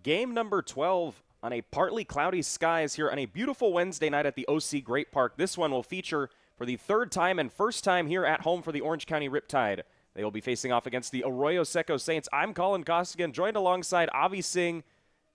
Game number 12 on a partly cloudy skies here on a beautiful Wednesday night at the OC Great Park. This one will feature for the third time and first time here at home for the Orange County Riptide. They will be facing off against the Arroyo Seco Saints. I'm Colin Costigan, joined alongside Avi Singh.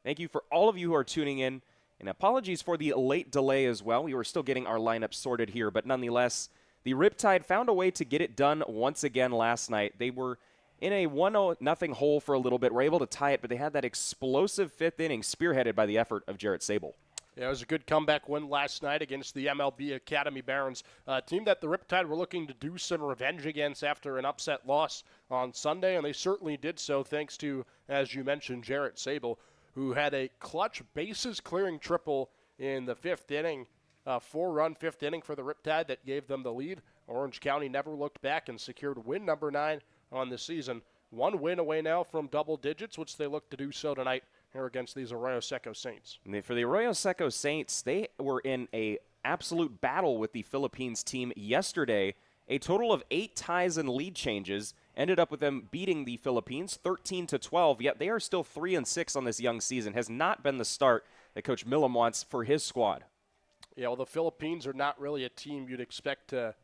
Thank you for all of you who are tuning in. And apologies for the late delay as well. We were still getting our lineup sorted here, but nonetheless, the Riptide found a way to get it done once again last night. They were in a 1-0 hole for a little bit, were able to tie it, but they had that explosive fifth inning spearheaded by the effort of Jarrett Sable. Yeah, it was a good comeback win last night against the MLB Academy Barons, a team that the Riptide were looking to do some revenge against after an upset loss on Sunday, and they certainly did so thanks to, as you mentioned, Jarrett Sable, who had a clutch bases-clearing triple in the fifth inning, a 4-run fifth inning for the Riptide that gave them the lead. Orange County never looked back and secured win number 9 on the season. One win away now from double digits, which they look to do so tonight here against these Arroyo Seco Saints. And for the Arroyo Seco Saints, they were in a absolute battle with the Philippines team yesterday. A total of 8 ties and lead changes ended up with them beating the Philippines 13-12, yet they are still 3-6 on this young season. Has not been the start that Coach Millam wants for his squad. Yeah, well, the Philippines are not really a team you'd expect to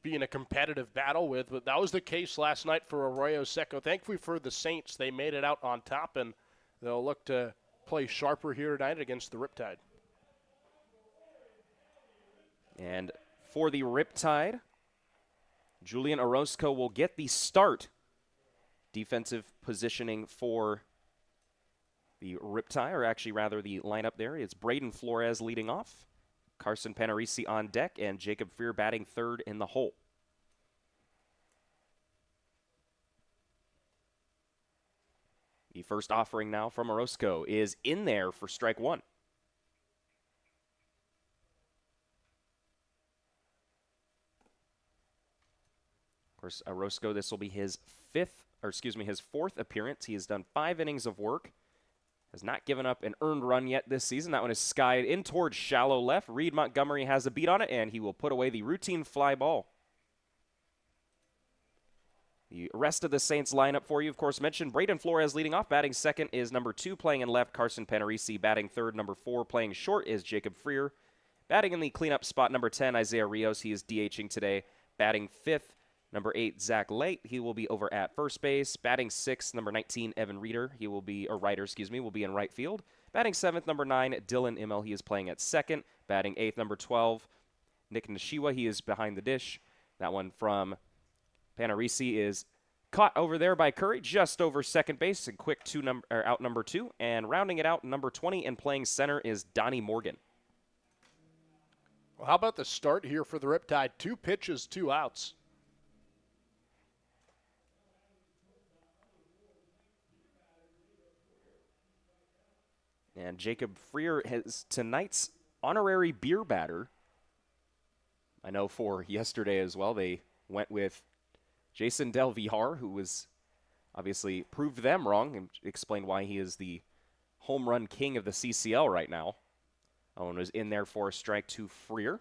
be in a competitive battle with, but that was the case last night for Arroyo Seco. Thankfully for the Saints, they made it out on top, and they'll look to play sharper here tonight against the Riptide. And for the Riptide, Julian Orozco will get the start. Defensive positioning for the Riptide, or actually rather the lineup there. It's Braden Flores leading off, Carson Panarisi on deck, and Jacob Freer batting third in the hole. The first offering now from Orozco is in there for strike one. Of course, Orozco, this will be his fourth appearance. He has done 5 innings of work. Has not given up an earned run yet this season. That one is skied in towards shallow left. Reed Montgomery has a beat on it, and he will put away the routine fly ball. The rest of the Saints lineup for you, of course, mentioned Braden Flores leading off. Batting second is number 2, playing in left, Carson Panarisi. Batting third, number 4, playing short is Jacob Freer. Batting in the cleanup spot, number 10, Isaiah Rios. He is DHing today. Batting fifth, number 8, Zach Late. He will be over at first base. Batting 6th, number 19, Evan Ryder. Will be in right field. Batting 7th, number 9, Dylan Immel. He is playing at second. Batting 8th, number 12, Nick Nishiwa. He is behind the dish. That one from Panarisi is caught over there by Curry, just over second base, and quick out number 2. And rounding it out, number 20, and playing center is Donnie Morgan. Well, how about the start here for the Riptide? 2 pitches, 2 outs. And Jacob Freer has tonight's honorary beer batter. I know for yesterday as well, they went with Jason Del Villar, who was obviously proved them wrong and explained why he is the home run king of the CCL right now. Owen was in there for a strike to Freer.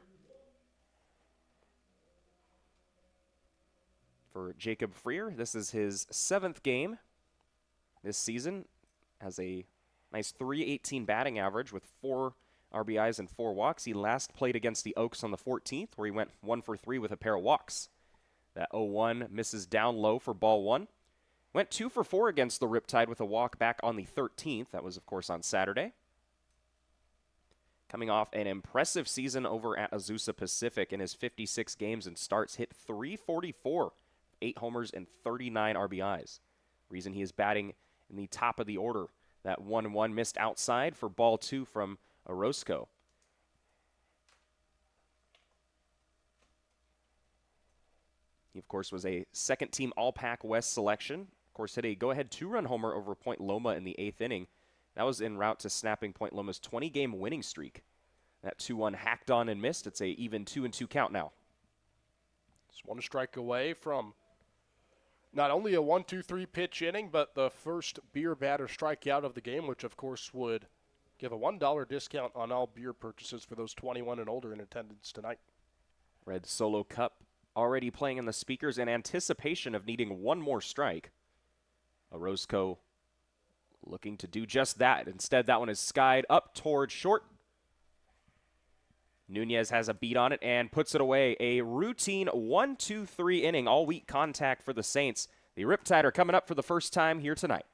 For Jacob Freer, this is his 7th game this season. Has a nice .318 batting average with 4 RBIs and 4 walks. He last played against the Oaks on the 14th, where he went 1 for 3 with a pair of walks. That 0-1 misses down low for ball 1. Went 2 for 4 against the Riptide with a walk back on the 13th. That was, of course, on Saturday. Coming off an impressive season over at Azusa Pacific in his 56 games and starts, hit .344, 8 homers and 39 RBIs. Reason he is batting in the top of the order. That 1-1 missed outside for ball 2 from Orozco. He, of course, was a second-team All-Pac West selection. Of course, hit a go-ahead 2-run homer over Point Loma in the 8th inning. That was en route to snapping Point Loma's 20-game winning streak. That 2-1 hacked on and missed. It's a even 2-2 count now. Just 1 strike away from not only a 1-2-3 pitch inning, but the first beer batter strikeout of the game, which, of course, would give a $1 discount on all beer purchases for those 21 and older in attendance tonight. Red Solo Cup already playing in the speakers in anticipation of needing 1 more strike. Orozco looking to do just that. Instead, that one is skied up toward short. Nunez has a beat on it and puts it away. A routine 1-2-3 inning all-week contact for the Saints. The Riptide are coming up for the first time here tonight.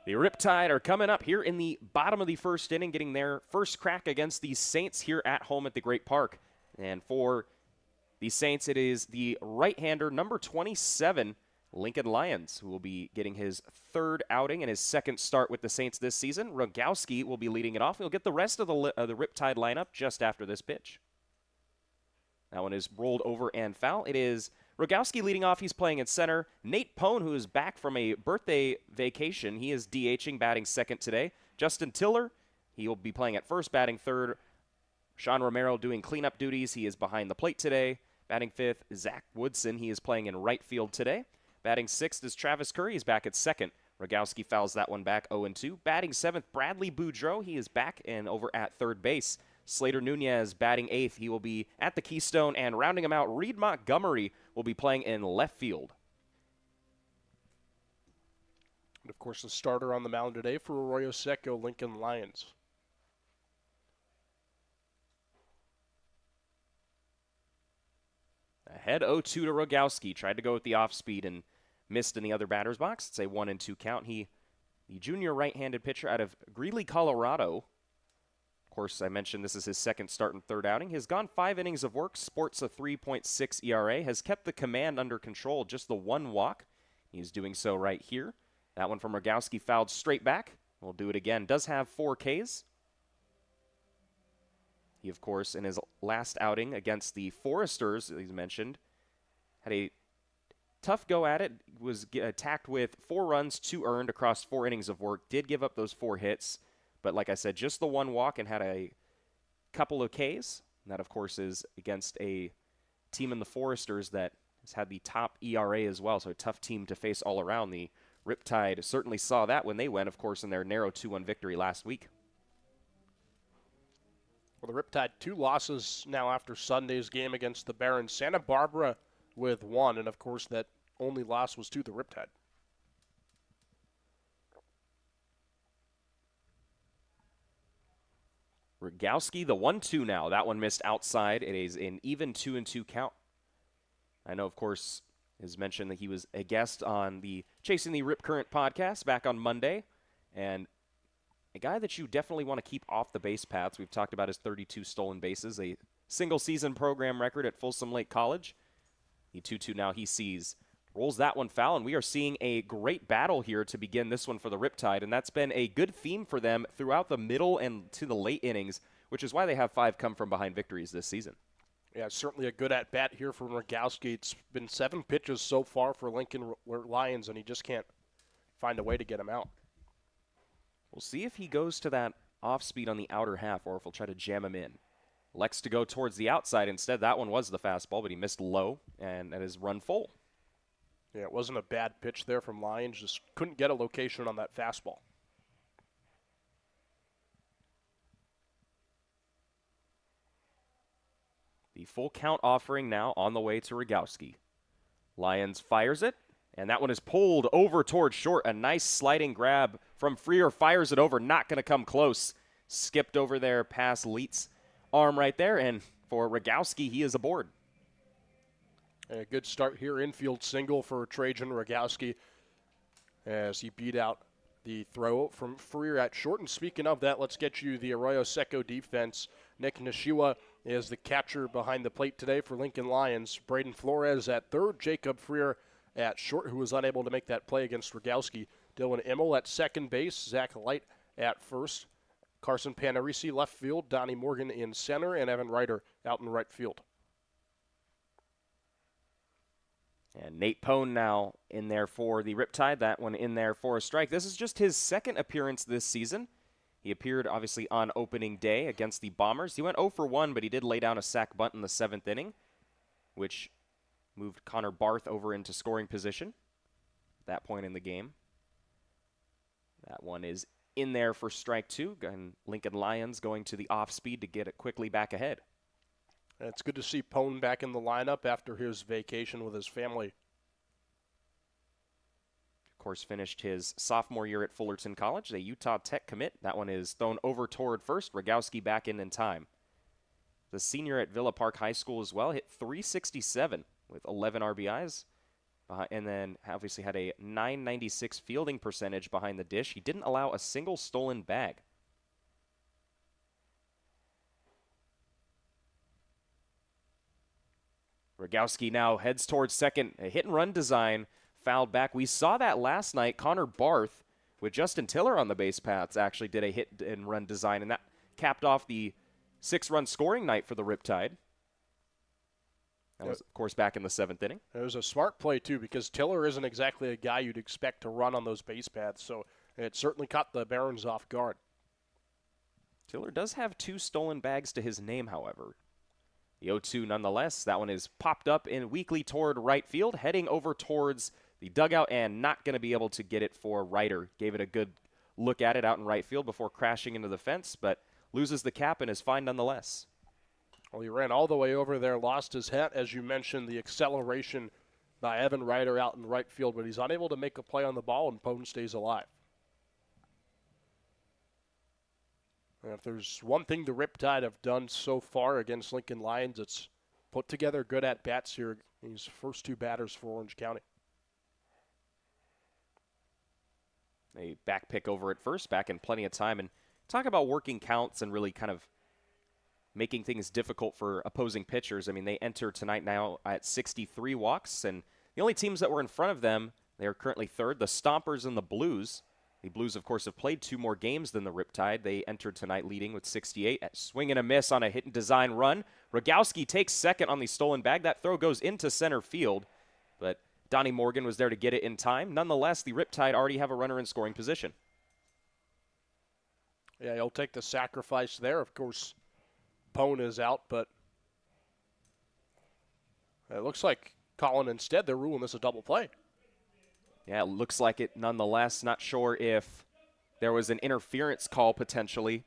The Riptide are coming up here in the bottom of the first inning, getting their first crack against the Saints here at home at the Great Park. And for the Saints, it is the right-hander, number 27, Lincoln Lyons, who will be getting his third outing and his second start with the Saints this season. Rogowski will be leading it off. He'll get the rest of the Riptide lineup just after this pitch. That one is rolled over and foul. It is Rogowski leading off. He's playing in center. Nate Pone, who is back from a birthday vacation, he is DHing, batting second today. Justin Tiller, he will be playing at first, batting third. Sean Romero doing cleanup duties. He is behind the plate today. Batting fifth, Zach Woodson. He is playing in right field today. Batting sixth is Travis Curry. He's back at second. Rogowski fouls that one back 0-2. Batting seventh, Bradley Boudreau. He is back and over at third base. Slater Nunez batting eighth. He will be at the Keystone, and rounding him out, Reed Montgomery will be playing in left field. And, of course, the starter on the mound today for Arroyo Seco, Lincoln Lyons. Ahead 0-2 to Rogowski. Tried to go with the off-speed and missed in the other batter's box. It's a 1-2 count. The junior right-handed pitcher out of Greeley, Colorado. Of course, I mentioned this is his second start and third outing. He has gone 5 innings of work, sports a 3.6 ERA, has kept the command under control, just the one walk. He's doing so right here. That one from Rogowski fouled straight back. We'll do it again. Does have 4 Ks. He, of course, in his last outing against the Foresters, as he's mentioned, had a tough go at it. Was attacked with 4 runs, 2 earned across 4 innings of work. Did give up those 4 hits. But like I said, just the one walk and had a couple of Ks. And that, of course, is against a team in the Foresters that has had the top ERA as well. So a tough team to face all around. The Riptide certainly saw that when they went, of course, in their narrow 2-1 victory last week. Well, the Riptide 2 losses now after Sunday's game against the Barons. Santa Barbara with 1, and of course that only loss was to the Riptide. Rogowski, the 1-2 now. That one missed outside. It is an even 2-2 count. I know, of course, as mentioned, that he was a guest on the Chasing the Rip Current podcast back on Monday. And a guy that you definitely want to keep off the base paths. We've talked about his 32 stolen bases, a single-season program record at Folsom Lake College. The 2-2 now he sees. Rolls that one foul, and we are seeing a great battle here to begin this one for the Riptide, and that's been a good theme for them throughout the middle and to the late innings, which is why they have 5 come-from-behind victories this season. Yeah, certainly a good at-bat here from Rogowski. It's been 7 pitches so far for Lincoln Lions, and he just can't find a way to get him out. We'll see if he goes to that off-speed on the outer half or if he'll try to jam him in. Elects to go towards the outside instead. That one was the fastball, but he missed low, and that is run full. Yeah, it wasn't a bad pitch there from Lions. Just couldn't get a location on that fastball. The full count offering now on the way to Rogowski. Lions fires it, and that one is pulled over towards short. A nice sliding grab from Freer, fires it over, not going to come close. Skipped over there past Leet's arm right there, and for Rogowski, he is aboard. A good start here, infield single for Trajan Rogowski as he beat out the throw from Freer at short. And speaking of that, let's get you the Arroyo Seco defense. Nick Nishiwa is the catcher behind the plate today for Lincoln Lions. Braden Flores at third, Jacob Freer at short, who was unable to make that play against Rogowski. Dylan Immel at second base, Zach Light at first, Carson Panarisi left field, Donnie Morgan in center, and Evan Ryder out in right field. And Nate Pone now in there for the Riptide. That one in there for a strike. This is just his second appearance this season. He appeared, obviously, on opening day against the Bombers. He went 0 for 1, but he did lay down a sac bunt in the 7th inning, which moved Connor Barth over into scoring position at that point in the game. That one is in there for strike 2, and Lincoln Lions going to the off-speed to get it quickly back ahead. And it's good to see Pone back in the lineup after his vacation with his family. Of course, finished his sophomore year at Fullerton College, a Utah Tech commit. That one is thrown over toward first. Rogowski back in time. The senior at Villa Park High School as well hit .367 with 11 RBIs. And then obviously had a .996 fielding percentage behind the dish. He didn't allow a single stolen bag. Rogowski now heads towards second. A hit-and-run design fouled back. We saw that last night. Connor Barth, with Justin Tiller on the base paths, actually did a hit-and-run design, and that capped off the 6-run scoring night for the Riptide. That was, of course, back in the 7th inning. It was a smart play, too, because Tiller isn't exactly a guy you'd expect to run on those base paths, so it certainly caught the Barons off guard. Tiller does have 2 stolen bags to his name, however. The 0-2 nonetheless. That one is popped up in weakly toward right field, heading over towards the dugout and not going to be able to get it for Ryder. Gave it a good look at it out in right field before crashing into the fence, but loses the cap and is fine nonetheless. Well, he ran all the way over there, lost his hat, as you mentioned, the acceleration by Evan Ryder out in right field, but he's unable to make a play on the ball, and Pone stays alive. And if there's one thing the Riptide have done so far against Lincoln Lions, it's put together good at-bats here. These first 2 batters for Orange County. A back pick over at first, back in plenty of time. And talk about working counts and really kind of making things difficult for opposing pitchers. I mean, they enter tonight now at 63 walks, and the only teams that were in front of them, they are currently third, the Stompers and the Blues. The Blues, of course, have played 2 more games than the Riptide. They entered tonight leading with 68. A swing and a miss on a hit and design run. Rogowski takes second on the stolen bag. That throw goes into center field, but Donnie Morgan was there to get it in time. Nonetheless, the Riptide already have a runner in scoring position. Yeah, he'll take the sacrifice there. Of course, Pone is out, but it looks like Colin instead, they're ruling this a double play. Yeah, it looks like it nonetheless. Not sure if there was an interference call potentially,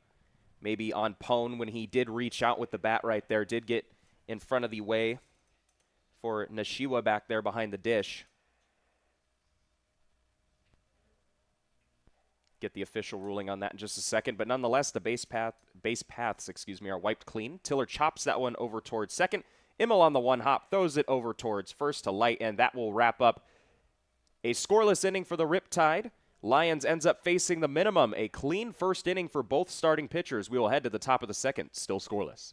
maybe on Pone when he did reach out with the bat right there, did get in front of the way for Nishiwa back there behind the dish. Get the official ruling on that in just a second, but nonetheless, the base paths, are wiped clean. Tiller chops that one over towards second. Immel on the one hop throws it over towards first to Light, and that will wrap up a scoreless inning for the Riptide. Lions ends up facing the minimum. A clean first inning for both starting pitchers. We will head to the top of the second, still scoreless.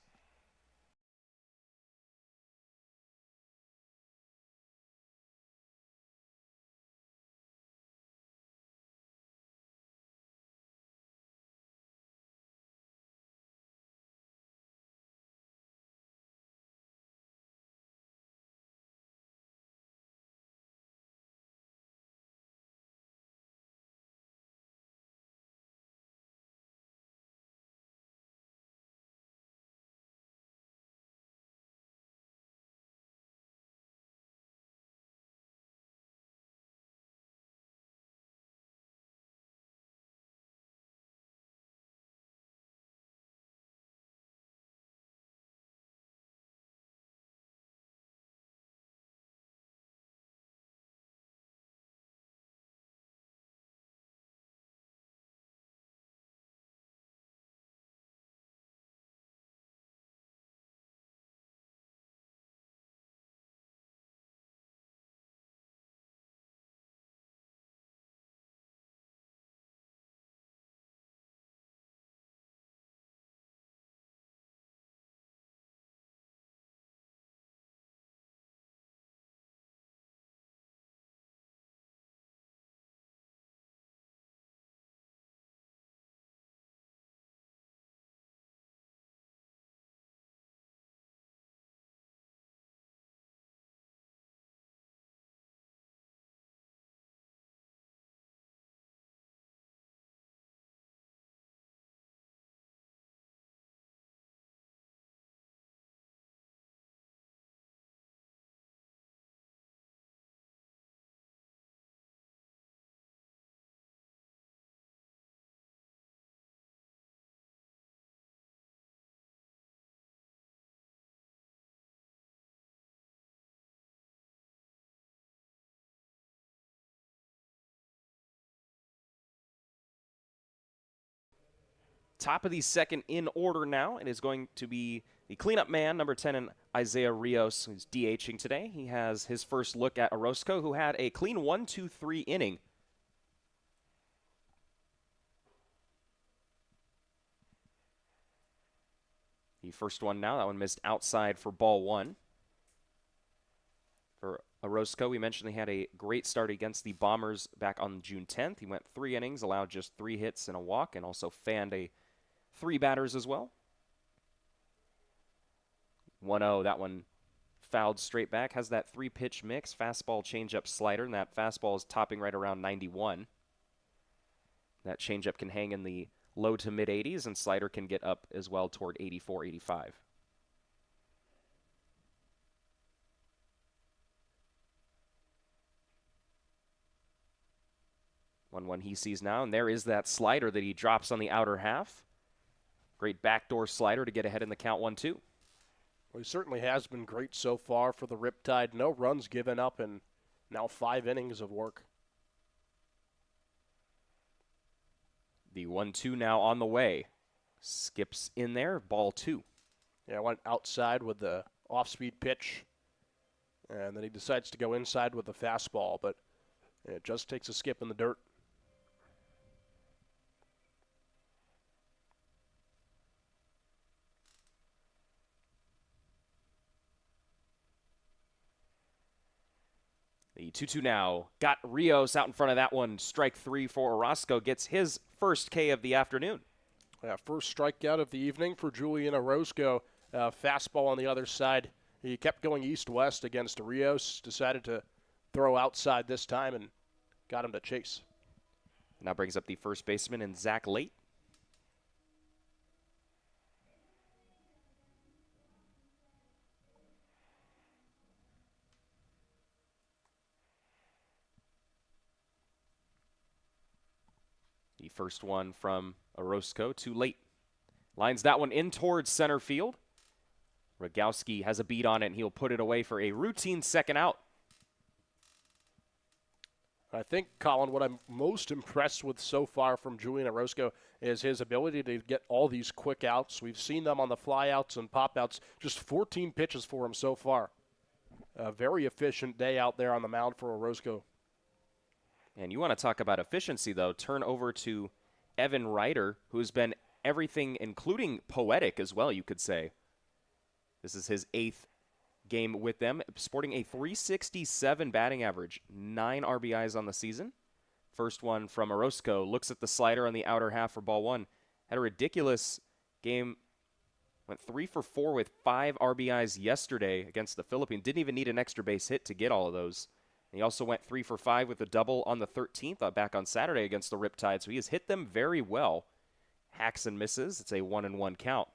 Top of the second in order now. It is going to be the cleanup man, number 10, and Isaiah Rios, who's DHing today. He has his first look at Orozco, who had a clean 1-2-3 inning. The first one now, that one missed outside for ball one. For Orozco, we mentioned he had a great start against the Bombers back on June 10th. He went 3 innings, allowed just 3 hits and a walk, and also fanned 3 batters as well. 1-0, that one fouled straight back. Has that 3-pitch mix, fastball, changeup, slider, and that fastball is topping right around 91. That changeup can hang in the low to mid 80s, and slider can get up as well toward 84, 85. One he sees now, and there is that slider that he drops on the outer half. Great backdoor slider to get ahead in the count 1-2. Well, he certainly has been great so far for the Riptide. No runs given up in now 5 innings of work. The 1-2 now on the way. Skips in there, ball 2. Yeah, went outside with the off-speed pitch, and then he decides to go inside with the fastball, but it just takes a skip in the dirt. The 2-2 now. Got Rios out in front of that one. Strike 3 for Orozco. Gets his first K of the afternoon. Yeah, first strikeout of the evening for Julian Orozco. Fastball on the other side. He kept going east-west against Rios. Decided to throw outside this time and got him to chase. Now brings up the first baseman in Zach Late. The first one from Orozco, too late. Lines that one in towards center field. Rogowski has a beat on it, and he'll put it away for a routine second out. I think, Colin, what I'm most impressed with so far from Julian Orozco is his ability to get all these quick outs. We've seen them on the flyouts and pop-outs. Just 14 pitches for him so far. A very efficient day out there on the mound for Orozco. And you want to talk about efficiency, though. Turn over to Evan Ryder, who's been everything, including poetic as well, you could say. This is his 8th game with them, sporting a 367 batting average, 9 RBIs on the season. First one from Orozco, looks at the slider on the outer half for ball 1. Had a ridiculous game, went 3 for 4 with 5 RBIs yesterday against the Philippines. Didn't even need an extra base hit to get all of those. And he also went 3 for 5 with a double on the 13th back on Saturday against the Riptide, so he has hit them very well. Hacks and misses. It's a 1-1 count.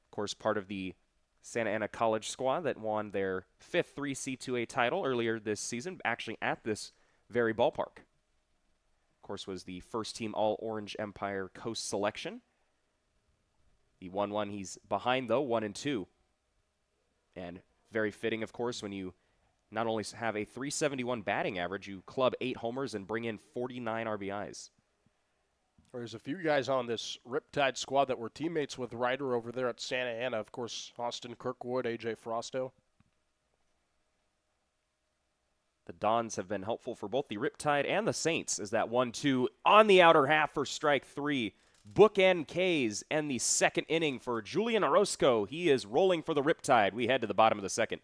Of course, part of the Santa Ana College squad that won their 5th 3C2A title earlier this season, actually at this very ballpark. Of course, was the first team All-Orange Empire Coast selection. The 1-1 he's behind, though, 1-2. And very fitting, of course, when you not only have a 371 batting average, you club 8 homers and bring in 49 RBIs. There's a few guys on this Riptide squad that were teammates with Ryder over there at Santa Ana. Of course, Austin Kirkwood, A.J. Frosto. The Dons have been helpful for both the Riptide and the Saints as that 1-2 on the outer half for strike 3. Bookend K's and the second inning for Julian Orozco. He is rolling for the Riptide. We head to the bottom of the second.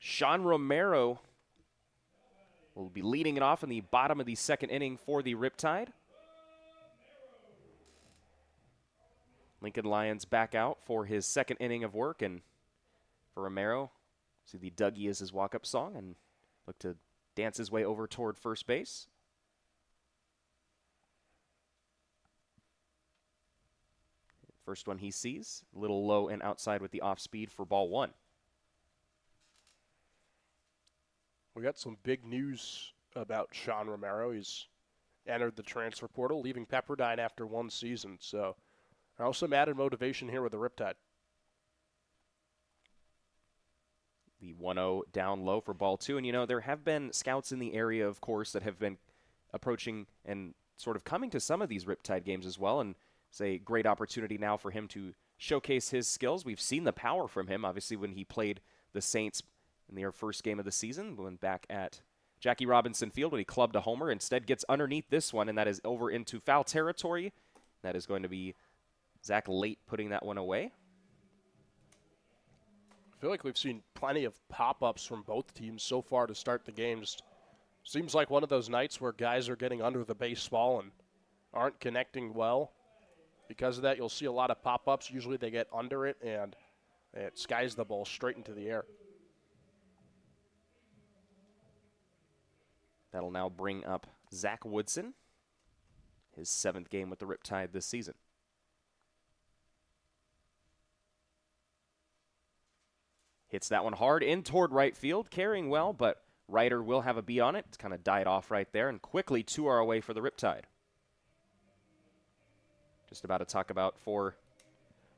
Sean Romero will be leading it off in the bottom of the second inning for the Riptide. Lincoln Lyons back out for his second inning of work, and for Romero, see the Dougie is his walk-up song, and look to dance his way over toward first base. First one he sees, a little low and outside with the off-speed for ball 1. We got some big news about Sean Romero. He's entered the transfer portal, leaving Pepperdine after 1 season. So some added motivation here with the Riptide. The 1-0 down low for ball 2. And, you know, there have been scouts in the area, of course, that have been approaching and sort of coming to some of these Riptide games as well. And it's a great opportunity now for him to showcase his skills. We've seen the power from him, obviously, when he played the Saints in their first game of the season, went back at Jackie Robinson Field when he clubbed a homer. Instead gets underneath this one, and that is over into foul territory. That is going to be Zach Late putting that one away. I feel like we've seen plenty of pop-ups from both teams so far to start the game. Just seems like one of those nights where guys are getting under the baseball and aren't connecting well. Because of that, you'll see a lot of pop-ups. Usually they get under it, and it skies the ball straight into the air. That'll now bring up Zach Woodson, his 7th game with the Riptide this season. Hits that one hard in toward right field, carrying well, but Ryder will have a beat on it. It's kind of died off right there, and quickly 2 are away for the Riptide. just about to talk about for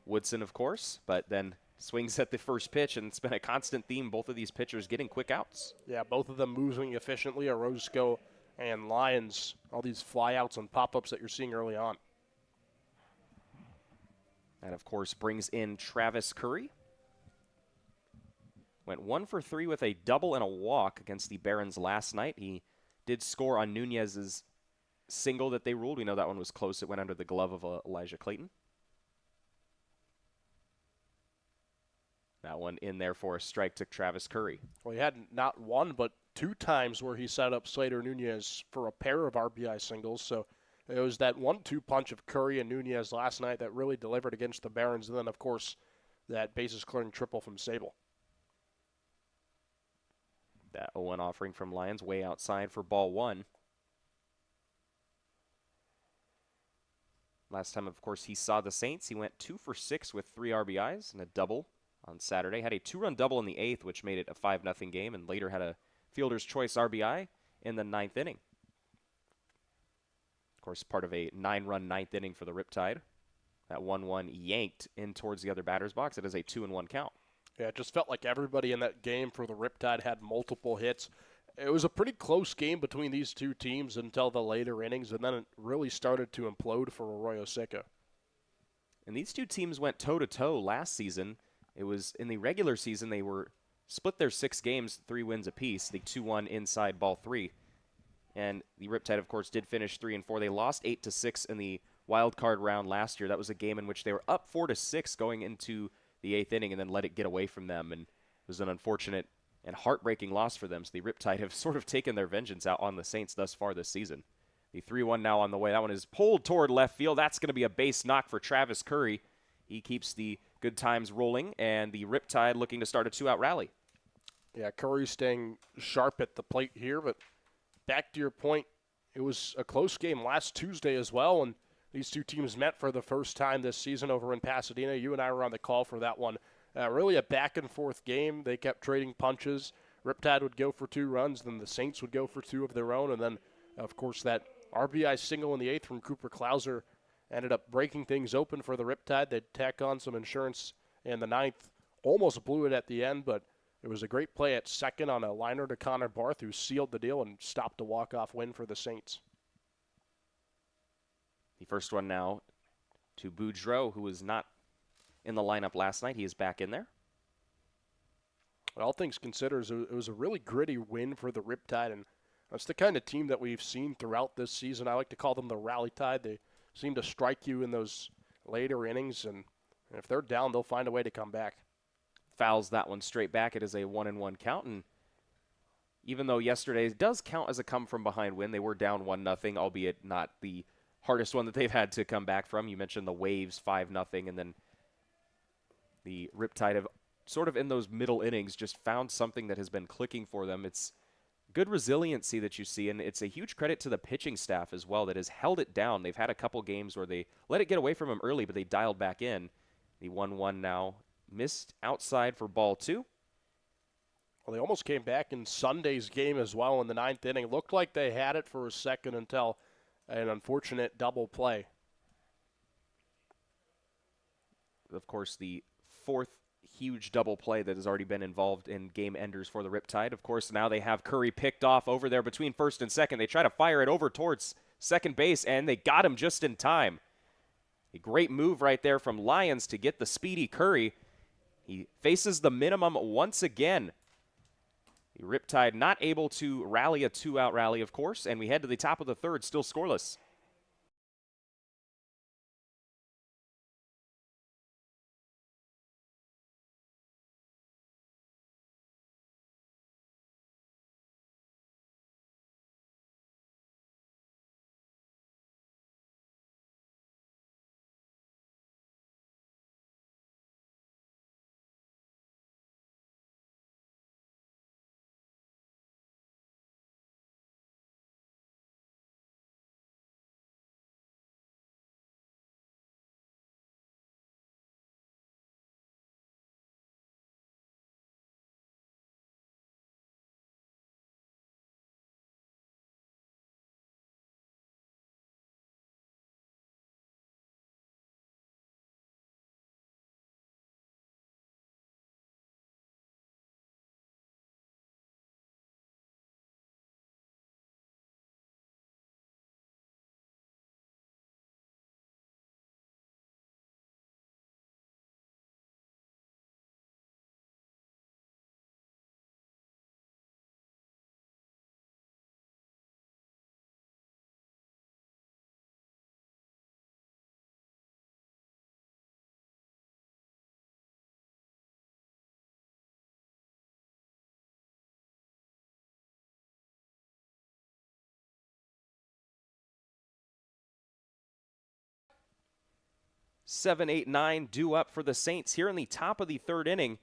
Woodson, of course, but then swings at the first pitch, and it's been a constant theme, both of these pitchers getting quick outs. Yeah, both of them moving efficiently. Orozco and Lyons, all these flyouts and pop-ups that you're seeing early on. That, of course, brings in Travis Curry. Went 1 for 3 with a double and a walk against the Barons last night. He did score on Nunez's single that they ruled. We know that one was close. It went under the glove of Elijah Clayton. That one in there for a strike to Travis Curry. Well, he had not one, but 2 times where he set up Slater Nunez for a pair of RBI singles. So it was that 1-2 punch of Curry and Nunez last night that really delivered against the Barons. And then, of course, that bases clearing triple from Sable. That 0-1 offering from Lyons way outside for ball 1. Last time, of course, he saw the Saints, he went 2 for 6 with 3 RBIs and a double on Saturday. Had a 2-run double in the 8th, which made it a 5-0 game, and later had a fielder's choice RBI in the 9th inning. Of course, part of a 9-run 9th inning for the Riptide. That 1-1 yanked in towards the other batter's box. It is a 2-1 count. Yeah, it just felt like everybody in that game for the Riptide had multiple hits. It was a pretty close game between these two teams until the later innings, and then it really started to implode for Arroyo Seco. And these two teams went toe-to-toe last season. It was in the regular season, they were split their 6 games, 3 wins apiece, the 2-1 inside ball 3. And the Riptide, of course, did finish 3-4. They lost 8-6 in the wild card round last year. That was a game in which they were up 4-6 going into the 8th inning and then let it get away from them. And it was an unfortunate and heartbreaking loss for them. So the Riptide have sort of taken their vengeance out on the Saints thus far this season. The 3-1 now on the way. That one is pulled toward left field. That's going to be a base knock for Travis Curry. He keeps the good times rolling, and the Riptide looking to start a 2-out rally. Yeah, Curry staying sharp at the plate here, but back to your point, it was a close game last Tuesday as well, and these two teams met for the first time this season over in Pasadena. You and I were on the call for that one. Really a back-and-forth game. They kept trading punches. Riptide would go for 2 runs, then the Saints would go for 2 of their own, and then, of course, that RBI single in the 8th from Cooper Klauser ended up breaking things open for the Riptide. They'd tack on some insurance in the 9th. Almost blew it at the end, but it was a great play at second on a liner to Connor Barth, who sealed the deal and stopped a walk-off win for the Saints. The first one now to Boudreau, who was not in the lineup last night. He is back in there. All things considered, it was a really gritty win for the Riptide, and that's the kind of team that we've seen throughout this season. I like to call them the Rally Tide. They seem to strike you in those later innings, and if they're down, they'll find a way to come back. Fouls that one straight back. It is a 1-1 count, and even though yesterday does count as a come-from-behind win, they were down 1-0, albeit not the hardest one that they've had to come back from. You mentioned the Waves 5-0, and then the Riptide have sort of in those middle innings just found something that has been clicking for them. It's good resiliency that you see, and it's a huge credit to the pitching staff as well that has held it down. They've had a couple games where they let it get away from them early, but they dialed back in. The 1-1 now missed outside for ball 2. Well, they almost came back in Sunday's game as well in the 9th inning. It looked like they had it for a second until an unfortunate double play. Of course, the 4th huge double play that has already been involved in game enders for the Riptide. Of course, now they have Curry picked off over there between first and second. They try to fire it over towards second base, and they got him just in time. A great move right there from Lyons to get the speedy Curry. He faces the minimum once again. The Riptide not able to rally a 2-out rally, of course, and we head to the top of the 3rd, still scoreless. 7, 8, 9 due up for the Saints here in the top of the third inning.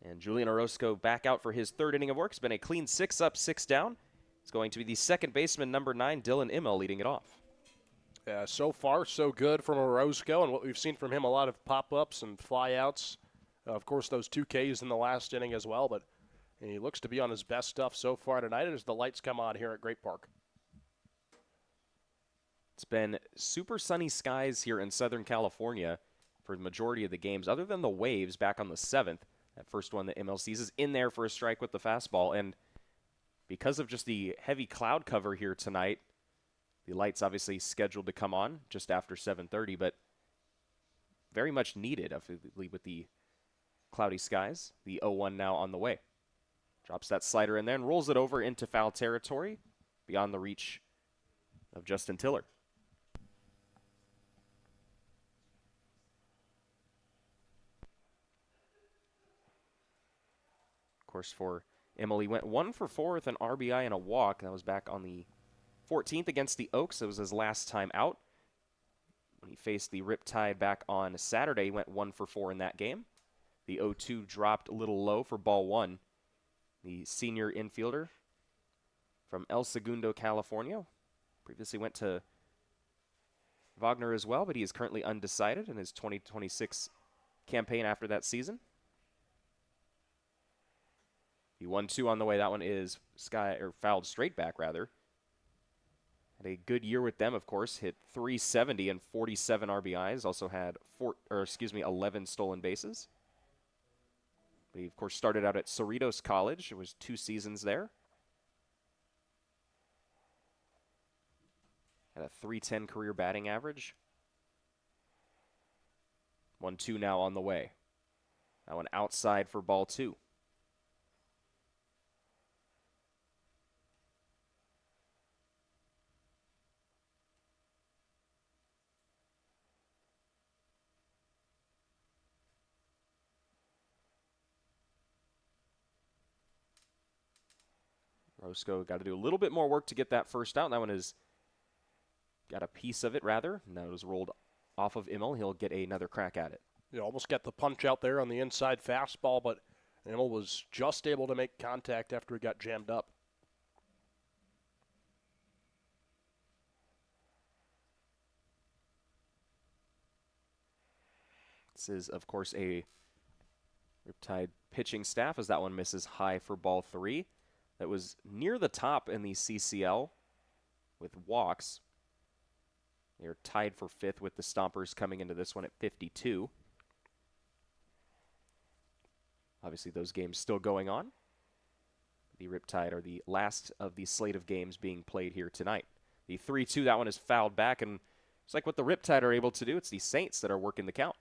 And Julian Orozco back out for his third inning of work. It's been a clean 6 up, 6 down. It's going to be the second baseman, number 9, Dylan Immel, leading it off. Yeah, so far, so good from Orozco, and what we've seen from him, a lot of pop-ups and fly-outs. Of course, those 2 Ks in the last inning as well, but he looks to be on his best stuff so far tonight as the lights come on here at Great Park. It's been super sunny skies here in Southern California for the majority of the games, other than the Waves back on the 7th. That first one that ML sees is in there for a strike with the fastball, and because of just the heavy cloud cover here tonight, the lights obviously scheduled to come on just after 7:30, but very much needed with the cloudy skies. The 0-1 now on the way. Drops that slider in there and rolls it over into foul territory beyond the reach of Justin Tiller. Of course, for Emily, went 1 for 4 with an RBI and a walk. That was back on the 14th against the Oaks. It was his last time out. When he faced the Riptide back on Saturday, he went 1 for 4 in that game. The 0-2 dropped a little low for ball 1. The senior infielder from El Segundo, California. Previously went to Wagner as well, but he is currently undecided in his 2026 campaign after that season. The 1-2 on the way. That one is fouled straight back, rather. Had a good year with them, of course. Hit .370 and 47 RBIs. Also had 11 stolen bases. But he, of course, started out at Cerritos College. It was 2 seasons there. Had a .310 career batting average. 1-2 now on the way. That one outside for ball 2. Orozco got to do a little bit more work to get that first out. That one has got a piece of it, rather. And that was rolled off of Immel. He'll get another crack at it. You almost got the punch out there on the inside fastball, but Immel was just able to make contact after he got jammed up. This is, of course, a Riptide pitching staff, as that one misses high for ball 3. That was near the top in the CCL with walks. They're tied for 5th with the Stompers coming into this one at 52. Obviously, those games still going on. The Riptide are the last of the slate of games being played here tonight. The 3-2, that one is fouled back, and it's like what the Riptide are able to do. It's the Saints that are working the count.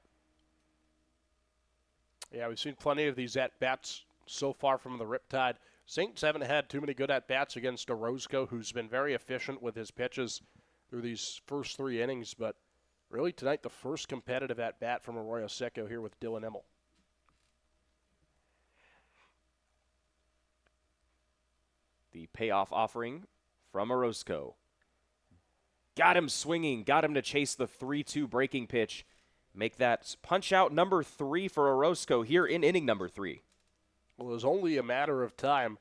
Yeah, we've seen plenty of these at-bats so far from the Riptide. Saints haven't had too many good at-bats against Orozco, who's been very efficient with his pitches through these first 3 innings, but really tonight the first competitive at-bat from Arroyo Seco here with Dylan Immel. The payoff offering from Orozco. Got him swinging, got him to chase the 3-2 breaking pitch. Make that punch out number 3 for Orozco here in inning number 3. Well, it was only a matter of time.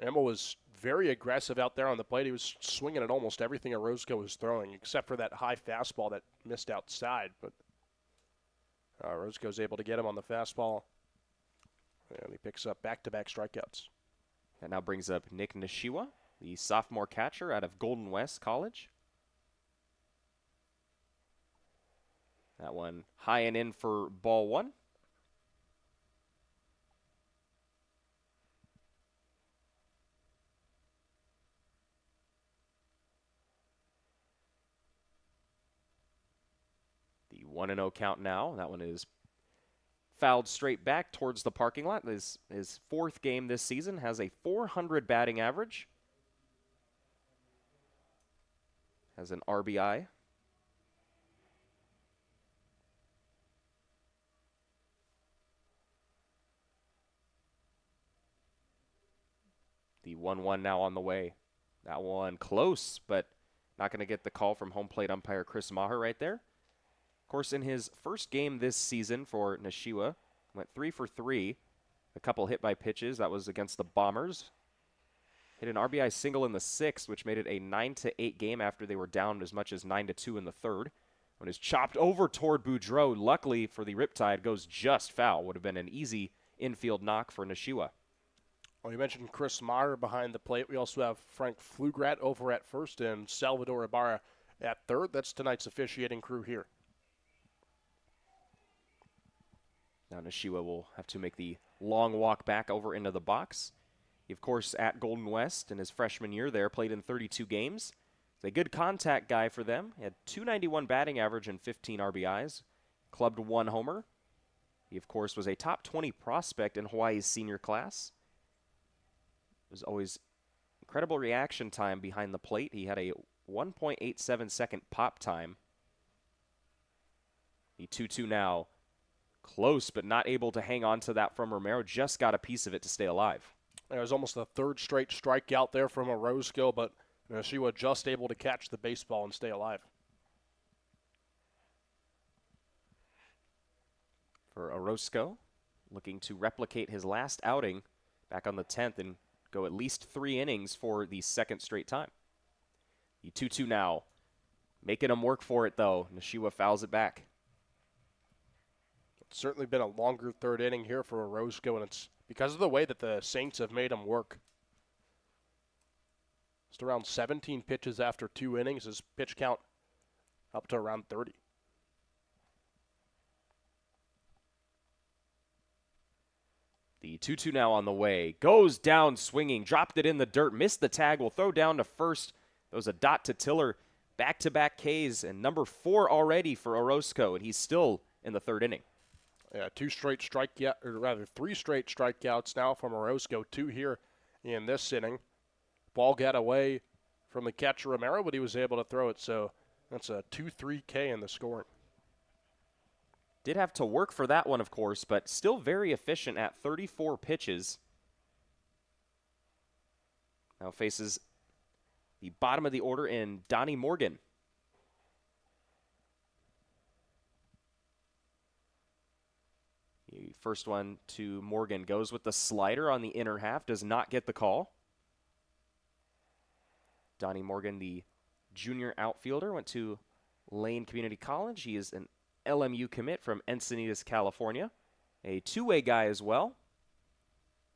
Immel was very aggressive out there on the plate. He was swinging at almost everything Orozco was throwing, except for that high fastball that missed outside. But Orozco was able to get him on the fastball, and he picks up back-to-back strikeouts. That now brings up Nick Nishiwa, the sophomore catcher out of Golden West College. That one high and in for ball 1. The 1-0 count now. That one is fouled straight back towards the parking lot. His 4th game this season, has a .400 batting average. Has an RBI. The 1-1 now on the way. That one close, but not going to get the call from home plate umpire Chris Maher right there. course, in his first game this season for Nishiwa, went 3 for 3. A couple hit by pitches. That was against the Bombers. Hit an RBI single in the 6th, which made it a 9-8 game after they were down as much as 9-2 in the 3rd. When it's chopped over toward Boudreau, luckily for the Riptide, goes just foul. Would have been an easy infield knock for Nishiwa. Well, you mentioned Chris Meyer behind the plate. We also have Frank Flugrat over at first and Salvador Ibarra at third. That's tonight's officiating crew here. Now Nishiwa will have to make the long walk back over into the box. He, of course, at Golden West in his freshman year there, played in 32 games. He's a good contact guy for them. He had .291 batting average and 15 RBIs. Clubbed 1 homer. He, of course, was a top 20 prospect in Hawaii's senior class. There's always incredible reaction time behind the plate. He had a 1.87 second pop time. The 2-2 now. Close, but not able to hang on to that from Romero. Just got a piece of it to stay alive. There was almost a third straight strikeout there from Orozco, but Nishiwa just able to catch the baseball and stay alive. For Orozco, looking to replicate his last outing back on the 10th and go at least 3 innings for the 2nd straight time. The 2-2 now. Making him work for it, though. Nishiwa fouls it back. It's certainly been a longer 3rd inning here for Orozco, and it's because of the way that the Saints have made him work. Just around 17 pitches after 2 innings. His pitch count up to around 30. The 2-2 now on the way. Goes down swinging. Dropped it in the dirt. Missed the tag. Will throw down to first. There was a dot to Tiller. Back-to-back Ks. And number 4 already for Orozco. And he's still in the 3rd inning. Yeah, 3 straight strikeouts now from Orozco. 2 here in this inning. Ball got away from the catcher Romero, but he was able to throw it. So that's a 2-3 K in the scoring. Did have to work for that one, of course, but still very efficient at 34 pitches. Now faces the bottom of the order in Donnie Morgan. The first one to Morgan goes with the slider on the inner half, does not get the call. Donnie Morgan, the junior outfielder, went to Lane Community College. He is an LMU commit from Encinitas, California. A two-way guy as well.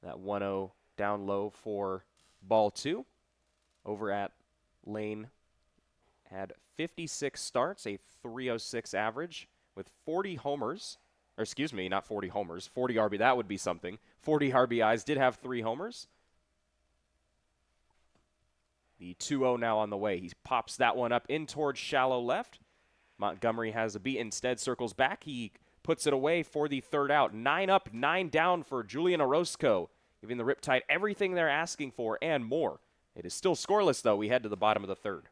That 1-0 down low for ball 2. Over at Lane, had 56 starts, a .306 average with 40 homers. Or excuse me, not 40 homers, 40 RB, that would be something. 40 RBIs, did have 3 homers. The 2-0 now on the way. He pops that one up in towards shallow left. Montgomery has a beat, instead circles back. He puts it away for the 3rd out. 9 up, 9 down for Julian Orozco, giving the Riptide everything they're asking for and more. It is still scoreless, though. We head to the bottom of the 3rd.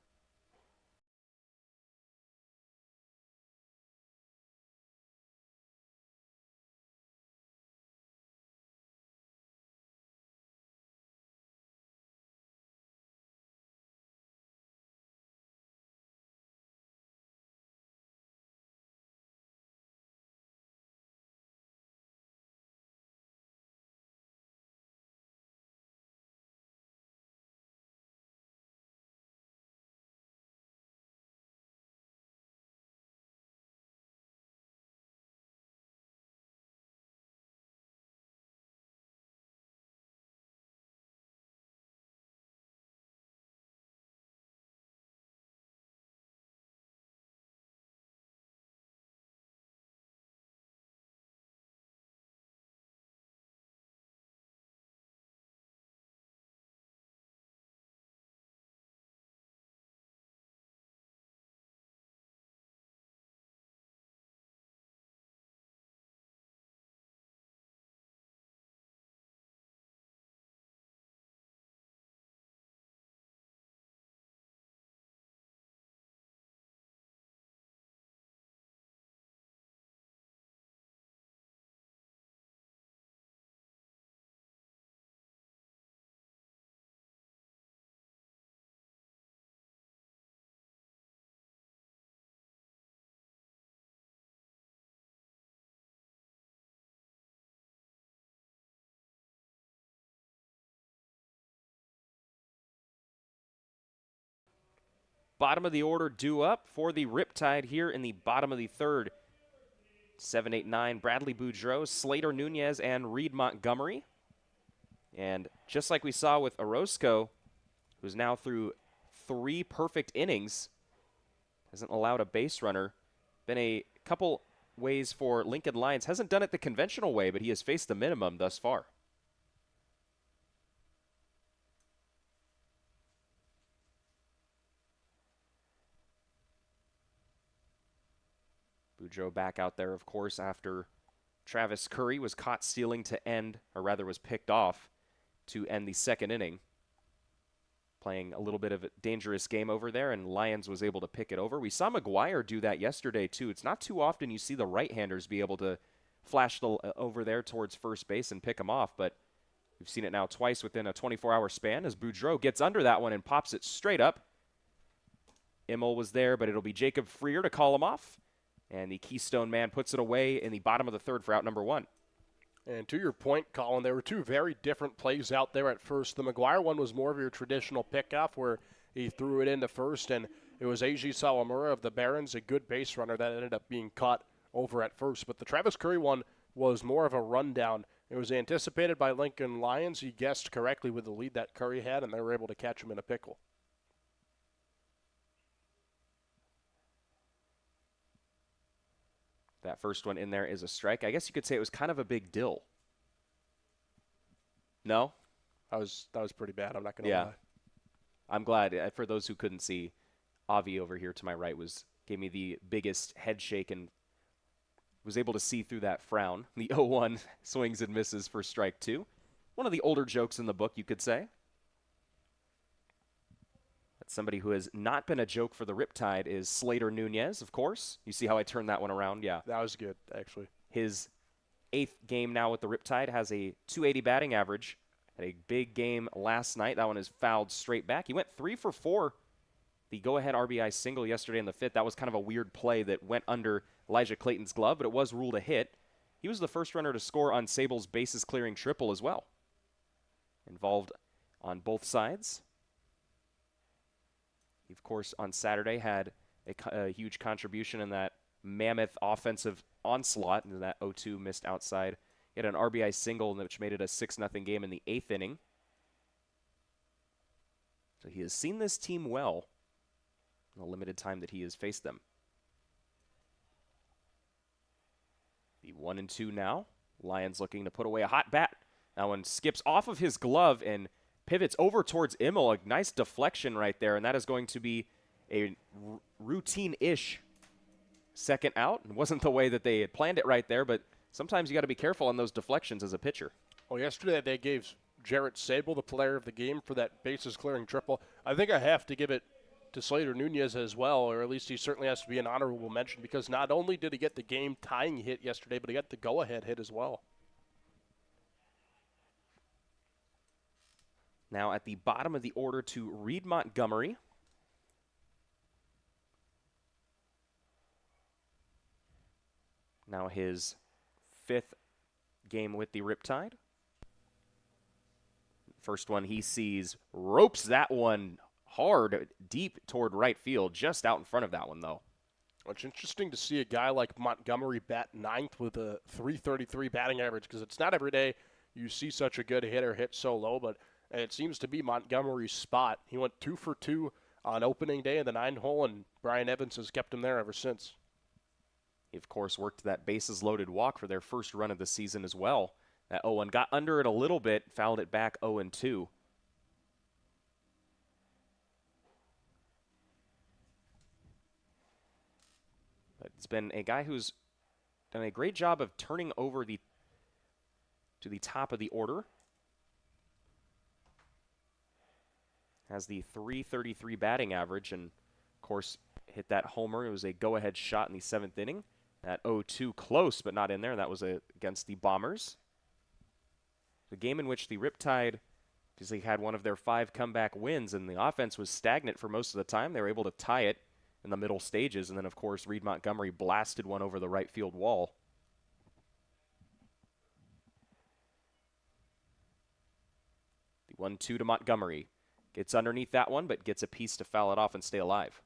bottom of the order due up for the Riptide here in the bottom of the third. 7, 8, 9, Bradley Boudreau, Slater Nunez, and Reed Montgomery. And just like we saw with Orozco, who's now through 3 perfect innings, hasn't allowed a base runner. Been a couple ways for Lincoln Lions. Hasn't done it the conventional way, but he has faced the minimum thus far. Boudreau back out there, of course, after Travis Curry was caught stealing to end, or rather was picked off to end the second inning. Playing a little bit of a dangerous game over there, and Lions was able to pick it over. We saw McGuire do that yesterday, too. It's not too often you see the right-handers be able to flash over there towards first base and pick them off, but we've seen it now twice within a 24-hour span as Boudreau gets under that one and pops it straight up. Immel was there, but it'll be Jacob Freer to call him off. And the Keystone man puts it away in the bottom of the third for out number 1. And to your point, Colin, there were 2 very different plays out there at first. The McGuire one was more of your traditional pickoff where he threw it into first, and it was Eiji Sawamura of the Barons, a good base runner that ended up being caught over at first. But the Travis Curry one was more of a rundown. It was anticipated by Lincoln Lions. He guessed correctly with the lead that Curry had, and they were able to catch him in a pickle. That first one in there is a strike. I guess you could say it was kind of a big dill. No? That was pretty bad. I'm not going to lie. I'm glad. For those who couldn't see, Avi over here to my right gave me the biggest head shake and was able to see through that frown. The 0-1 swings and misses for strike 2. One of the older jokes in the book, you could say. Somebody who has not been a joke for the Riptide is Slater Nunez, of course. You see how I turned that one around? Yeah. That was good, actually. His 8th game now with the Riptide has a .280 batting average. Had a big game last night. That one is fouled straight back. He went 3 for 4. The go-ahead RBI single yesterday in the 5th. That was kind of a weird play that went under Elijah Clayton's glove, but it was ruled a hit. He was the first runner to score on Sable's bases-clearing triple as well. Involved on both sides. He, of course, on Saturday had a huge contribution in that mammoth offensive onslaught, and that 0-2 missed outside. He had an RBI single, which made it a 6-0 game in the 8th inning. So he has seen this team well in the limited time that he has faced them. The 1-2 now. Lions looking to put away a hot bat. That one skips off of his glove and pivots over towards Immel. A nice deflection right there, and that is going to be a routine-ish second out. It wasn't the way that they had planned it right there, but sometimes you got to be careful on those deflections as a pitcher. Well, yesterday they gave Jarrett Sable the player of the game for that bases-clearing triple. I think I have to give it to Slater Nunez as well, or at least he certainly has to be an honorable mention, because not only did he get the game-tying hit yesterday, but he got the go-ahead hit as well. Now at the bottom of the order to Reed Montgomery. Now his 5th game with the Riptide. First one he sees, ropes that one hard, deep toward right field, just out in front of that one, though. Well, it's interesting to see a guy like Montgomery bat 9th with a .333 batting average, because it's not every day you see such a good hitter hit so low, but it seems to be Montgomery's spot. He went 2 for 2 on opening day in the 9-hole, and Brian Evans has kept him there ever since. He, of course, worked that bases-loaded walk for their first run of the season as well. That 0-1 got under it a little bit, fouled it back 0-2. But it's been a guy who's done a great job of turning over to the top of the order. Has the .333 batting average, and of course hit that homer. It was a go-ahead shot in the 7th inning. That 0-2 close, but not in there. That was against the Bombers. The game in which the Riptide obviously had one of their 5 comeback wins, and the offense was stagnant for most of the time. They were able to tie it in the middle stages, and then, of course, Reed Montgomery blasted one over the right field wall. The 1-2 to Montgomery. Gets underneath that one, but gets a piece to foul it off and stay alive.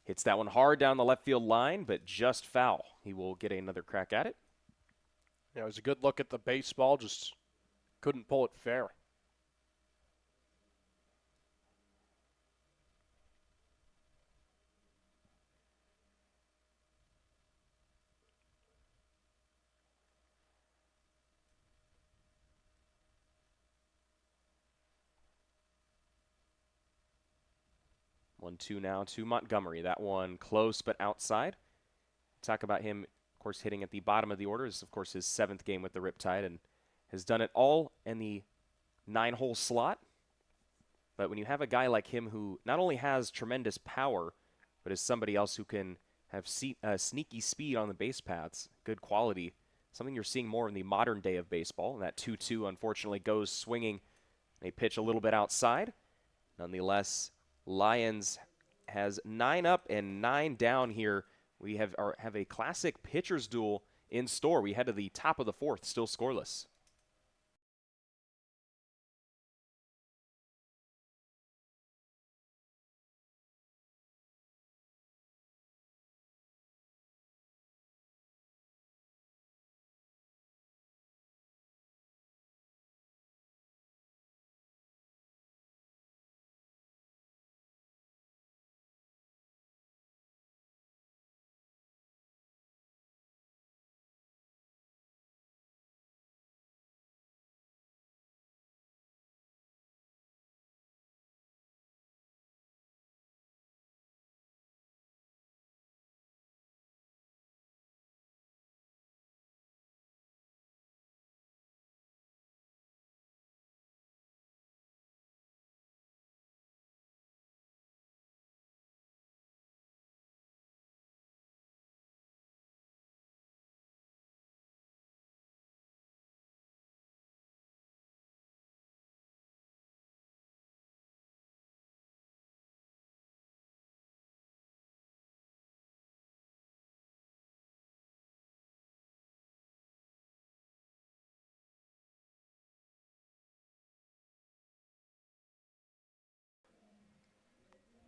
Hits that one hard down the left field line, but just foul. He will get another crack at it. Yeah, it was a good look at the baseball, just couldn't pull it fair. One, two now to Montgomery. That one close but outside. Talk about him, of course, hitting at the bottom of the order. This is, of course, his 7th game with the Riptide and has done it all in the 9-hole slot. But when you have a guy like him who not only has tremendous power, but is somebody else who can have sneaky speed on the base paths, good quality, something you're seeing more in the modern day of baseball. And that 2-2, unfortunately, goes swinging a pitch a little bit outside. Nonetheless, Lions has 9 up and 9 down here. We have a classic pitcher's duel in store. We head to the top of the 4th, still scoreless.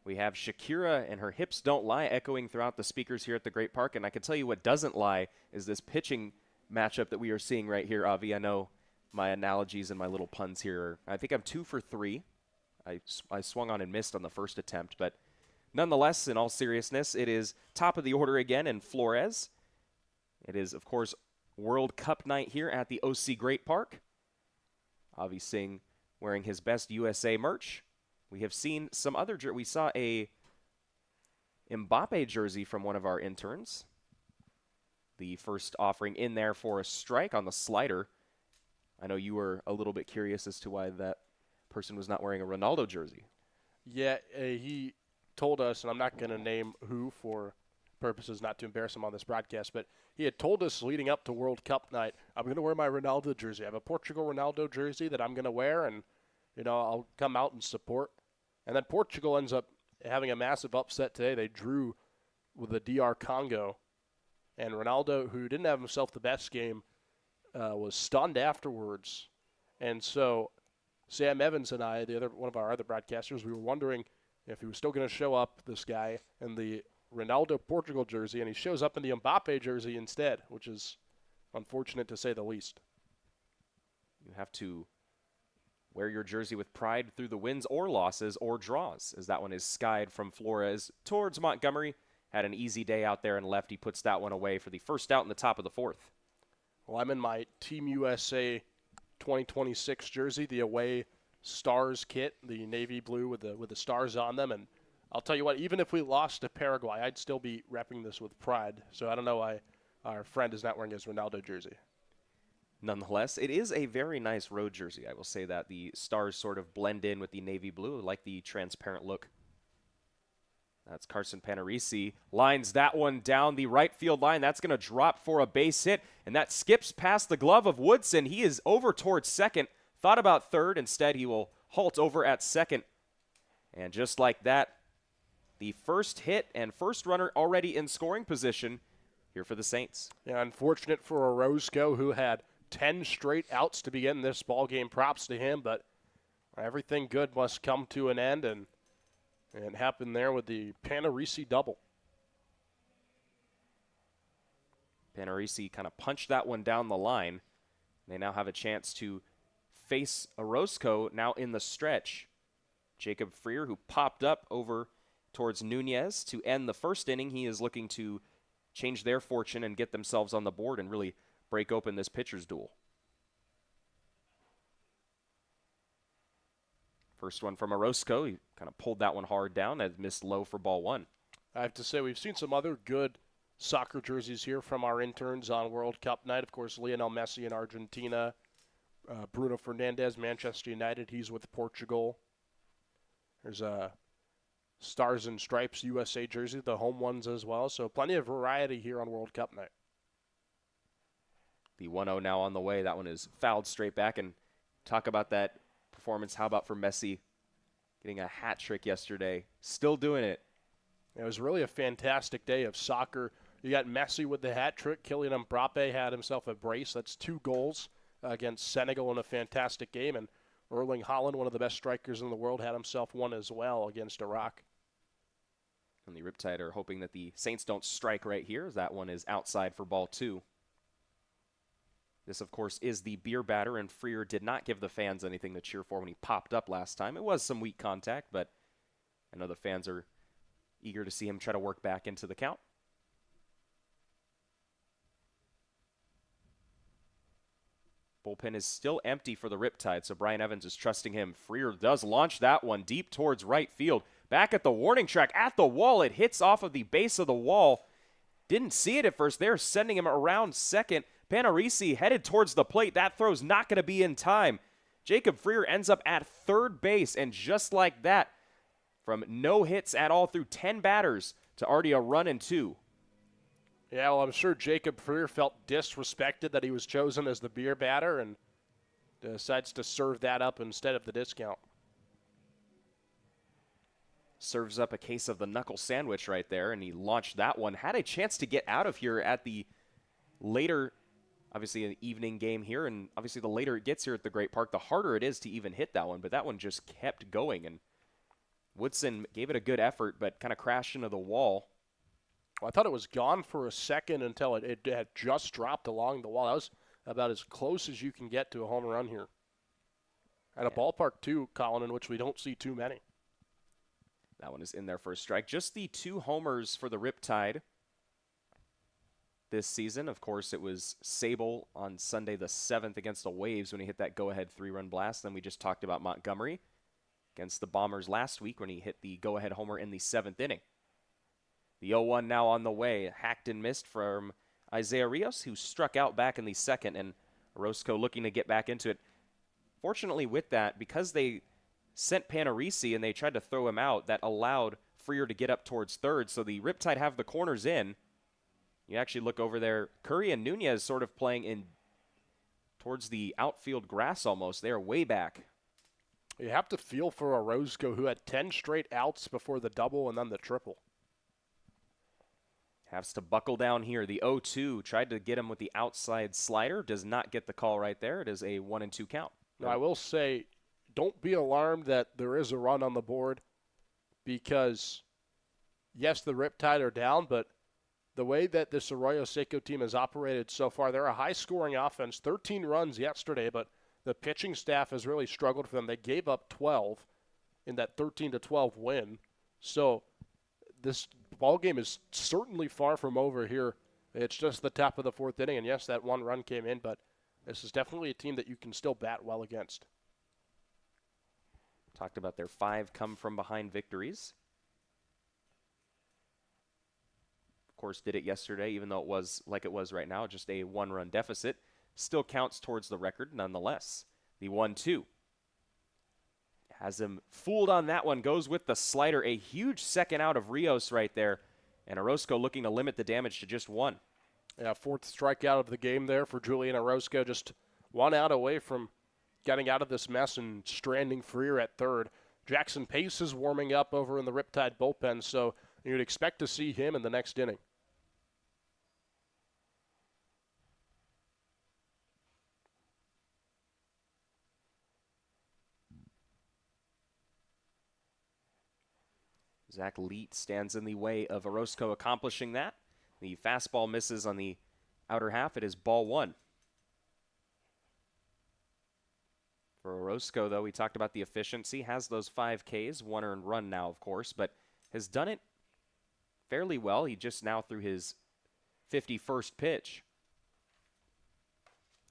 We have Shakira and Her Hips Don't Lie echoing throughout the speakers here at the Great Park. And I can tell you what doesn't lie is this pitching matchup that we are seeing right here, Avi. I know my analogies and my little puns here. I think I'm 2 for 3. I swung on and missed on the first attempt. But nonetheless, in all seriousness, it is top of the order again in Flores. It is, of course, World Cup night here at the OC Great Park. Avi Singh wearing his Best USA merch. We have seen some other we saw a Mbappe jersey from one of our interns. The first offering in there for a strike on the slider. I know you were a little bit curious as to why that person was not wearing a Ronaldo jersey. Yeah, he told us, and I'm not going to name who for purposes not to embarrass him on this broadcast, but he had told us leading up to World Cup night, I'm going to wear my Ronaldo jersey. I have a Portugal Ronaldo jersey that I'm going to wear, and I'll come out and support. And then Portugal ends up having a massive upset today. They drew with the DR Congo. And Ronaldo, who didn't have himself the best game, was stunned afterwards. And so Sam Evans and I, one of our other broadcasters, we were wondering if he was still going to show up, this guy, in the Ronaldo Portugal jersey. And he shows up in the Mbappe jersey instead, which is unfortunate to say the least. You have to wear your jersey with pride through the wins or losses or draws, as that one is skied from Flores towards Montgomery. Had an easy day out there and left. He puts that one away for the first out in the top of the 4th. Well, I'm in my Team USA 2026 jersey, the away stars kit, the navy blue with the stars on them. And I'll tell you what, even if we lost to Paraguay, I'd still be repping this with pride. So I don't know why our friend is not wearing his Ronaldo jersey. Nonetheless, it is a very nice road jersey. I will say that the stars sort of blend in with the navy blue, like the transparent look. That's Carson Panarisi. Lines that one down the right field line. That's going to drop for a base hit, and that skips past the glove of Woodson. He is over towards second. Thought about third. Instead, he will halt over at second. And just like that, the first hit and first runner already in scoring position here for the Saints. Yeah, unfortunate for Orozco, who had 10 straight outs to begin this ball game. Props to him, but everything good must come to an end, and it happened there with the Panarisi double. Panarisi kind of punched that one down the line. They now have a chance to face Orozco now in the stretch. Jacob Freer, who popped up over towards Nunez to end the first inning, he is looking to change their fortune and get themselves on the board and really break open this pitcher's duel. First one from Orozco. He kind of pulled that one hard down and missed low for ball one. I have to say, we've seen some other good soccer jerseys here from our interns on World Cup night. Of course, Lionel Messi in Argentina. Bruno Fernandes, Manchester United. He's with Portugal. There's a Stars and Stripes USA jersey, the home ones as well. So plenty of variety here on World Cup night. The 1-0 now on the way. That one is fouled straight back. And talk about that performance. How about for Messi getting a hat trick yesterday? Still doing it. It was really a fantastic day of soccer. You got Messi with the hat trick. Kylian Mbappe had himself a brace. That's 2 goals against Senegal in a fantastic game. And Erling Haaland, one of the best strikers in the world, had himself one as well against Iraq. And the Riptide are hoping that the Saints don't strike right here, as that one is outside for ball 2. This, of course, is the beer batter, and Freer did not give the fans anything to cheer for when he popped up last time. It was some weak contact, but I know the fans are eager to see him try to work back into the count. Bullpen is still empty for the Riptide, so Brian Evans is trusting him. Freer does launch that one deep towards right field. Back at the warning track, at the wall. It hits off of the base of the wall. Didn't see it at first. They're sending him around second. Panarisi headed towards the plate. That throw's not going to be in time. Jacob Freer ends up at third base, and just like that, from no hits at all through 10 batters to already a run and 2. Yeah, well, I'm sure Jacob Freer felt disrespected that he was chosen as the beer batter and decides to serve that up instead of the discount. Serves up a case of the knuckle sandwich right there, and he launched that one. Had a chance to get out of here at the later, obviously an evening game here, and obviously the later it gets here at the Great Park, the harder it is to even hit that one, but that one just kept going, and Woodson gave it a good effort, but kind of crashed into the wall. Well, I thought it was gone for a second until it had just dropped along the wall. That was about as close as you can get to a home run here. At a ballpark, too, Colin, in which we don't see too many. That one is in there for a strike. Just the 2 homers for the Riptide this season. Of course, it was Sable on Sunday the 7th against the Waves when he hit that go-ahead 3-run blast. Then we just talked about Montgomery against the Bombers last week when he hit the go-ahead homer in the 7th inning. The 0-1 now on the way. Hacked and missed from Isaiah Rios, who struck out back in the 2nd, and Orozco looking to get back into it. Fortunately with that, because they sent Panarisi and they tried to throw him out, that allowed Freer to get up towards third, so the Riptide have the corners in. You actually look over there, Curry and Nunez sort of playing in towards the outfield grass almost. They are way back. You have to feel for Orozco, who had 10 straight outs before the double and then the triple. Has to buckle down here. The 0-2 tried to get him with the outside slider. Does not get the call right there. It is a 1-2 count. Now, I will say, don't be alarmed that there is a run on the board because, yes, the Riptide are down, but the way that this Arroyo Seco team has operated so far, they're a high-scoring offense. 13 runs yesterday, but the pitching staff has really struggled for them. They gave up 12 in that 13-12 win. So this ball game is certainly far from over here. It's just the top of the 4th inning, and yes, that 1 run came in, but this is definitely a team that you can still bat well against. Talked about their 5 come-from-behind victories. Of course, did it yesterday, even though it was like it was right now, just a 1-run deficit. Still counts towards the record nonetheless. The 1-2. Has him fooled on that one. Goes with the slider. A huge second out of Rios right there. And Orozco looking to limit the damage to just 1. Yeah, 4th strikeout of the game there for Julian Orozco. Just 1 out away from getting out of this mess and stranding Freer at third. Jackson Pace is warming up over in the Riptide bullpen, so you'd expect to see him in the next inning. Zach Leet stands in the way of Orozco accomplishing that. The fastball misses on the outer half. It is ball one. For Orozco, though, we talked about the efficiency. Has those 5 Ks, 1 earned run now, of course, but has done it fairly well. He just now threw his 51st pitch.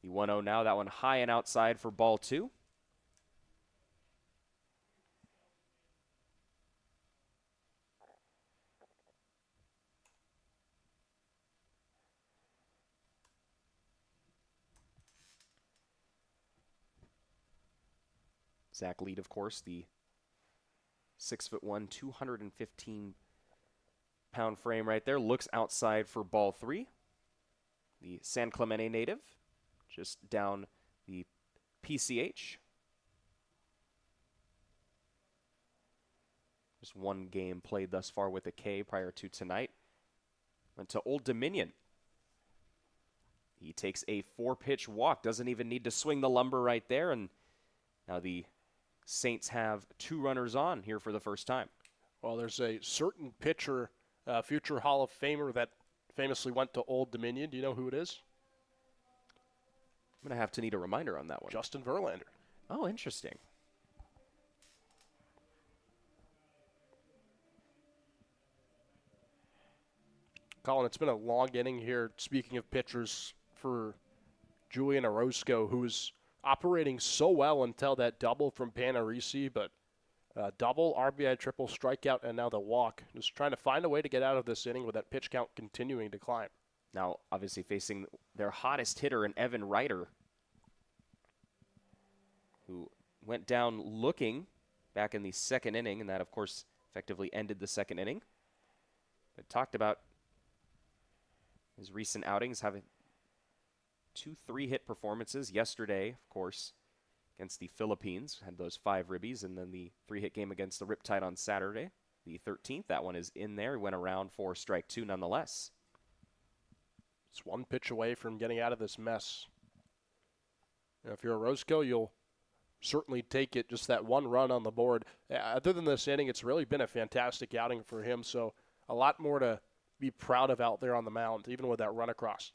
He 1-0 now. That one high and outside for ball 2. Zach Lead, of course, the 6'1", 215-pound frame right there, looks outside for ball 3. The San Clemente native, just down the PCH. Just 1 game played thus far with a K prior to tonight. Went to Old Dominion. He takes a 4-pitch walk, doesn't even need to swing the lumber right there, and now the Saints have 2 runners on here for the first time. Well, there's a certain pitcher, future Hall of Famer, that famously went to Old Dominion. Do you know who it is? I'm going to have to need a reminder on that one. Justin Verlander. Oh, interesting. Colin, it's been a long inning here. Speaking of pitchers, for Julian Orozco, who's operating so well until that double from Panarisi, but double, RBI, triple, strikeout, and now the walk. Just trying to find a way to get out of this inning with that pitch count continuing to climb. Now, obviously facing their hottest hitter in Evan Ryder, who went down looking back in the 2nd inning, and that, of course, effectively ended the 2nd inning. But talked about his recent outings, having 2 3-hit performances. Yesterday, of course, against the Philippines, had those 5 ribbies, and then the 3-hit game against the Riptide on Saturday, the 13th. That one is in there. He went around for strike 2 nonetheless. It's 1 pitch away from getting out of this mess. If you're Orozco, you'll certainly take it, just that 1 run on the board. Other than this inning, it's really been a fantastic outing for him, so a lot more to be proud of out there on the mound, even with that run across.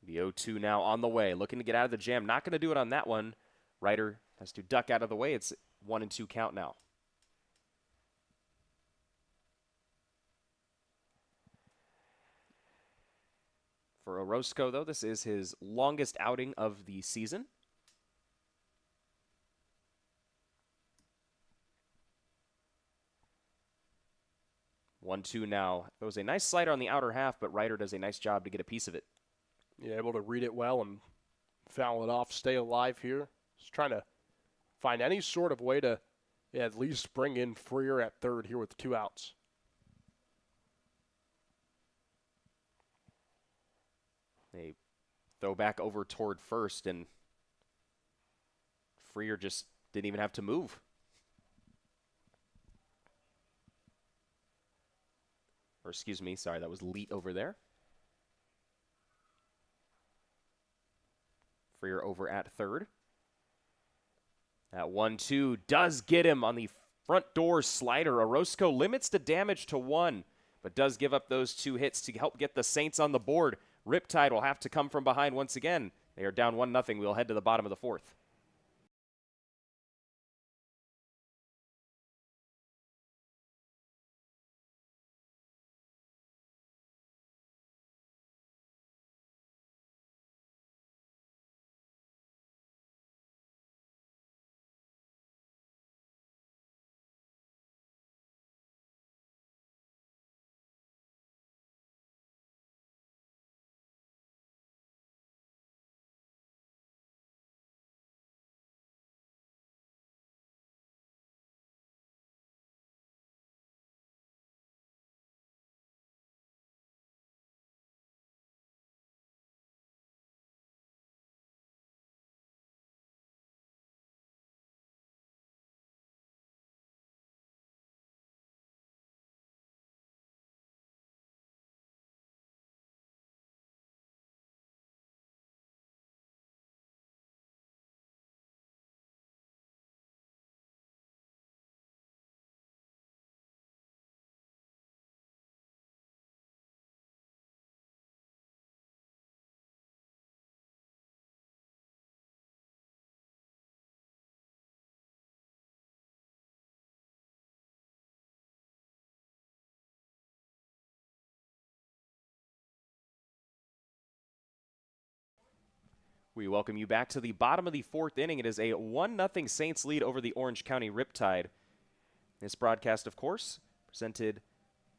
The 0-2 now on the way, looking to get out of the jam. Not going to do it on that one. Ryder has to duck out of the way. It's 1-2 count now. For Orozco, though, this is his longest outing of the season. One, two now. There was a nice slider on the outer half, but Ryder does a nice job to get a piece of it. Yeah, able to read it well and foul it off, stay alive here. Just trying to find any sort of way to at least bring in Freer at third here with 2 outs. They throw back over toward first, and Freer just didn't even have to move. Or excuse me, sorry, that was Leet over there. Freer over at third. That 1-2 does get him on the front door slider. Orozco limits the damage to 1, but does give up those 2 hits to help get the Saints on the board. Riptide will have to come from behind once again. They are down 1-0. We'll head to the bottom of the 4th. We welcome you back to the bottom of the fourth inning. It is a 1-0 Saints lead over the Orange County Riptide. This broadcast, of course, presented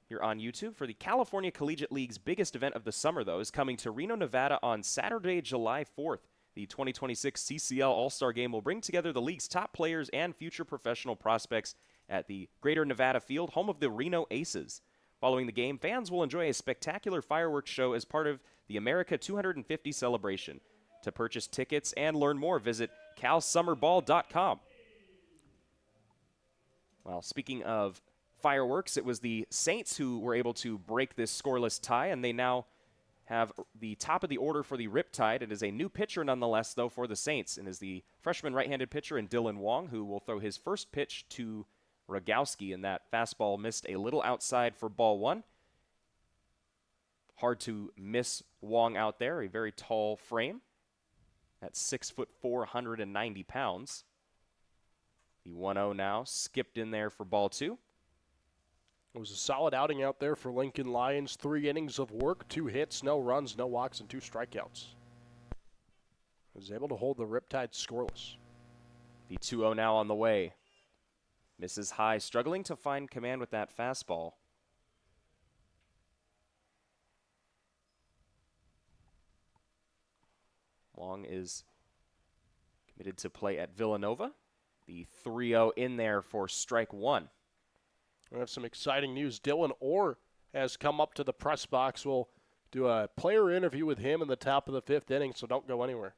here on YouTube for the California Collegiate League's biggest event of the summer, though, is coming to Reno, Nevada on Saturday, July 4th. The 2026 CCL All-Star Game will bring together the league's top players and future professional prospects at the Greater Nevada Field, home of the Reno Aces. Following the game, fans will enjoy a spectacular fireworks show as part of the America 250 celebration. To purchase tickets and learn more, visit calsummerball.com. Well, speaking of fireworks, it was the Saints who were able to break this scoreless tie, and they now have the top of the order for the Riptide. It is a new pitcher nonetheless, though, for the Saints, and is the freshman right-handed pitcher in Dylan Wong, who will throw his first pitch to Rogowski, and that fastball missed a little outside for ball one. Hard to miss Wong out there, a very tall frame. At 6'4", 190 pounds. The 1-0 now skipped in there for ball two. It was a solid outing out there for Lincoln Lions. 3 innings of work, 2 hits, no runs, no walks, and 2 strikeouts. Was able to hold the Riptide scoreless. The 2-0 now on the way. Misses high, struggling to find command with that fastball. Wong is committed to play at Villanova. The 3-0 in there for strike one. We have some exciting news. Dylan Orr has come up to the press box. We'll do a player interview with him in the top of the 5th inning, so don't go anywhere.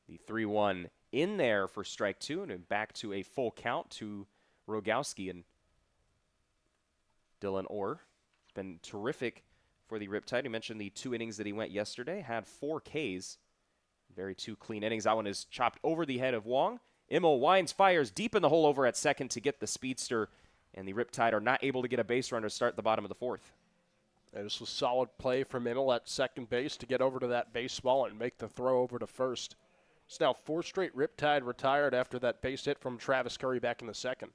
The 3-1 in there for strike two, and back to a full count to Rogowski. And Dylan Orr has been terrific for the Riptide. You mentioned the 2 innings that he went yesterday, had 4 Ks. Very 2 clean innings. That one is chopped over the head of Wong. Immel winds, fires deep in the hole over at second to get the speedster, and the Riptide are not able to get a base runner to start the bottom of the 4th. And this was solid play from Immel at second base to get over to that baseball and make the throw over to first. It's now 4 straight Riptide retired after that base hit from Travis Curry back in the 2nd.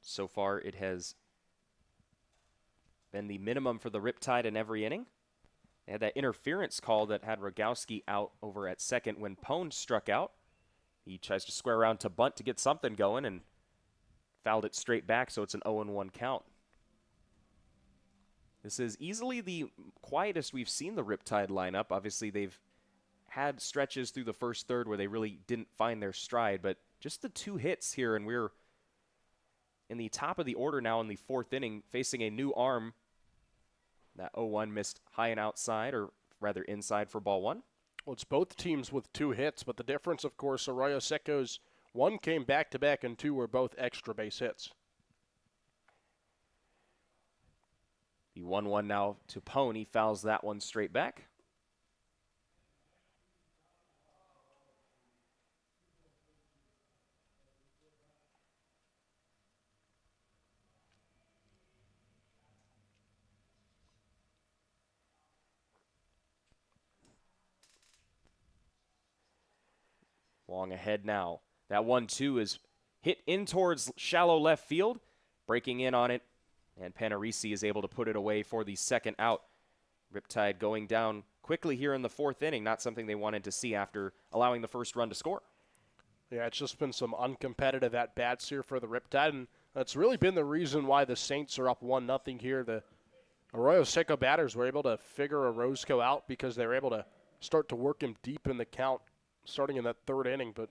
So far, it has been the minimum for the Riptide in every inning. They had that interference call that had Rogowski out over at second when Pone struck out. He tries to square around to bunt to get something going and fouled it straight back, so it's an 0-1 count. This is easily the quietest we've seen the Riptide lineup. Obviously, they've had stretches through the first third where they really didn't find their stride, but just the 2 hits here, and we're in the top of the order now in the 4th inning, facing a new arm. That 0-1 missed high and outside, or rather inside for ball one. Well, it's both teams with 2 hits, but the difference, of course, Arroyo Seco's 1 came back-to-back and 2 were both extra base hits. The 1-1 now to Pone. He fouls that one straight back. Wong ahead now. That 1-2 is hit in towards shallow left field. Breaking in on it, and Panarisi is able to put it away for the second out. Riptide going down quickly here in the 4th inning. Not something they wanted to see after allowing the first run to score. Yeah, it's just been some uncompetitive at-bats here for the Riptide, and that's really been the reason why the Saints are up 1-0 here. The Arroyo Seco batters were able to figure Orozco out because they were able to start to work him deep in the count starting in that 3rd inning, but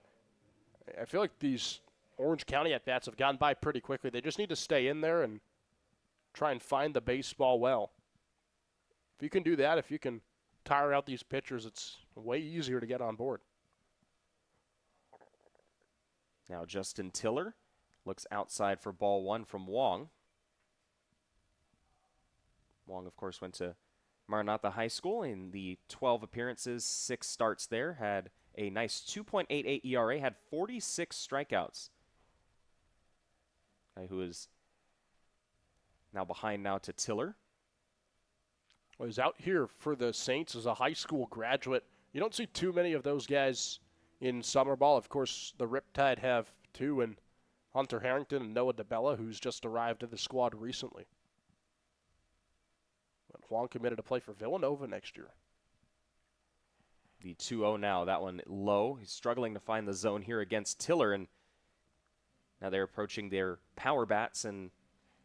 I feel like these Orange County at-bats have gone by pretty quickly. They just need to stay in there and try and find the baseball well. If you can do that, if you can tire out these pitchers, it's way easier to get on board. Now Justin Tiller looks outside for ball one from Wong. Wong, of course, went to Maranatha High School in the 12 appearances, 6 starts there, had a nice 2.88 ERA, had 46 strikeouts. Guy who is now behind now to Tiller. Well, he's out here for the Saints as a high school graduate. You don't see too many of those guys in summer ball. Of course, the Riptide have 2 in Hunter Harrington and Noah DeBella, who's just arrived to the squad recently. Huang committed to play for Villanova next year. The 2-0 now. That one low. He's struggling to find the zone here against Tiller, and now they're approaching their power bats, and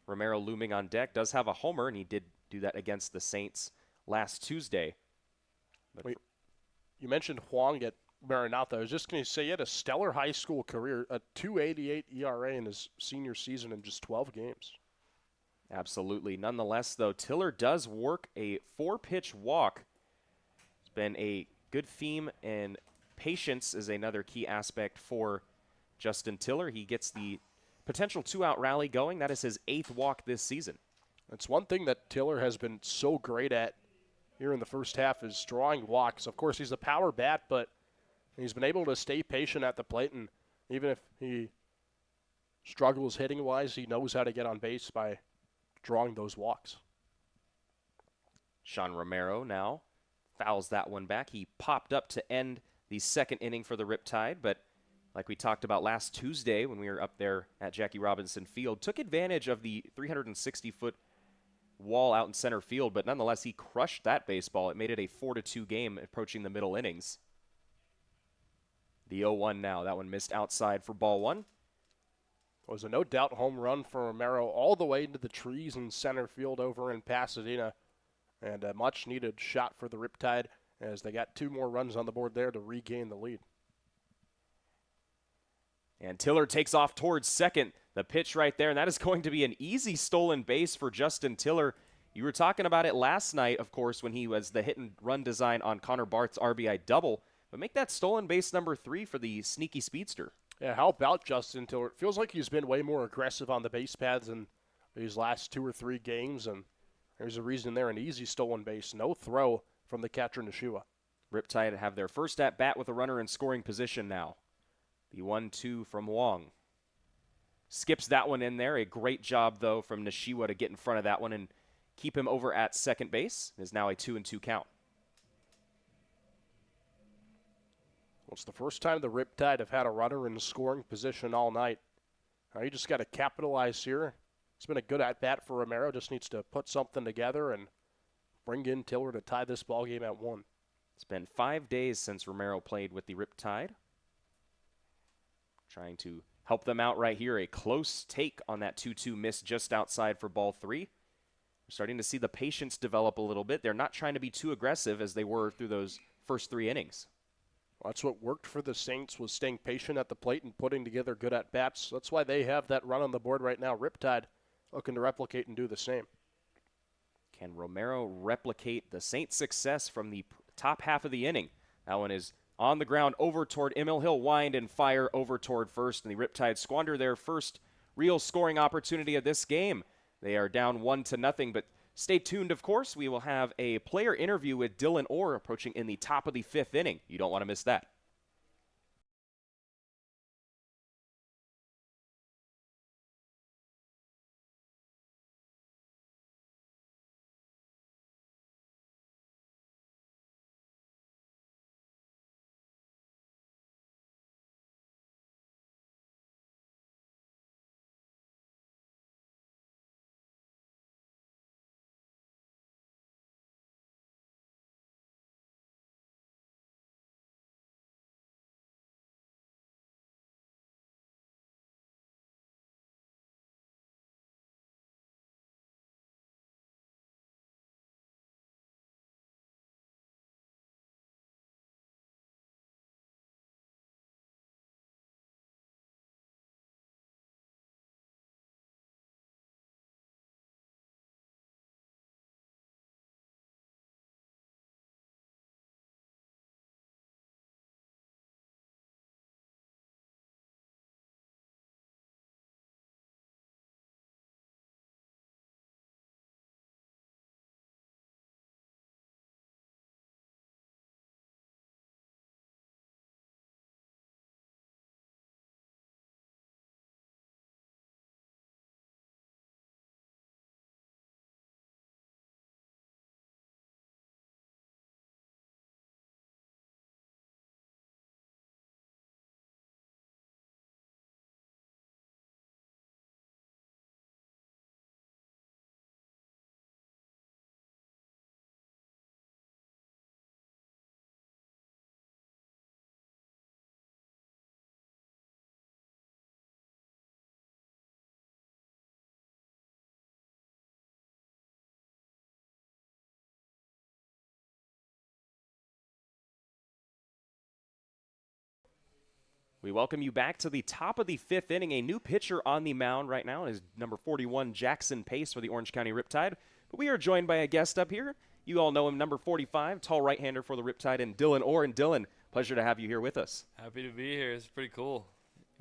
Romero looming on deck. Does have a homer, and he did do that against the Saints last Tuesday. Wait, you mentioned Huang at Maranatha. I was just going to say he had a stellar high school career, a 2.88 ERA in his senior season in just 12 games. Absolutely. Nonetheless, though, Tiller does work a 4-pitch walk. It's been a good theme, and patience is another key aspect for Justin Tiller. He gets the potential 2-out rally going. That is his 8th walk this season. That's one thing that Tiller has been so great at here in the first half is drawing walks. Of course, he's a power bat, but he's been able to stay patient at the plate, and even if he struggles hitting-wise, he knows how to get on base by drawing those walks. Sean Romero now fouls that one back. He popped up to end the second inning for the Riptide, but like we talked about last Tuesday when we were up there at Jackie Robinson Field, took advantage of the 360-foot wall out in center field, but nonetheless, he crushed that baseball. It made it a 4-2 game approaching the middle innings. The 0-1 now. That one missed outside for ball one. It was a no-doubt home run for Romero all the way into the trees in center field over in Pasadena, and a much-needed shot for the Riptide as they got 2 more runs on the board there to regain the lead. And Tiller takes off towards second. The pitch right there, and that is going to be an easy stolen base for Justin Tiller. You were talking about it last night, of course, when he was the hit-and-run design on Connor Barth's RBI double. But make that stolen base number 3 for the sneaky speedster. Yeah, how about Justin Tiller? It feels like he's been way more aggressive on the base paths in these last 2 or 3 games, and there's a reason there, an easy stolen base. No throw from the catcher, Nishua. Riptide have their first at-bat with a runner in scoring position now. The 1-2 from Wong. Skips that one in there. A great job, though, from Nishiwa to get in front of that one and keep him over at second base. It is now a 2-2 count. Well, it's the first time the Riptide have had a runner in scoring position all night. Now you just got to capitalize here. It's been a good at-bat for Romero. Just needs to put something together and bring in Tiller to tie this ballgame at 1. It's been 5 days since Romero played with the Riptide. Trying to help them out right here. A close take on that 2-2 miss just outside for ball 3. We're starting to see the patience develop a little bit. They're not trying to be too aggressive as they were through those first 3 innings. Well, that's what worked for the Saints, was staying patient at the plate and putting together good at-bats. That's why they have that run on the board right now. Riptide looking to replicate and do the same. Can Romero replicate the Saints' success from the top half of the inning? That one is on the ground over toward Emil. He'll wind and fire over toward first, and the Riptide squander their first real scoring opportunity of this game. They are down 1-0, but stay tuned, of course. We will have a player interview with Dylan Orr approaching in the top of the 5th inning. You don't want to miss that. We welcome you back to the top of the 5th inning. A new pitcher on the mound right now is number 41, Jackson Pace for the Orange County Riptide. But we are joined by a guest up here. You all know him, number 45, tall right-hander for the Riptide, and Dylan Orr. And Dylan, pleasure to have you here with us. Happy to be here. It's pretty cool.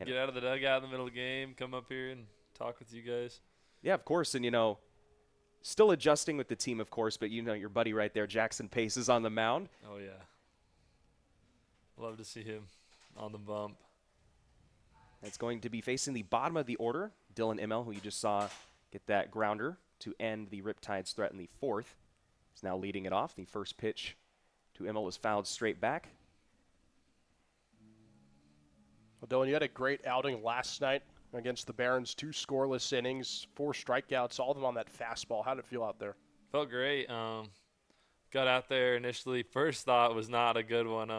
Get out of the dugout in the middle of the game, come up here and talk with you guys. Yeah, of course. And, still adjusting with the team, of course, but your buddy right there, Jackson Pace, is on the mound. Oh, yeah. Love to see him on the bump. It's going to be facing the bottom of the order. Dylan Immel, who you just saw get that grounder to end the Riptide's threat in the 4th. He's now leading it off. The first pitch to Immel is fouled straight back. Well, Dylan, you had a great outing last night against the Barons. 2 scoreless innings, 4 strikeouts, all of them on that fastball. How did it feel out there? Felt great. Got out there initially. First thought was not a good one.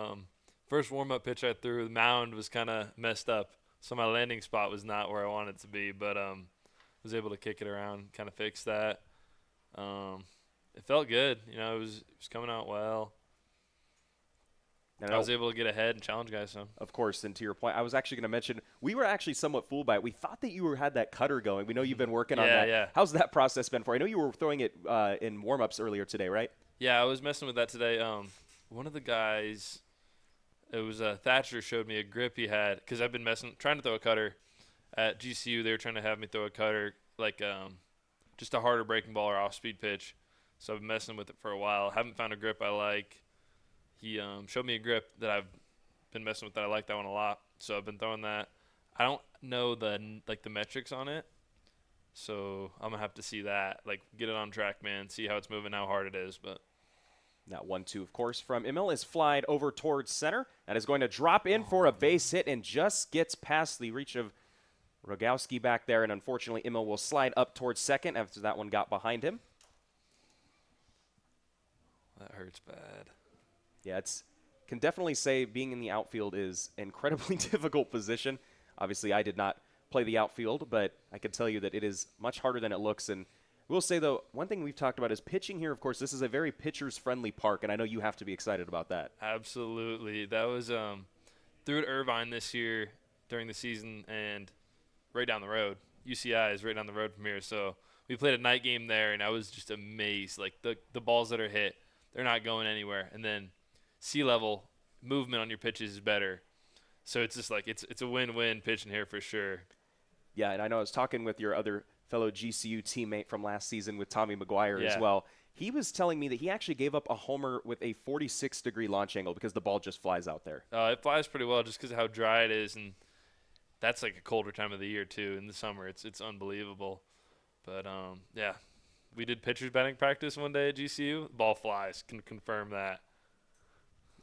First warm-up pitch I threw, the mound was kind of messed up. So my landing spot was not where I wanted it to be, but was able to kick it around, kind of fix that. It felt good. It was coming out well. I was able to get ahead and challenge guys some. Of course, and to your point, I was actually going to mention, we were actually somewhat fooled by it. We thought that you had that cutter going. We know you've been working on that. Yeah. How's that process been for you? I know you were throwing it in warm-ups earlier today, right? Yeah, I was messing with that today. One of the guys, it was Thatcher, showed me a grip he had because I've been trying to throw a cutter at GCU. They were trying to have me throw a cutter like just a harder breaking ball or off-speed pitch. So I've been messing with it for a while. Haven't found a grip I like. He showed me a grip that I've been messing with that I like that one a lot. So I've been throwing that. I don't know the metrics on it, so I'm gonna have to see that. Get it on track, man. See how it's moving, how hard it is, but. That 1-2, of course, from Immel is flied over towards center. That is going to drop in for a base hit and just gets past the reach of Rogowski back there. And unfortunately, Immel will slide up towards second after that one got behind him. That hurts bad. Yeah, can definitely say being in the outfield is an incredibly difficult position. Obviously, I did not play the outfield, but I can tell you that it is much harder than it looks. And we'll say, though, one thing we've talked about is pitching here. Of course, this is a very pitchers-friendly park, and I know you have to be excited about that. Absolutely. That was through at Irvine this year during the season and right down the road. UCI is right down the road from here. So we played a night game there, and I was just amazed. The balls that are hit, they're not going anywhere. And then sea level movement on your pitches is better. So it's just it's a win-win pitching here for sure. Yeah, and I know I was talking with your other fellow GCU teammate from last season with Tommy McGuire as well. He was telling me that he actually gave up a homer with a 46-degree launch angle because the ball just flies out there. It flies pretty well just because of how dry it is, and that's a colder time of the year too. In the summer, it's unbelievable. But yeah, we did pitchers batting practice one day at GCU. Ball flies, can confirm that.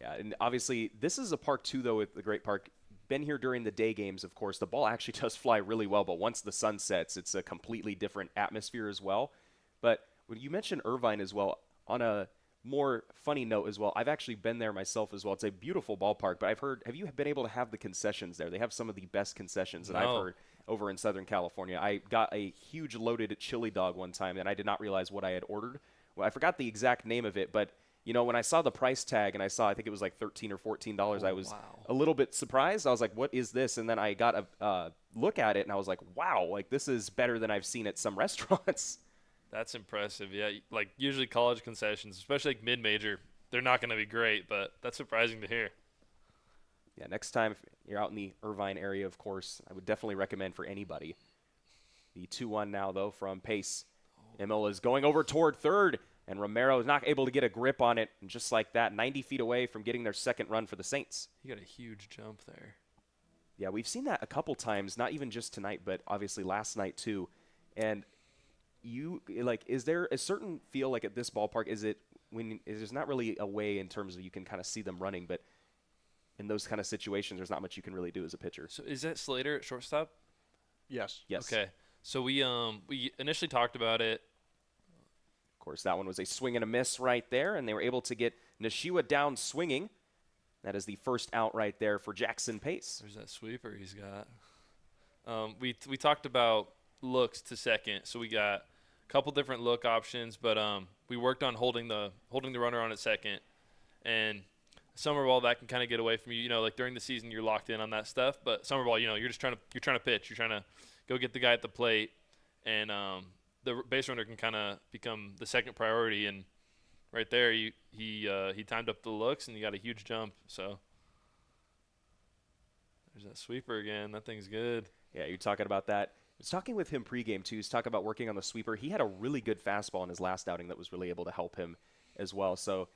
Yeah, and obviously this is a park too, though, with the Great Park. Been here during the day games, of course. The ball actually does fly really well, but once the sun sets, it's a completely different atmosphere as well. But when you mentioned Irvine as well, on a more funny note as well, I've actually been there myself as well. It's a beautiful ballpark, but have you been able to have the concessions there? They have some of the best concessions that I've heard over in Southern California. I got a huge loaded chili dog one time, and I did not realize what I had ordered. Well, I forgot the exact name of it, but when I saw the price tag and I think it was like $13 or $14, I was a little bit surprised. I was like, what is this? And then I got a look at it and I was like, wow, this is better than I've seen at some restaurants. That's impressive. Yeah, usually college concessions, especially mid-major, they're not going to be great, but that's surprising to hear. Yeah, next time if you're out in the Irvine area, of course, I would definitely recommend for anybody. The 2-1 now, though, from Pace. Immel is going over toward third. And Romero is not able to get a grip on it. And just like that, 90 feet away from getting their second run for the Saints. He got a huge jump there. Yeah, we've seen that a couple times, not even just tonight, but obviously last night too. And is there a certain feel at this ballpark? There's not really a way in terms of you can kind of see them running, but in those kind of situations, there's not much you can really do as a pitcher. So is that Slater at shortstop? Yes. Okay. So we initially talked about it. Of course, that one was a swing and a miss right there, and they were able to get Nishiwa down swinging. That is the first out right there for Jackson Pace. There's that sweeper he's got. We talked about looks to second, so we got a couple different look options, but we worked on holding the runner on at second, and Summer ball, that can kind of get away from you. Like during the season, you're locked in on that stuff. But summer ball, you're trying to pitch. You're trying to go get the guy at the plate, and the base runner can kind of become the second priority. And right there, he timed up the looks, and he got a huge jump. So there's that sweeper again. That thing's good. Yeah, you're talking about that. I was talking with him pregame, too. He's talking about working on the sweeper. He had a really good fastball in his last outing that was really able to help him as well. So,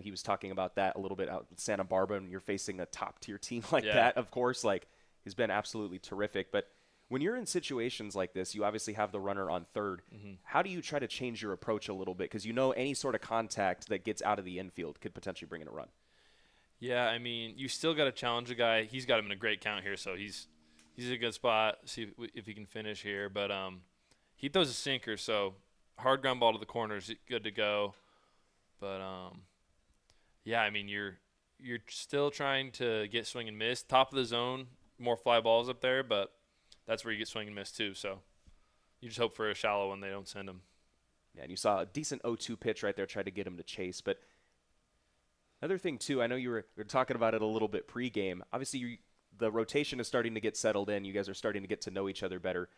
he was talking about that a little bit out with Santa Barbara, and you're facing a top-tier team like that, of course. Like, he's been absolutely terrific. But when you're in situations like this, you obviously have the runner on third. How do you try to change your approach a little bit? Because any sort of contact that gets out of the infield could potentially bring in a run. Yeah, I mean, you still got to challenge a guy. He's got him in a great count here, so he's in a good spot. See if he can finish here. But he throws a sinker, so hard ground ball to the corner is good to go. But yeah, I mean, you're still trying to get swing and miss. Top of the zone, more fly balls up there, but that's where you get swing and miss too. So you just hope for a shallow one they don't send him. Yeah, and you saw a decent 0-2 pitch right there, tried to get him to chase. But another thing, too, I know you were talking about it a little bit pregame. Obviously, the rotation is starting to get settled in. You guys are starting to get to know each other better.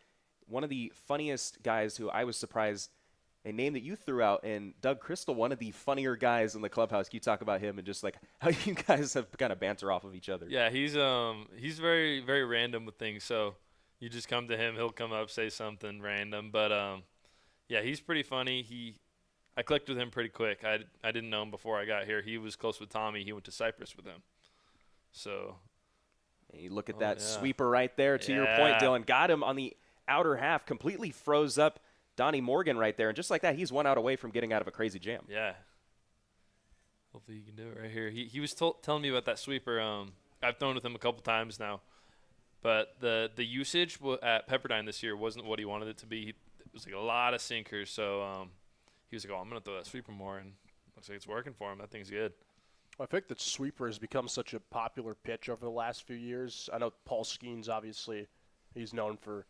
One of the funniest guys who I was surprised, a name that you threw out, and Doug Crystal, one of the funnier guys in the clubhouse. Can you talk about him and just like how you guys have kind of banter off of each other? Yeah, he's very, very random with things. So you just come to him, he'll come up, say something random. But yeah, he's pretty funny. I clicked with him pretty quick. I didn't know him before I got here. He was close with Tommy. He went to Cyprus with him. So and you look at that sweeper right there. To your point, Dylan, got him on the outer half, completely froze up Donnie Morgan right there. And just like that, he's 1 out away from getting out of a crazy jam. Yeah. Hopefully he can do it right here. He was telling me about that sweeper. I've thrown with him a couple times now. But the usage at Pepperdine this year wasn't what he wanted it to be. It was like a lot of sinkers. So he was like, I'm going to throw that sweeper more. And looks like it's working for him. That thing's good. I think that sweeper has become such a popular pitch over the last few years. I know Paul Skeens, obviously, he's known for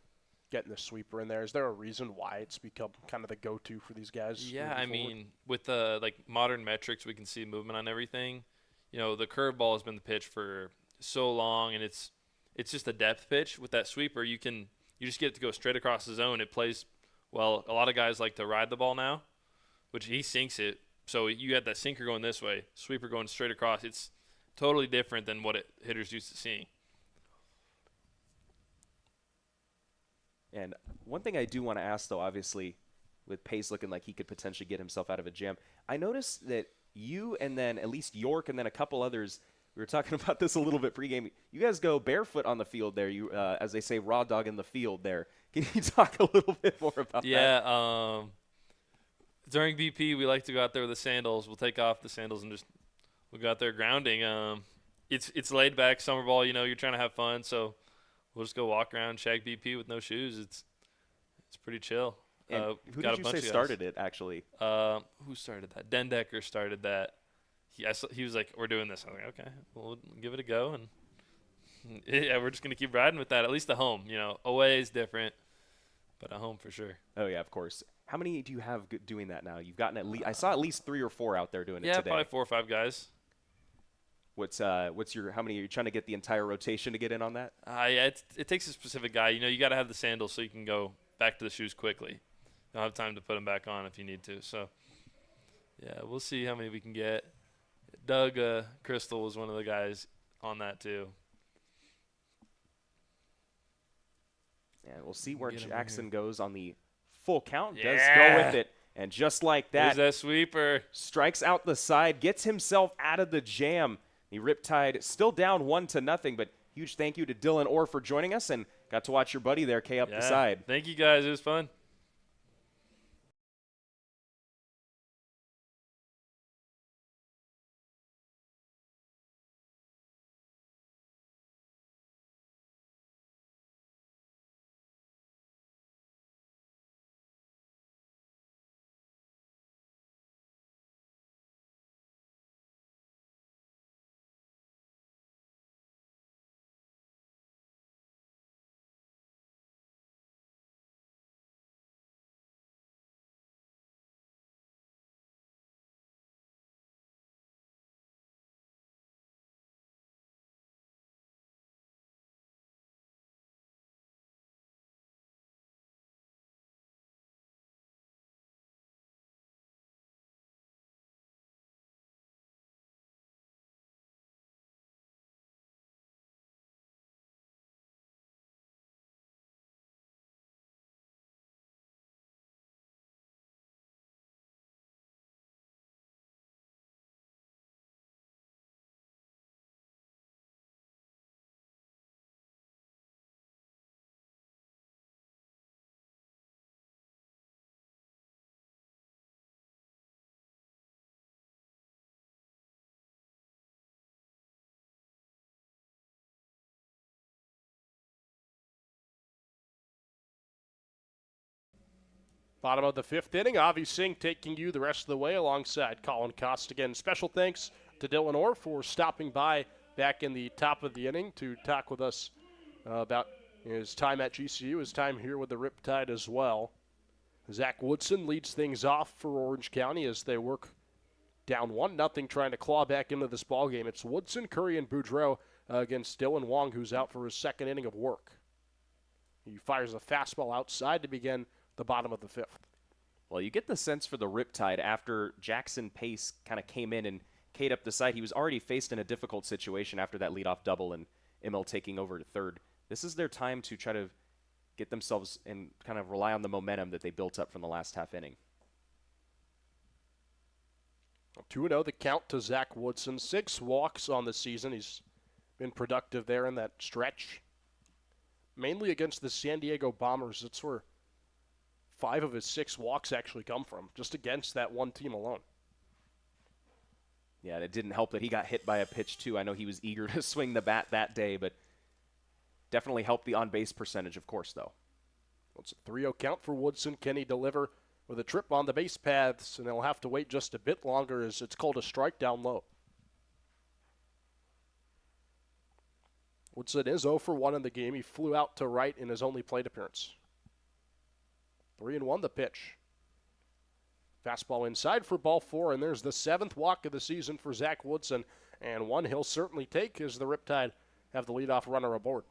getting the sweeper in there. Is there a reason why it's become kind of the go-to for these guys? Yeah, I mean, with the modern metrics, we can see movement on everything. The curveball has been the pitch for so long, and it's just a depth pitch. With that sweeper, you just get it to go straight across the zone. It plays well. A lot of guys like to ride the ball now, which he sinks it. So you had that sinker going this way, sweeper going straight across. It's totally different than what hitters used to seeing. And one thing I do want to ask, though, obviously, with Pace looking like he could potentially get himself out of a jam, I noticed that you and then at least York and then a couple others, we were talking about this a little bit pregame, you guys go barefoot on the field there, you as they say, raw dog in the field there. Can you talk a little bit more about that? Yeah, during BP, we like to go out there with the sandals. We'll take off the sandals and we'll go out there grounding. It's laid back summer ball. You're trying to have fun, so we'll just go walk around, shag BP with no shoes. It's pretty chill. And who did you say started it, actually? Who started that? Dendecker started that. He was like, we're doing this. I was like, okay, we'll give it a go. And yeah, we're just going to keep riding with that, at least at home. Away is different, but at home for sure. Oh, yeah, of course. How many do you have doing that now? You've gotten I saw at least 3 or 4 out there doing it today. Yeah, probably 4 or 5 guys. What's your how many are you trying to get the entire rotation to get in on that? Yeah, it takes a specific guy. You got to have the sandals so you can go back to the shoes quickly. You don't have time to put them back on if you need to. So, yeah, we'll see how many we can get. Doug Crystal was one of the guys on that too. Yeah, we'll see where Jackson goes on the full count. Does go with it. And just like that, there's that sweeper. Strikes out the side, gets himself out of the jam. The Riptide still down 1-0, but huge thank you to Dylan Orr for joining us and got to watch your buddy there K up the side. Thank you guys. It was fun. Bottom of the fifth inning, Avi Singh taking you the rest of the way alongside Colin Costigan. Special thanks to Dylan Orr for stopping by back in the top of the inning to talk with us about his time at GCU, his time here with the Riptide as well. Zach Woodson leads things off for Orange County as they work down 1-0, trying to claw back into this ball game. It's Woodson, Curry, and Boudreau against Dylan Wong, who's out for his second inning of work. He fires a fastball outside to begin the bottom of the fifth. Well, you get the sense for the Riptide after Jackson Pace kind of came in and K'd up the side. He was already faced in a difficult situation after that leadoff double and Immel taking over to third. This is their time to try to get themselves and kind of rely on the momentum that they built up from the last half inning. 2-0 the count to Zach Woodson. 6 walks on the season. He's been productive there in that stretch. Mainly against the San Diego Bombers. That's where 5 of his 6 walks actually come from, just against that one team alone. Yeah, and it didn't help that he got hit by a pitch, too. I know he was eager to swing the bat that day, but definitely helped the on-base percentage, of course, though. It's a 3-0 count for Woodson. Can he deliver with a trip on the base paths? And they'll have to wait just a bit longer as it's called a strike down low. Woodson is 0 for 1 in the game. He flew out to right in his only plate appearance. 3-1 the pitch. Fastball inside for ball 4, and there's the 7th walk of the season for Zach Woodson, and one he'll certainly take as the Riptide have the leadoff runner aboard.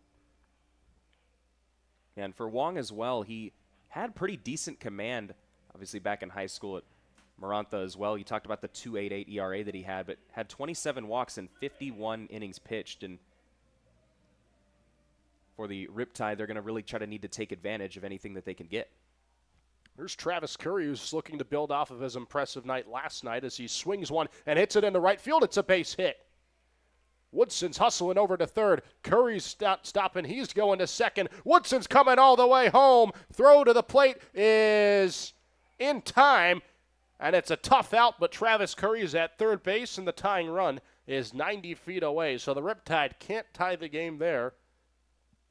And for Wong as well, he had pretty decent command, obviously back in high school at Marantha as well. You talked about the 2.88 ERA that he had, but had 27 walks and 51 innings pitched. And for the Riptide, they're going to really try to need to take advantage of anything that they can get. Here's Travis Curry, who's looking to build off of his impressive night last night as he swings one and hits it into right field. It's a base hit. Woodson's hustling over to third. Curry's stopping. He's going to second. Woodson's coming all the way home. Throw to the plate is in time, and it's a tough out, but Travis Curry is at third base, and the tying run is 90 feet away. So the Riptide can't tie the game there,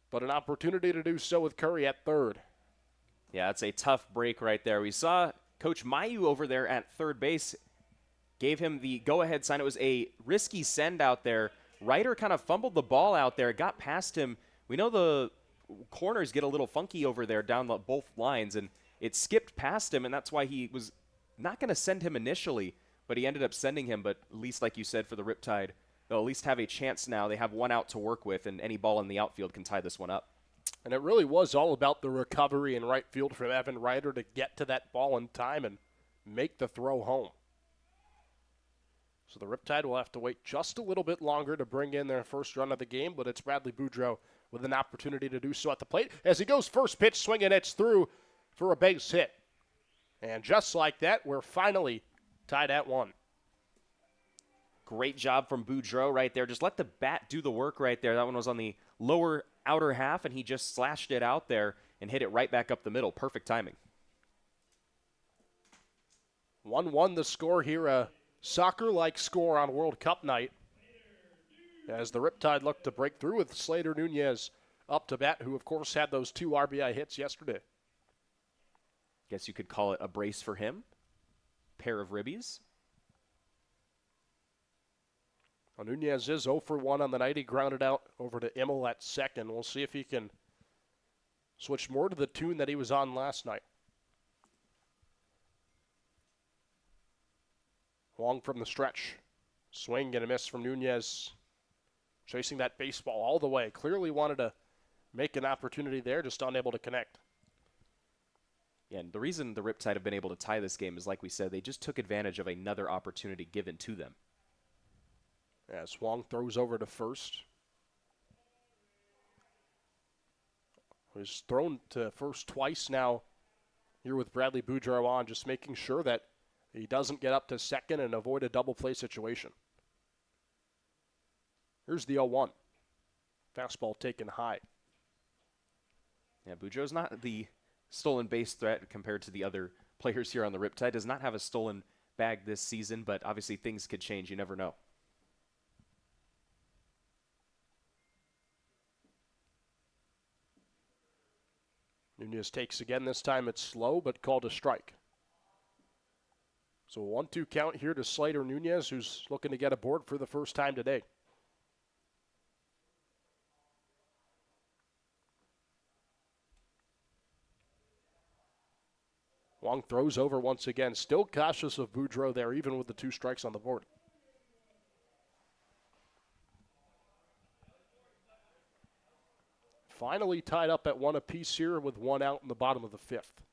but an opportunity to do so with Curry at third. Yeah, it's a tough break right there. We saw Coach Mayu over there at third base gave him the go-ahead sign. It was a risky send out there. Ryder kind of fumbled the ball out there, got past him. We know the corners get a little funky over there down both lines, and it skipped past him, and that's why he was not going to send him initially, but he ended up sending him. But at least, like you said, for the Riptide, they'll at least have a chance now. They have one out to work with, and any ball in the outfield can tie this one up. And it really was all about the recovery in right field from Evan Ryder to get to that ball in time and make the throw home. So the Riptide will have to wait just a little bit longer to bring in their first run of the game, but it's Bradley Boudreau with an opportunity to do so at the plate. As he goes first pitch swinging, it's through for a base hit. And just like that, we're finally tied at 1. Great job from Boudreau right there. Just let the bat do the work right there. That one was on the lower outer half, and he just slashed it out there and hit it right back up the middle. Perfect timing. 1-1 the score here. A soccer-like score on World Cup night as the Riptide look to break through with Slater Nunez up to bat, who, of course, had those 2 RBI hits yesterday. Guess you could call it a brace for him. Pair of ribbies. Well, Nunez is 0 for 1 on the night. He grounded out over to Immel at second. We'll see if he can switch more to the tune that he was on last night. Long from the stretch. Swing and a miss from Nunez. Chasing that baseball all the way. Clearly wanted to make an opportunity there, just unable to connect. Yeah, and the reason the Riptide have been able to tie this game is, like we said, they just took advantage of another opportunity given to them. As Wong throws over to first. He's thrown to first twice now here with Bradley Boudreau on, just making sure that he doesn't get up to second and avoid a double play situation. Here's the 0-1. Fastball taken high. Yeah, Boudreau's not the stolen base threat compared to the other players here on the Riptide. Does not have a stolen bag this season, but obviously things could change. You never know. Nunez takes again. This time it's slow, but called a strike. So a 1-2 count here to Slater Nunez, who's looking to get aboard for the first time today. Wong throws over once again. Still cautious of Boudreau there, even with the 2 strikes on the board. Finally tied up at 1 apiece here with 1 out in the bottom of the 5th.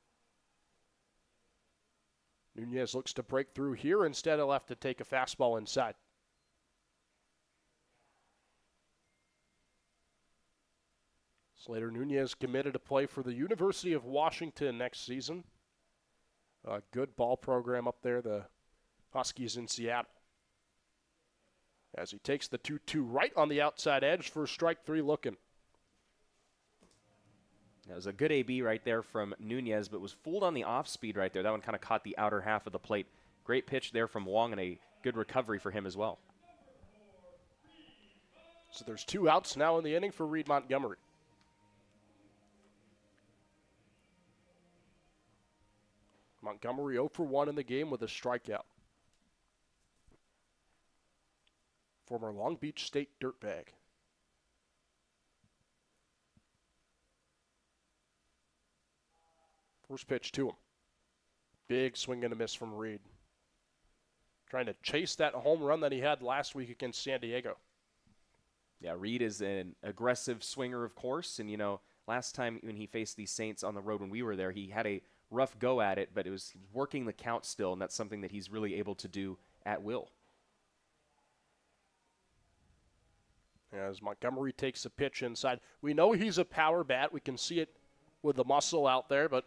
Nunez looks to break through here. Instead, he'll have to take a fastball inside. Slater Nunez committed to play for the University of Washington next season. A good ball program up there, the Huskies in Seattle. As he takes the 2-2 right on the outside edge for strike 3 looking. That was a good AB right there from Nunez, but was fooled on the off speed right there. That one kind of caught the outer half of the plate. Great pitch there from Wong and a good recovery for him as well. So there's 2 outs now in the inning for Reed Montgomery. Montgomery 0 for 1 in the game with a strikeout. Former Long Beach State dirtbag. First pitch to him. Big swing and a miss from Reed. Trying to chase that home run that he had last week against San Diego. Yeah, Reed is an aggressive swinger, of course. And, you know, last time when he faced the Saints on the road when we were there, he had a rough go at it, but he was working the count still, and that's something that he's really able to do at will. As Montgomery takes a pitch inside. We know he's a power bat. We can see it with the muscle out there, but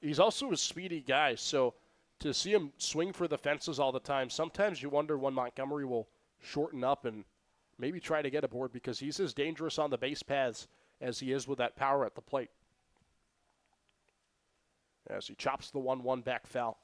he's also a speedy guy. So to see him swing for the fences all the time, sometimes you wonder when Montgomery will shorten up and maybe try to get aboard, because he's as dangerous on the base paths as he is with that power at the plate. As he chops the 1-1 back foul.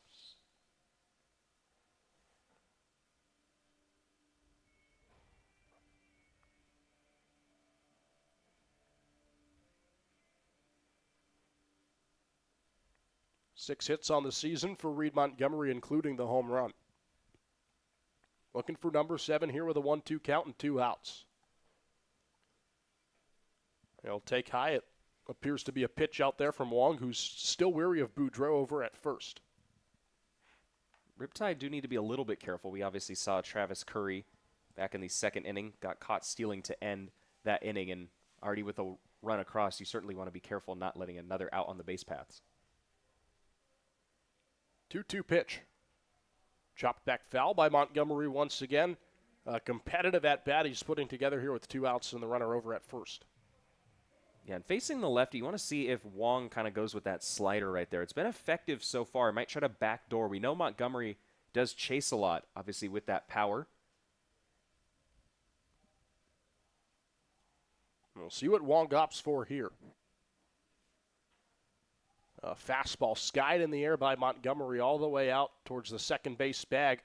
Six hits on the season for Reed Montgomery, including the home run. Looking for number 7 here with a 1-2 count and 2 outs. He'll take high. It appears to be a pitch out there from Wong, who's still weary of Boudreau over at first. Riptide do need to be a little bit careful. We obviously saw Travis Curry back in the 2nd inning, got caught stealing to end that inning, and already with a run across, you certainly want to be careful not letting another out on the base paths. 2-2 pitch. Chopped back foul by Montgomery once again. Competitive at bat he's putting together here with 2 outs and the runner over at first. Yeah, and facing the lefty, you want to see if Wong kind of goes with that slider right there. It's been effective so far. Might try to backdoor. We know Montgomery does chase a lot, obviously, with that power. We'll see what Wong opts for here. Fastball skied in the air by Montgomery all the way out towards the second base bag.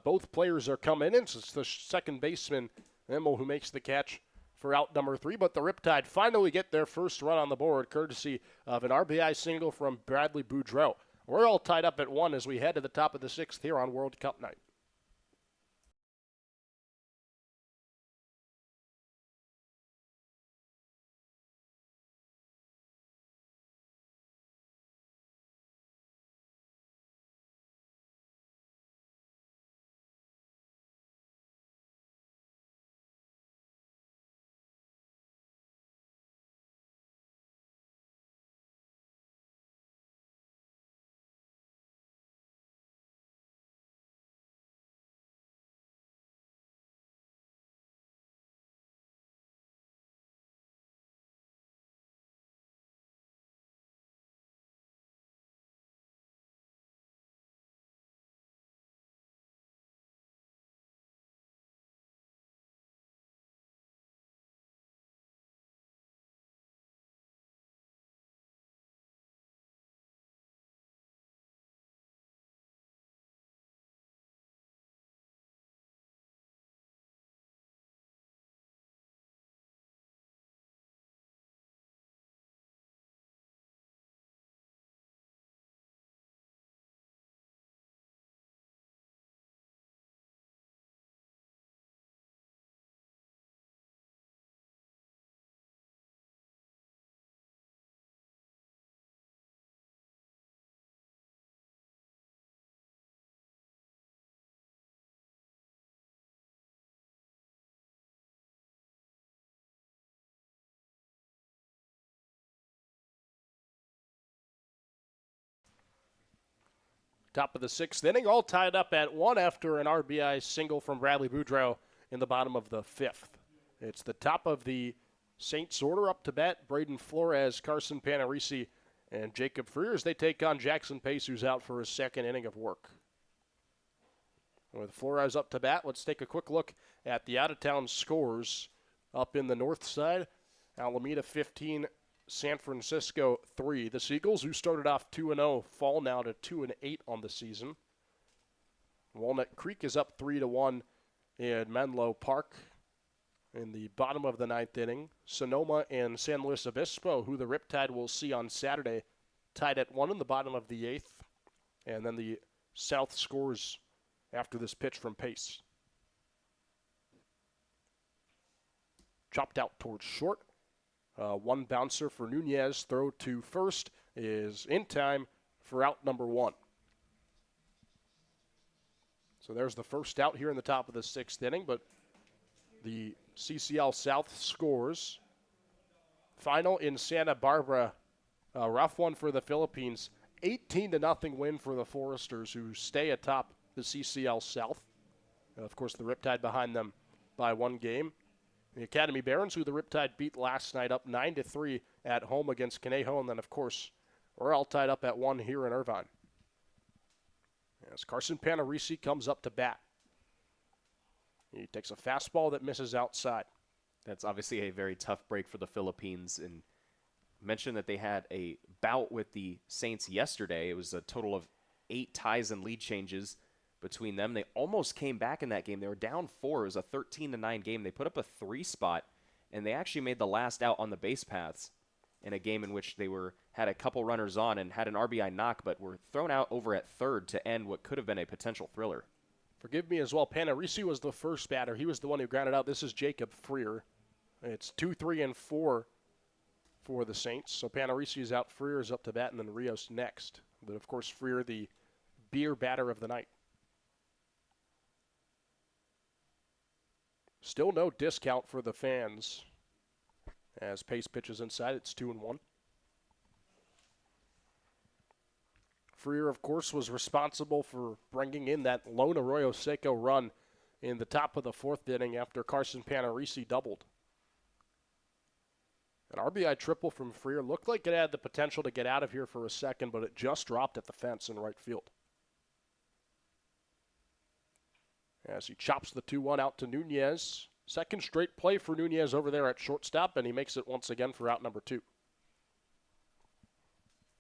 Both players are coming in. It's the second baseman, Emmel, who makes the catch for out number 3, but the Riptide finally get their first run on the board, courtesy of an RBI single from Bradley Boudreau. We're all tied up at 1 as we head to the top of the 6th here on World Cup night. Top of the sixth inning, all tied up at 1 after an RBI single from Bradley Boudreaux in the bottom of the fifth. It's the top of the Saints order. Up to bat, Braden Flores, Carson Panarisi, and Jacob Freer as they take on Jackson Pace, who's out for his second inning of work. With Flores up to bat, let's take a quick look at the out-of-town scores up in the north side. Alameda 15, San Francisco 3. The Seagulls, who started off 2-0, fall now to 2-8 on the season. Walnut Creek is up 3-1 in Menlo Park in the bottom of the ninth inning. Sonoma and San Luis Obispo, who the Riptide will see on Saturday, tied at 1 in the bottom of the eighth. And then the South scores after this pitch from Pace. Chopped out towards short. One bouncer for Nunez. Throw to first is in time for out number 1. So there's the first out here in the top of the sixth inning, but the CCL South scores. Final in Santa Barbara. A rough one for the Philippines. 18-0 win for the Foresters, who stay atop the CCL South. Of course, the Riptide behind them by 1 game. The Academy Barons, who the Riptide beat last night, up 9-3 at home against Conejo. And then, of course, we're all tied up at 1 here in Irvine. As Carson Panarisi comes up to bat. He takes a fastball that misses outside. That's obviously a very tough break for the Philippines. And mentioned that they had a bout with the Saints yesterday. It was a total of 8 ties and lead changes between them. They almost came back in that game. They were down 4. It was a 13-9 game. They put up a 3 spot, and they actually made the last out on the base paths in a game in which they had a couple runners on and had an RBI knock, but were thrown out over at third to end what could have been a potential thriller. Forgive me as well. Panarisi was the first batter. He was the one who grounded out. This is Jacob Freer. It's 2, 3, and 4 for the Saints. So Panarisi is out. Freer is up to bat, and then Rios next. But, of course, Freer, the beer batter of the night. Still no discount for the fans as Pace pitches inside. It's 2-1. Freer, of course, was responsible for bringing in that lone Arroyo Seco run in the top of the fourth inning after Carson Panarisi doubled. An RBI triple from Freer looked like it had the potential to get out of here for a second, but it just dropped at the fence in right field. As he chops the 2-1 out to Nunez. Second straight play for Nunez over there at shortstop, and he makes it once again for out number 2.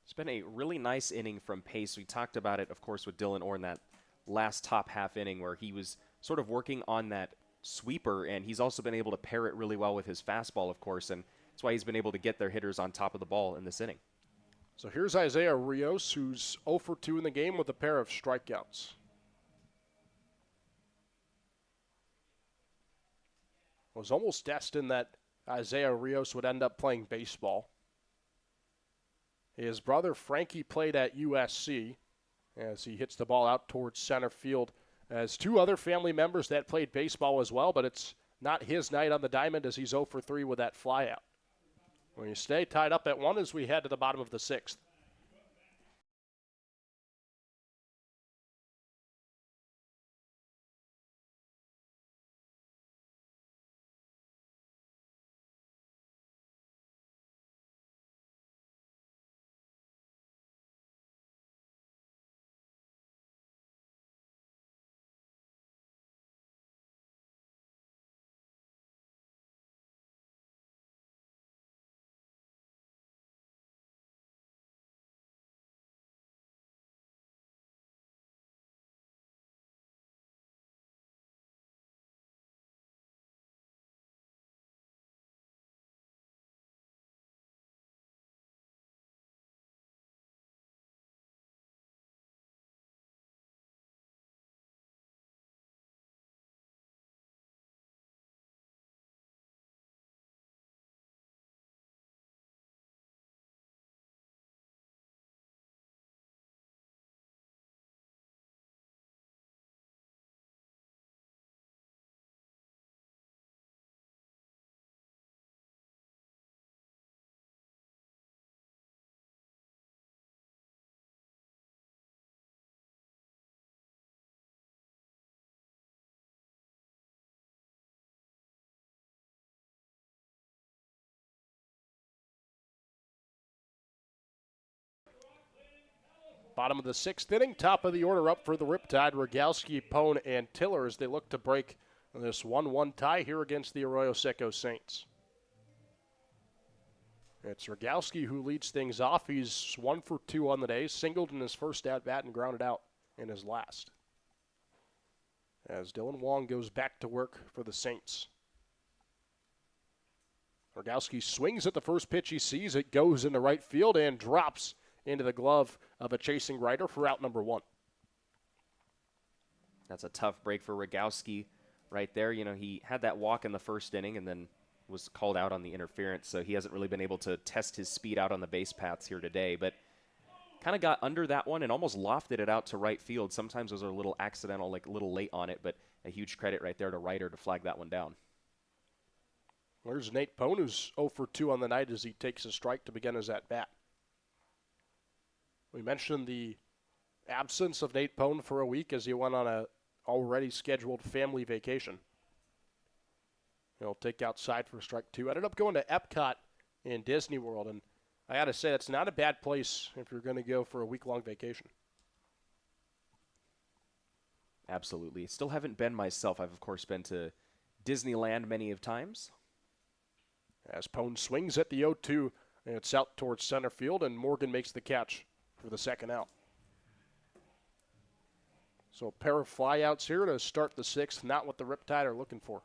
It's been a really nice inning from Pace. We talked about it, of course, with Dylan Orr in that last top half inning where he was sort of working on that sweeper, and he's also been able to pair it really well with his fastball, of course, and that's why he's been able to get their hitters on top of the ball in this inning. So here's Isaiah Rios, who's 0 for 2 in the game with a pair of strikeouts. It was almost destined that Isaiah Rios would end up playing baseball. His brother Frankie played at USC as he hits the ball out towards center field. As 2 other family members that played baseball as well, but it's not his night on the diamond as he's 0 for 3 with that flyout. When you stay tied up at 1 as we head to the bottom of the sixth. Bottom of the 6th inning, top of the order up for the Riptide. Rogalski, Pone, and Tiller as they look to break this 1-1 tie here against the Arroyo Seco Saints. It's Rogalski who leads things off. He's 1 for 2 on the day, singled in his first at-bat and grounded out in his last. As Dylan Wong goes back to work for the Saints. Rogalski swings at the first pitch he sees. It goes into right field and drops into the glove of a chasing rider for out number 1. That's a tough break for Rogalski right there. You know, he had that walk in the first inning and then was called out on the interference, so he hasn't really been able to test his speed out on the base paths here today, but kind of got under that one and almost lofted it out to right field. Sometimes those are a little accidental, like a little late on it, but a huge credit right there to Ryder to flag that one down. There's Nate Pone, who's 0 for 2 on the night as he takes a strike to begin his at-bat. We mentioned the absence of Nate Pone for a week as he went on a already scheduled family vacation. He'll take outside for strike 2. Ended up going to Epcot in Disney World, and I got to say, that's not a bad place if you're going to go for a week-long vacation. Absolutely. Still haven't been myself. I've, of course, been to Disneyland many of times. As Pone swings at the 0-2, and it's out towards center field, and Morgan makes the catch for the second out. So a pair of flyouts here to start the 6th, not what the Riptide are looking for.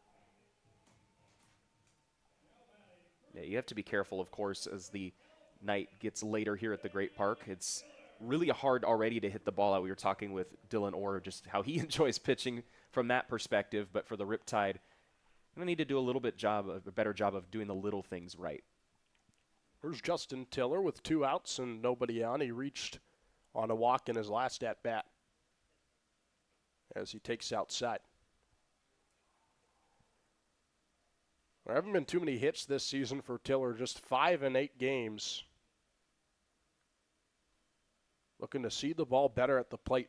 Yeah, you have to be careful, of course, as the night gets later here at the Great Park. It's really hard already to hit the ball out. We were talking with Dylan Orr just how he enjoys pitching from that perspective, but for the Riptide, we need to do a better job of doing the little things right. Here's Justin Tiller with 2 outs and nobody on. He reached on a walk in his last at-bat as he takes outside. There haven't been too many hits this season for Tiller, just 5 in 8 games. Looking to see the ball better at the plate.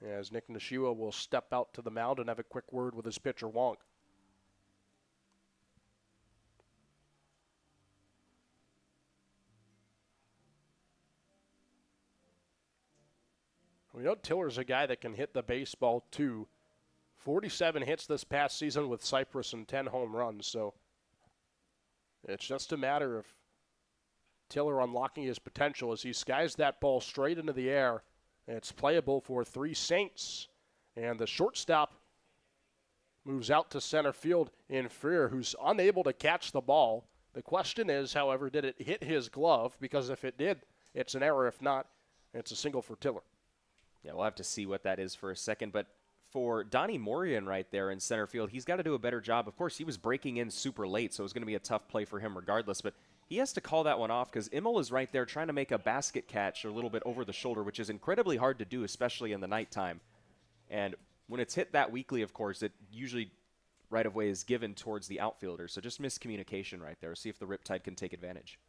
As Nick Nishiwa will step out to the mound and have a quick word with his pitcher, Wong. We know Tiller's a guy that can hit the baseball too. 47 hits this past season with Cypress and 10 home runs, so it's just a matter of Tiller unlocking his potential as he skies that ball straight into the air. It's playable for 3 Saints, and the shortstop moves out to center field in Freer, who's unable to catch the ball. The question is, however, did it hit his glove? Because if it did, it's an error. If not, it's a single for Tiller. Yeah, we'll have to see what that is for a second. But for Donnie Morian right there in center field, he's got to do a better job. Of course, he was breaking in super late, so it was going to be a tough play for him regardless. But he has to call that one off because Immel is right there trying to make a basket catch a little bit over the shoulder, which is incredibly hard to do, especially in the nighttime. And when it's hit that weakly, of course, it usually right of way is given towards the outfielder. So just miscommunication right there. See if the Riptide can take advantage.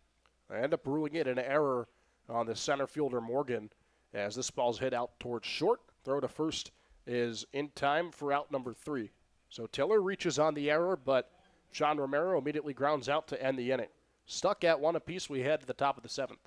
I end up ruling it an error on the center fielder Morgan as this ball's hit out towards short. Throw to first is in time for out number 3. So Tiller reaches on the error, but Sean Romero immediately grounds out to end the inning. Stuck at 1 apiece, we head to the top of the 7th.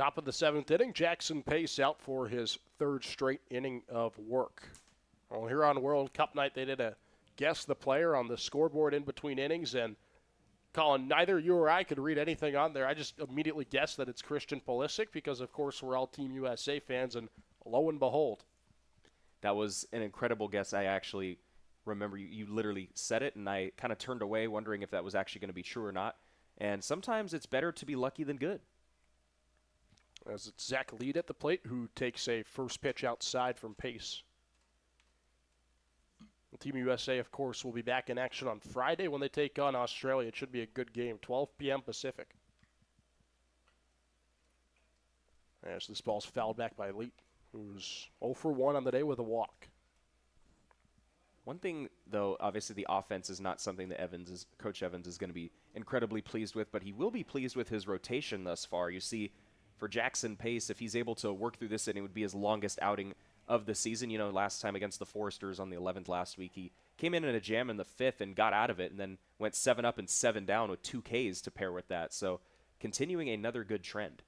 Top of the 7th inning, Jackson Pace out for his 3rd straight inning of work. Well, here on World Cup night, they did a guess the player on the scoreboard in between innings, and Colin, neither you or I could read anything on there. I just immediately guessed that it's Christian Pulisic because, of course, we're all Team USA fans, and lo and behold. That was an incredible guess. I actually remember you literally said it, and I kind of turned away wondering if that was actually going to be true or not. And sometimes it's better to be lucky than good. As it's Zach Lead at the plate, who takes a first pitch outside from Pace. Team USA, of course, will be back in action on Friday when they take on Australia. It should be a good game, 12 p.m. Pacific. As this ball's fouled back by Leet, who's 0 for 1 on the day with a walk. One thing, though, obviously the offense is not something that Coach Evans is going to be incredibly pleased with, but he will be pleased with his rotation thus far. You see, for Jackson Pace, if he's able to work through this inning, it would be his longest outing of the season. You know, last time against the Foresters on the 11th last week, he came in a jam in the 5th and got out of it and then went 7 up and 7 down with 2 Ks to pair with that. So continuing another good trend.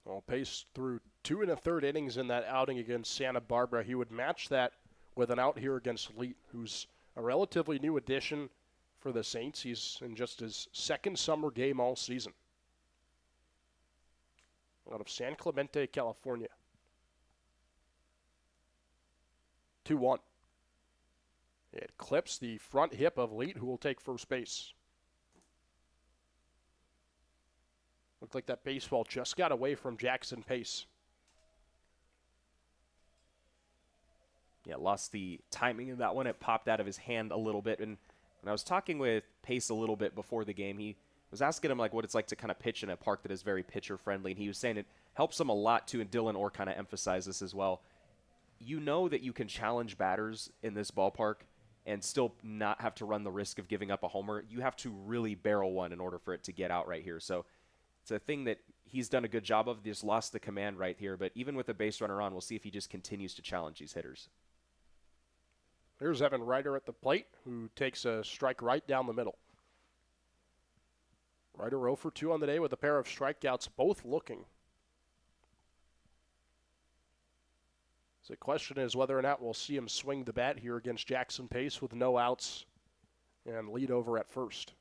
Well, Pace threw 2 1/3 innings in that outing against Santa Barbara. He would match that with an out here against Leet, who's a relatively new addition for the Saints. He's in just his 2nd summer game all season. Out of San Clemente, California. 2-1. It clips the front hip of Leet, who will take first base. Looked like that baseball just got away from Jackson Pace. Yeah, lost the timing of that one. It popped out of his hand a little bit. And when I was talking with Pace a little bit before the game, he was asking him like what it's like to kind of pitch in a park that is very pitcher friendly. And he was saying it helps him a lot too. And Dylan Orr kind of emphasized this as well. You know that you can challenge batters in this ballpark and still not have to run the risk of giving up a homer. You have to really barrel one in order for it to get out right here. So it's a thing that he's done a good job of. Just lost the command right here. But even with a base runner on, we'll see if he just continues to challenge these hitters. Here's Evan Ryder at the plate, who takes a strike right down the middle. Ryder 0 for 2 on the day with a pair of strikeouts, both looking. So the question is whether or not we'll see him swing the bat here against Jackson Pace with no outs and lead over at first.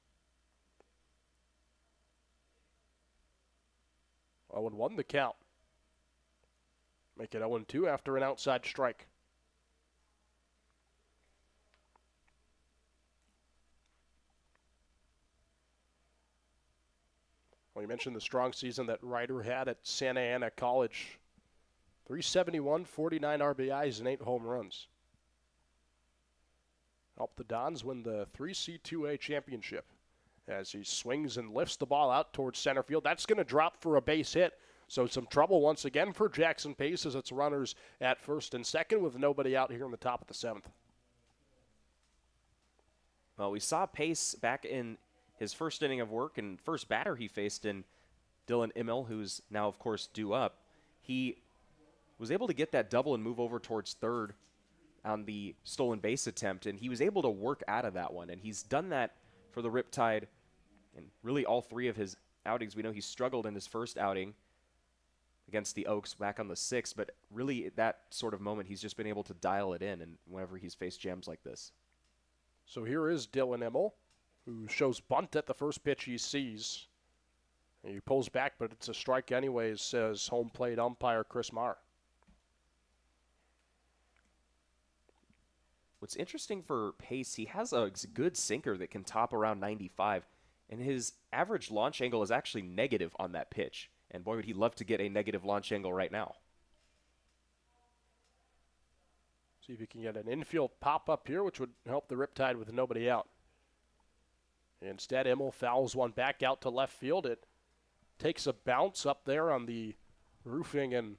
0-1 the count. Make it 0-2 after an outside strike. Well, you mentioned the strong season that Ryder had at Santa Ana College. 371, 49 RBIs, and 8 home runs. Helped the Dons win the 3C2A championship as he swings and lifts the ball out towards center field. That's going to drop for a base hit. So some trouble once again for Jackson Pace as it's runners at first and second with nobody out here in the top of the 7th. Well, we saw Pace back in his first inning of work and first batter he faced in Dylan Immel, who's now, of course, due up. He was able to get that double and move over towards third on the stolen base attempt, and he was able to work out of that one. And he's done that for the Riptide in really all 3 of his outings. We know he struggled in his first outing against the Oaks back on the 6th, but really at that sort of moment, he's just been able to dial it in and whenever he's faced jams like this. So here is Dylan Immel, who shows bunt at the first pitch he sees. He pulls back, but it's a strike anyways, says home plate umpire Chris Marr. What's interesting for Pace, he has a good sinker that can top around 95, and his average launch angle is actually negative on that pitch. And boy, would he love to get a negative launch angle right now. See if he can get an infield pop-up here, which would help the Riptide with nobody out. Instead, Immel fouls one back out to left field. It takes a bounce up there on the roofing and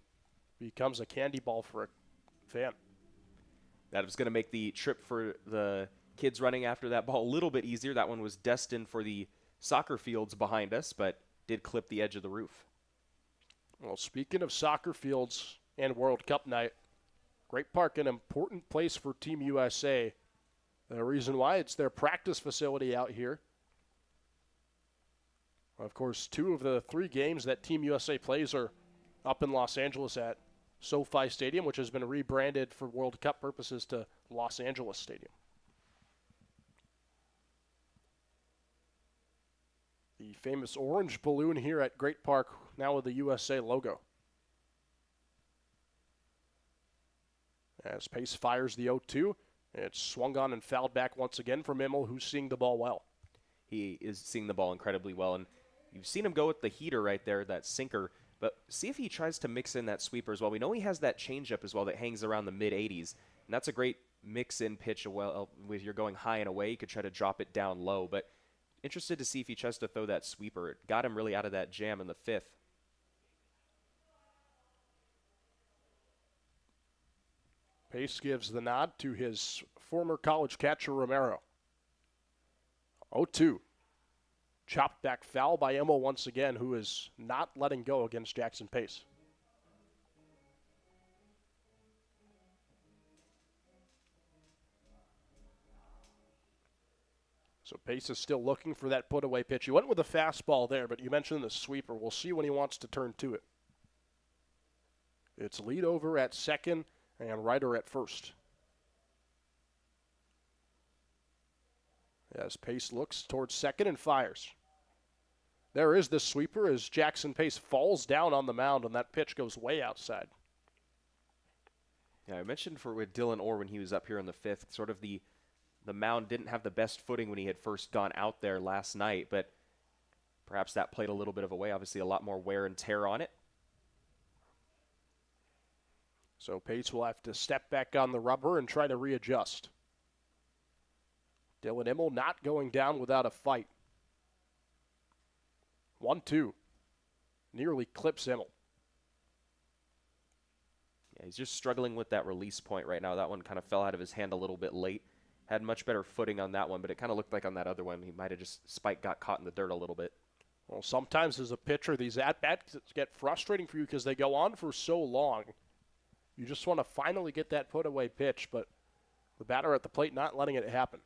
becomes a candy ball for a fan. That was going to make the trip for the kids running after that ball a little bit easier. That one was destined for the soccer fields behind us, but did clip the edge of the roof. Well, speaking of soccer fields and World Cup night, Great Park, an important place for Team USA. The reason why, it's their practice facility out here. Of course, 2 of the 3 games that Team USA plays are up in Los Angeles at SoFi Stadium, which has been rebranded for World Cup purposes to Los Angeles Stadium. The famous orange balloon here at Great Park, now with the USA logo. As Pace fires the 0-2, it's swung on and fouled back once again from Immel, who's seeing the ball well. He is seeing the ball incredibly well, and you've seen him go with the heater right there, that sinker, but see if he tries to mix in that sweeper as well. We know he has that changeup as well that hangs around the mid-80s, and that's a great mix-in pitch. Well, if you're going high and away, you could try to drop it down low, but interested to see if he tries to throw that sweeper. It got him really out of that jam in the 5th. Pace gives the nod to his former college catcher, Romero. 0-2. Chopped back foul by Immel once again, who is not letting go against Jackson Pace. So Pace is still looking for that put-away pitch. He went with a fastball there, but you mentioned the sweeper. We'll see when he wants to turn to it. It's lead over at second and Ryder at first. As Pace looks towards second and fires. There is the sweeper as Jackson Pace falls down on the mound, and that pitch goes way outside. Yeah, I mentioned with Dylan Orr when he was up here in the 5th, sort of the mound didn't have the best footing when he had first gone out there last night, but perhaps that played a little bit of a way. Obviously, a lot more wear and tear on it. So Pace will have to step back on the rubber and try to readjust. Dylan Immel not going down without a fight. 1-2. Nearly clips Immel. Yeah, he's just struggling with that release point right now. That one kind of fell out of his hand a little bit late. Had much better footing on that one, but it kind of looked like on that other one he might have just spike got caught in the dirt a little bit. Well, sometimes as a pitcher, these at-bats get frustrating for you because they go on for so long. You just want to finally get that put-away pitch, but the batter at the plate not letting it happen.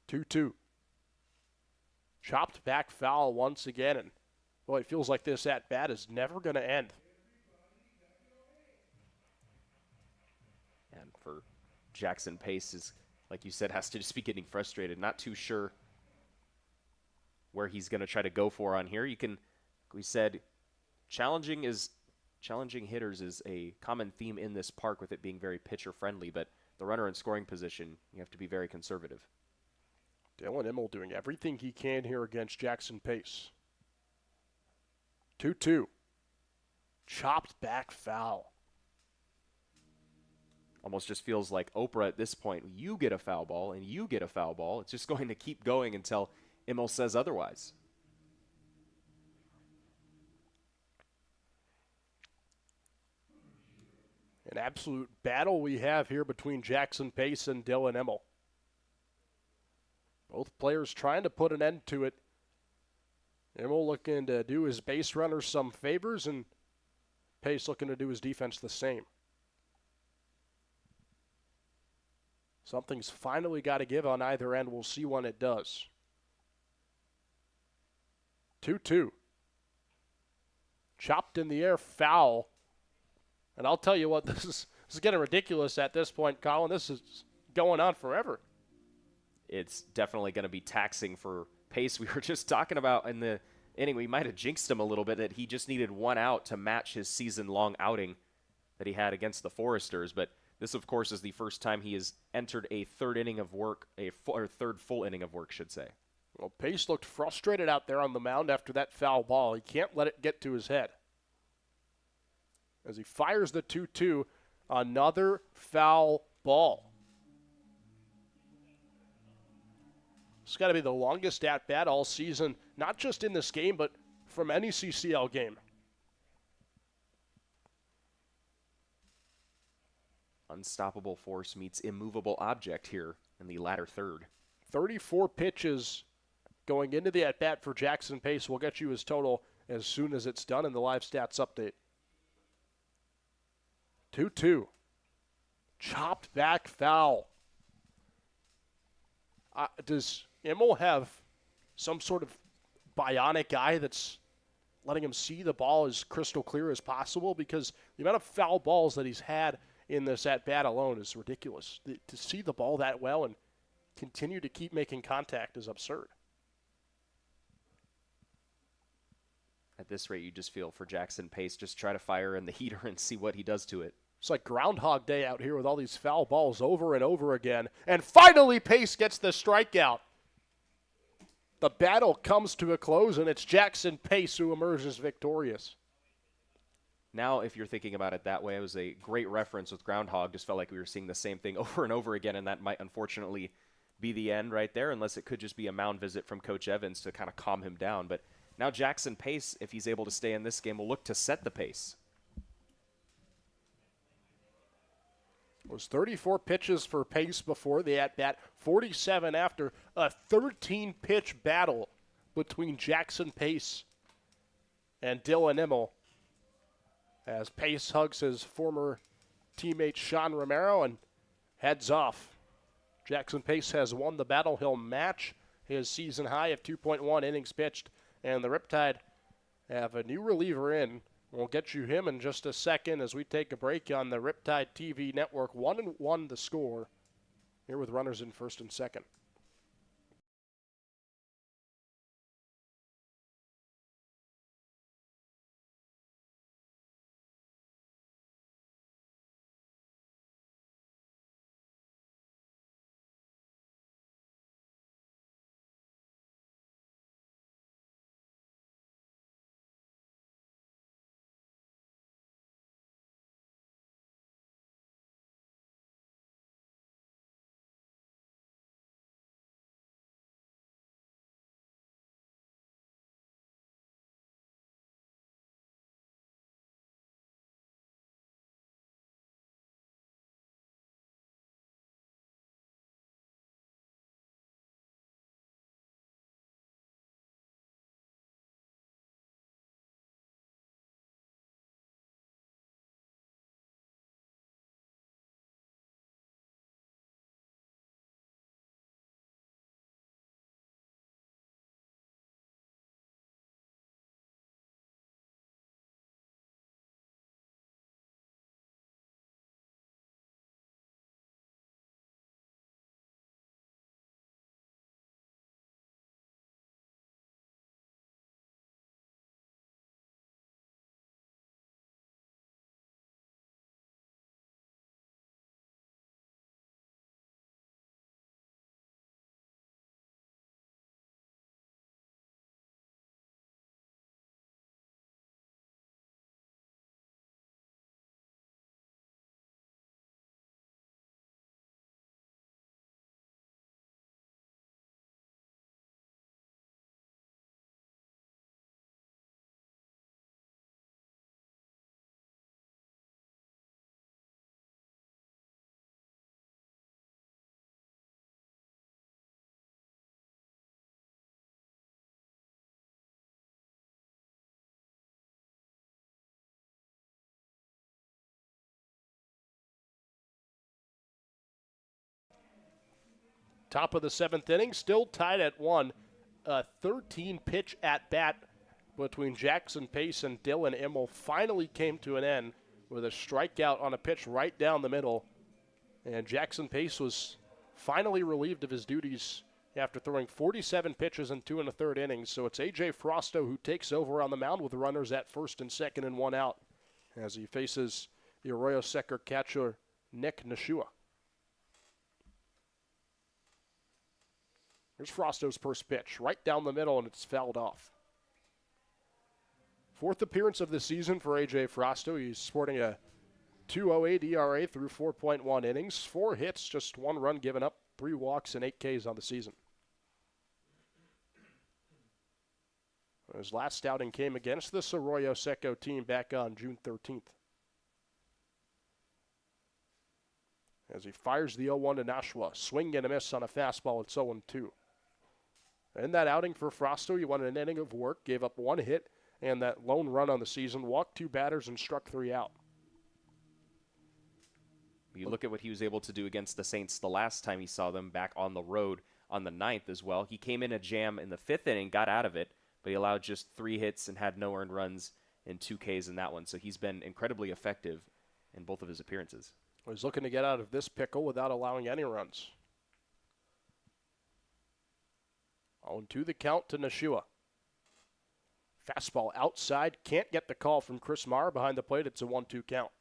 2-2. Chopped back foul once again, and boy, it feels like this at-bat is never going to end. And for Jackson Pace, is, like you said, has to just be getting frustrated. Not too sure where he's going to try to go for on here. We said challenging hitters is a common theme in this park with it being very pitcher friendly, but the runner in scoring position, you have to be very conservative. Dylan Immel doing everything he can here against Jackson Pace. 2-2. Chopped back foul. Almost just feels like Oprah at this point. You get a foul ball, and you get a foul ball. It's just going to keep going until Immel says otherwise. An absolute battle we have here between Jackson Pace and Dylan Immel. Both players trying to put an end to it. Immel looking to do his base runners some favors, and Pace looking to do his defense the same. Something's finally got to give on either end. We'll see when it does. 2-2. Chopped in the air, foul. And I'll tell you what, this is getting ridiculous at this point, Colin. This is going on forever. It's definitely going to be taxing for Pace. We were just talking about in the inning, we might have jinxed him a little bit, that he just needed one out to match his season-long outing that he had against the Foresters. But this, of course, is the first time he has entered a third inning of work, or third full inning of work, should say. Well, Pace looked frustrated out there on the mound after that foul ball. He can't let it get to his head. As he fires the 2-2, another foul ball. It's got to be the longest at-bat all season, not just in this game, but from any CCL game. Unstoppable force meets immovable object here in the latter third. 34 pitches going into the at-bat for Jackson Pace. We'll get you his total as soon as it's done in the live stats update. 2-2. Chopped back foul. Does Immel have some sort of bionic eye that's letting him see the ball as crystal clear as possible, because the amount of foul balls that he's had in this at-bat alone is ridiculous. To see the ball that well and continue to keep making contact is absurd. At this rate, you just feel for Jackson Pace. Just try to fire in the heater and see what he does to it. It's like Groundhog Day out here with all these foul balls over and over again. And finally, Pace gets the strikeout. The battle comes to a close, and it's Jackson Pace who emerges victorious. Now, if you're thinking about it that way, it was a great reference with Groundhog. Just felt like we were seeing the same thing over and over again, and that might unfortunately be the end right there, unless it could just be a mound visit from Coach Evans to kind of calm him down. But now Jackson Pace, if he's able to stay in this game, will look to set the pace. It was 34 pitches for Pace before the at-bat, 47 after, a 13-pitch battle between Jackson Pace and Dylan Immel, as Pace hugs his former teammate Sean Romero and heads off. Jackson Pace has won the battle. He'll match his season high of 2.1 innings pitched, and the Riptide have a new reliever in. We'll get you him in just a second as we take a break on the Riptide TV network. 1-1 the score here with runners in first and second. Top of the seventh inning, still tied at 1. A 13-pitch at-bat between Jackson Pace and Dylan Immel finally came to an end with a strikeout on a pitch right down the middle. And Jackson Pace was finally relieved of his duties after throwing 47 pitches in 2 1/3 innings. So it's A.J. Frosto who takes over on the mound with runners at first and second and 1 out as he faces the Arroyo Seco catcher Nick Nashua. Here's Frosto's first pitch, right down the middle, and it's fouled off. 4th appearance of the season for A.J. Frosto. He's sporting a 2.08 ERA through 4.1 innings, 4 hits, just 1 run given up, 3 walks, and 8 Ks on the season. His last outing came against the Arroyo Seco team back on June 13th. As he fires the 0-1 to Nashua, swing and a miss on a fastball. It's 0-2. In that outing for Frosto, he won an inning of work, gave up 1 hit and that lone run on the season, walked 2 batters and struck 3 out. You look at what he was able to do against the Saints the last time he saw them back on the road on the 9th as well. He came in a jam in the 5th inning, got out of it, but he allowed just 3 hits and had no earned runs and 2 Ks in that one. So he's been incredibly effective in both of his appearances. He's looking to get out of this pickle without allowing any runs. 0-2 the count to Nashua. Fastball outside, can't get the call from Chris Marr behind the plate. It's a 1-2 count.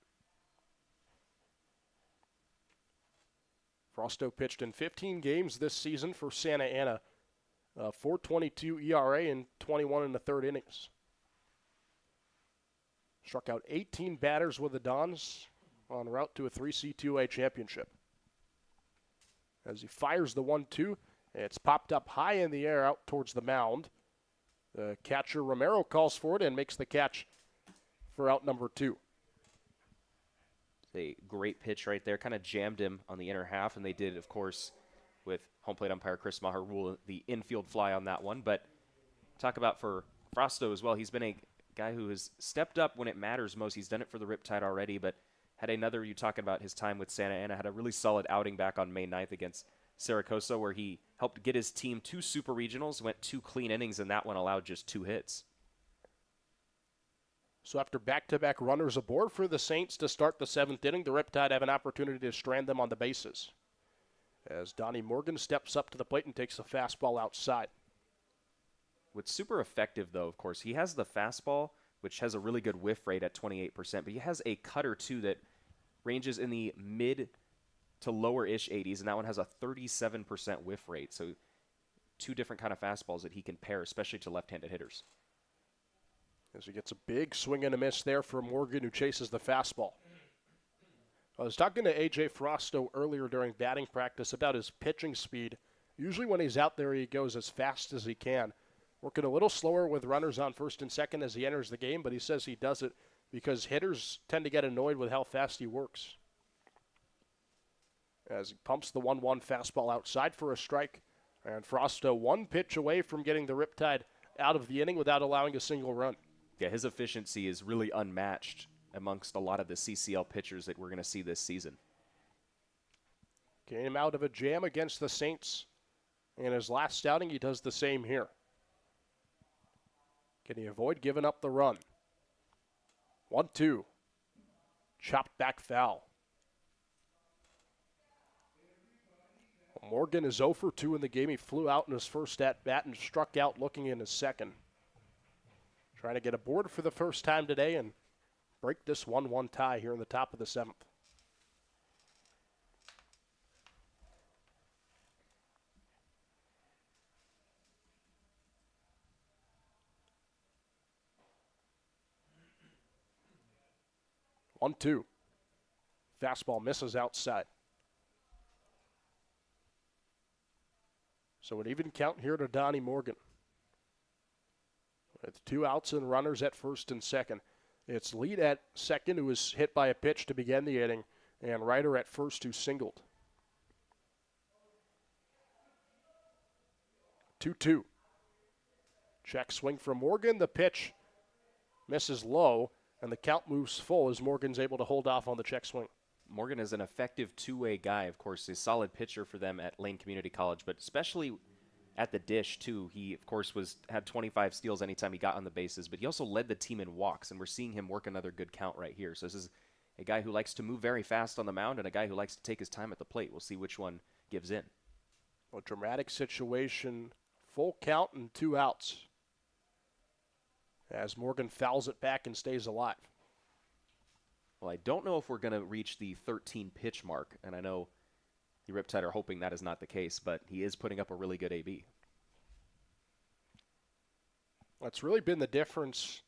Frosto pitched in 15 games this season for Santa Ana. 4.22 ERA in 21 and a third innings. Struck out 18 batters with the Dons en route to a 3C2A championship. As he fires the 1-2, it's popped up high in the air out towards the mound. The catcher Romero calls for it and makes the catch for out number 2. A great pitch right there. Kind of jammed him on the inner half, and they did, of course, with home plate umpire Chris Maher rule the infield fly on that one. But talk about for Frosto as well. He's been a guy who has stepped up when it matters most. He's done it for the Riptide already, but had another, you talking about his time with Santa Ana, had a really solid outing back on May 9th against Saragossa, where he helped get his team 2 super regionals, went 2 clean innings, and that one allowed just 2 hits. So after back-to-back runners aboard for the Saints to start the 7th inning, the Riptide have an opportunity to strand them on the bases. As Donnie Morgan steps up to the plate and takes a fastball outside. What's super effective, though, of course, he has the fastball, which has a really good whiff rate at 28%, but he has a cutter, too, that ranges in the mid to lower-ish 80s, and that one has a 37% whiff rate. So 2 different kind of fastballs that he can pair, especially to left-handed hitters. As he gets a big swing and a miss there for Morgan, who chases the fastball. I was talking to A.J. Frosto earlier during batting practice about his pitching speed. Usually when he's out there, he goes as fast as he can. Working a little slower with runners on first and second as he enters the game, but he says he does it because hitters tend to get annoyed with how fast he works. As he pumps the 1-1 fastball outside for a strike, and Frosto 1 pitch away from getting the Riptide out of the inning without allowing a single run. Yeah, his efficiency is really unmatched amongst a lot of the CCL pitchers that we're going to see this season. Came out of a jam against the Saints. In his last outing, he does the same here. Can he avoid giving up the run? 1-2. Chopped back foul. Morgan is 0 for 2 in the game. He flew out in his first at-bat and struck out looking in his second. Trying to get aboard for the first time today and break this 1-1 tie here in the top of the 7th. One, two. Fastball misses outside. So an even count here to Donnie Morgan. With 2 outs and runners at first and second. It's Lead at second, who was hit by a pitch to begin the inning, and Ryder at first, who singled. 2-2. Check swing from Morgan. The pitch misses low, and the count moves full as Morgan's able to hold off on the check swing. Morgan is an effective two-way guy, of course, a solid pitcher for them at Lane Community College, but especially at the dish, too. He, of course, had 25 steals anytime he got on the bases, but he also led the team in walks, and we're seeing him work another good count right here. So this is a guy who likes to move very fast on the mound and a guy who likes to take his time at the plate. We'll see which one gives in. A dramatic situation, full count and 2 outs, as Morgan fouls it back and stays alive. Well, I don't know if we're going to reach the 13 pitch mark, and I know the Riptide are hoping that is not the case, but he is putting up a really good AB. That's really been the difference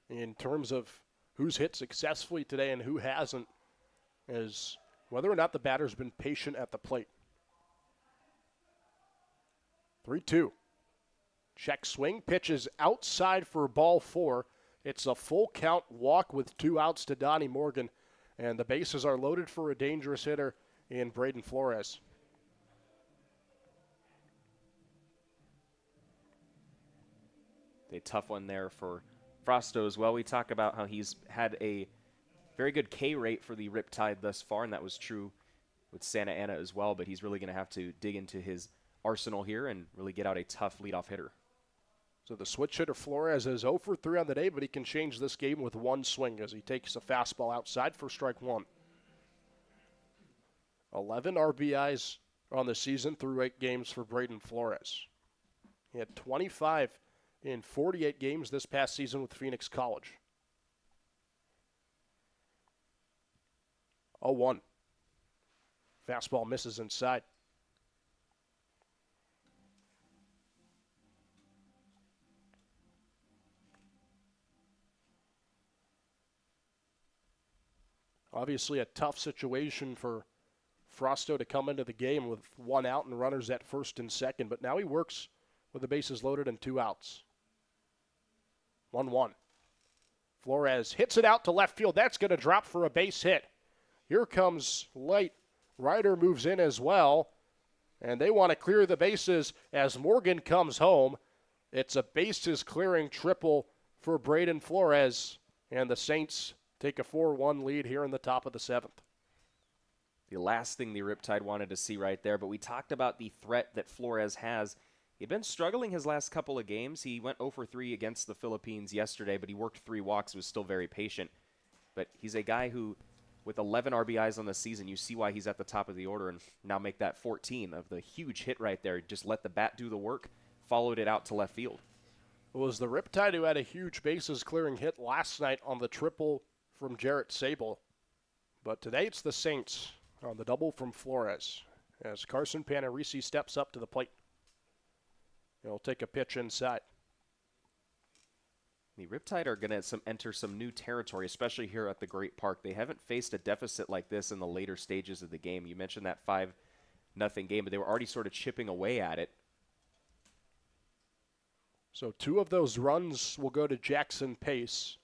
in terms of who's hit successfully today and who hasn't, is whether or not the batter's been patient at the plate. 3-2. Check swing, pitches outside for ball 4. It's a full count walk with 2 outs to Donnie Morgan, and the bases are loaded for a dangerous hitter in Braden Flores. A tough one there for Frosto as well. We talk about how he's had a very good K rate for the Riptide thus far, and that was true with Santa Ana as well, but he's really going to have to dig into his arsenal here and really get out a tough leadoff hitter. So the switch hitter Flores is 0 for 3 on the day, but he can change this game with one swing as he takes a fastball outside for strike one. 11 RBIs on the season through 8 games for Braden Flores. He had 25 in 48 games this past season with Phoenix College. 0-1. Fastball misses inside. Obviously a tough situation for Frosto to come into the game with 1 out and runners at first and second, but now he works with the bases loaded and 2 outs. 1-1. Flores hits it out to left field. That's going to drop for a base hit. Here comes Light. Ryder moves in as well, and they want to clear the bases as Morgan comes home. It's a bases-clearing triple for Braden Flores, and the Saints take a 4-1 lead here in the top of the 7th. The last thing the Riptide wanted to see right there, but we talked about the threat that Flores has. He'd been struggling his last couple of games. He went 0 for 3 against the Philippines yesterday, but he worked 3 walks, was still very patient. But he's a guy who, with 11 RBIs on the season, you see why he's at the top of the order, and now make that 14 of the huge hit right there. Just let the bat do the work, followed it out to left field. It was the Riptide who had a huge bases-clearing hit last night on the triple from Jarrett Sable. But today it's the Saints on the double from Flores as Carson Panarisi steps up to the plate. He'll take a pitch inside. The Riptide are going to enter some new territory, especially here at the Great Park. They haven't faced a deficit like this in the later stages of the game. You mentioned that 5-0 game, but they were already sort of chipping away at it. So 2 of those runs will go to Jackson Pace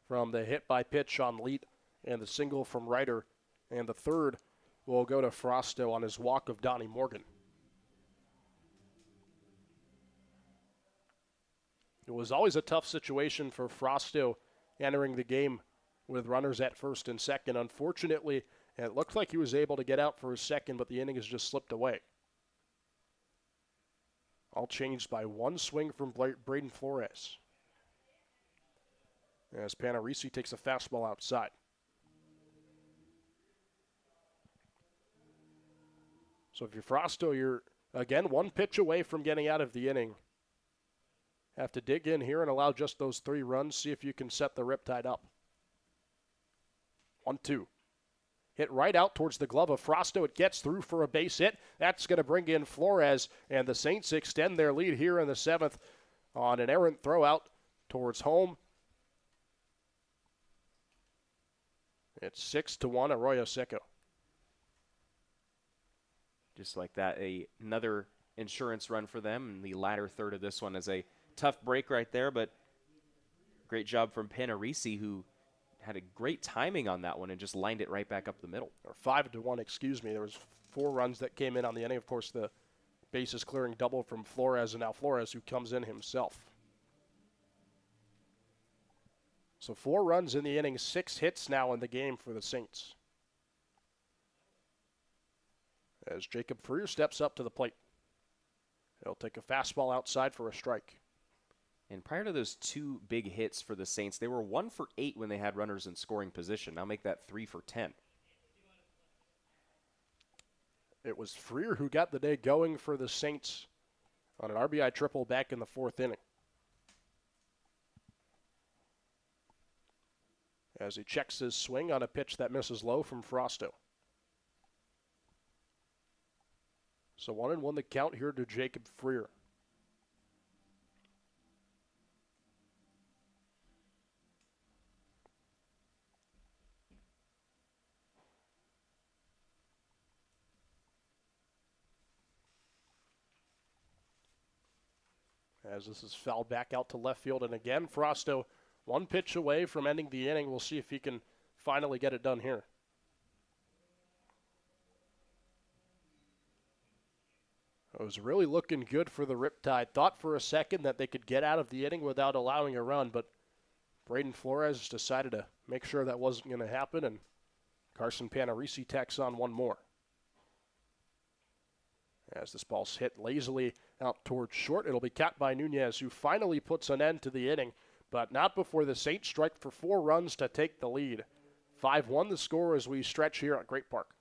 from the hit by pitch on Leet and the single from Ryder, and the third will go to Frosto on his walk of Donnie Morgan. It was always a tough situation for Frosto entering the game with runners at first and second. Unfortunately, it looked like he was able to get out for his second, but the inning has just slipped away. All changed by 1 swing from Braden Flores, as Panarisi takes a fastball outside. So if you're Frosto, you're, again, 1 pitch away from getting out of the inning. Have to dig in here and allow just those 3 runs, see if you can set the Riptide up. 1-2. Hit right out towards the glove of Frosto. It gets through for a base hit. That's going to bring in Flores, and the Saints extend their lead here in the 7th on an errant throw out towards home. It's 6-1 Arroyo Seco. Just like that, another insurance run for them, and the latter third of this one is a tough break right there, but great job from Panarisi, who had a great timing on that one and just lined it right back up the middle. Or 5-1, excuse me. There was 4 runs that came in on the inning. Of course, the bases clearing double from Flores, and now Flores who comes in himself. So 4 runs in the inning, 6 hits now in the game for the Saints. As Jacob Freer steps up to the plate. He'll take a fastball outside for a strike. And prior to those 2 big hits for the Saints, they were 1 for 8 when they had runners in scoring position. Now make that 3 for 10. It was Freer who got the day going for the Saints on an RBI triple back in the 4th inning. As he checks his swing on a pitch that misses low from Frosto. So 1-1 the count here to Jacob Freer. As this is fouled back out to left field, and again, Frosto 1 pitch away from ending the inning. We'll see if he can finally get it done here. It was really looking good for the Riptide. Thought for a second that they could get out of the inning without allowing a run, but Braden Flores decided to make sure that wasn't going to happen, and Carson Panarisi tacks on 1 more. As this ball's hit lazily out towards short, it'll be caught by Nunez, who finally puts an end to the inning, but not before the Saints strike for 4 runs to take the lead. 5-1 the score as we stretch here at Great Park.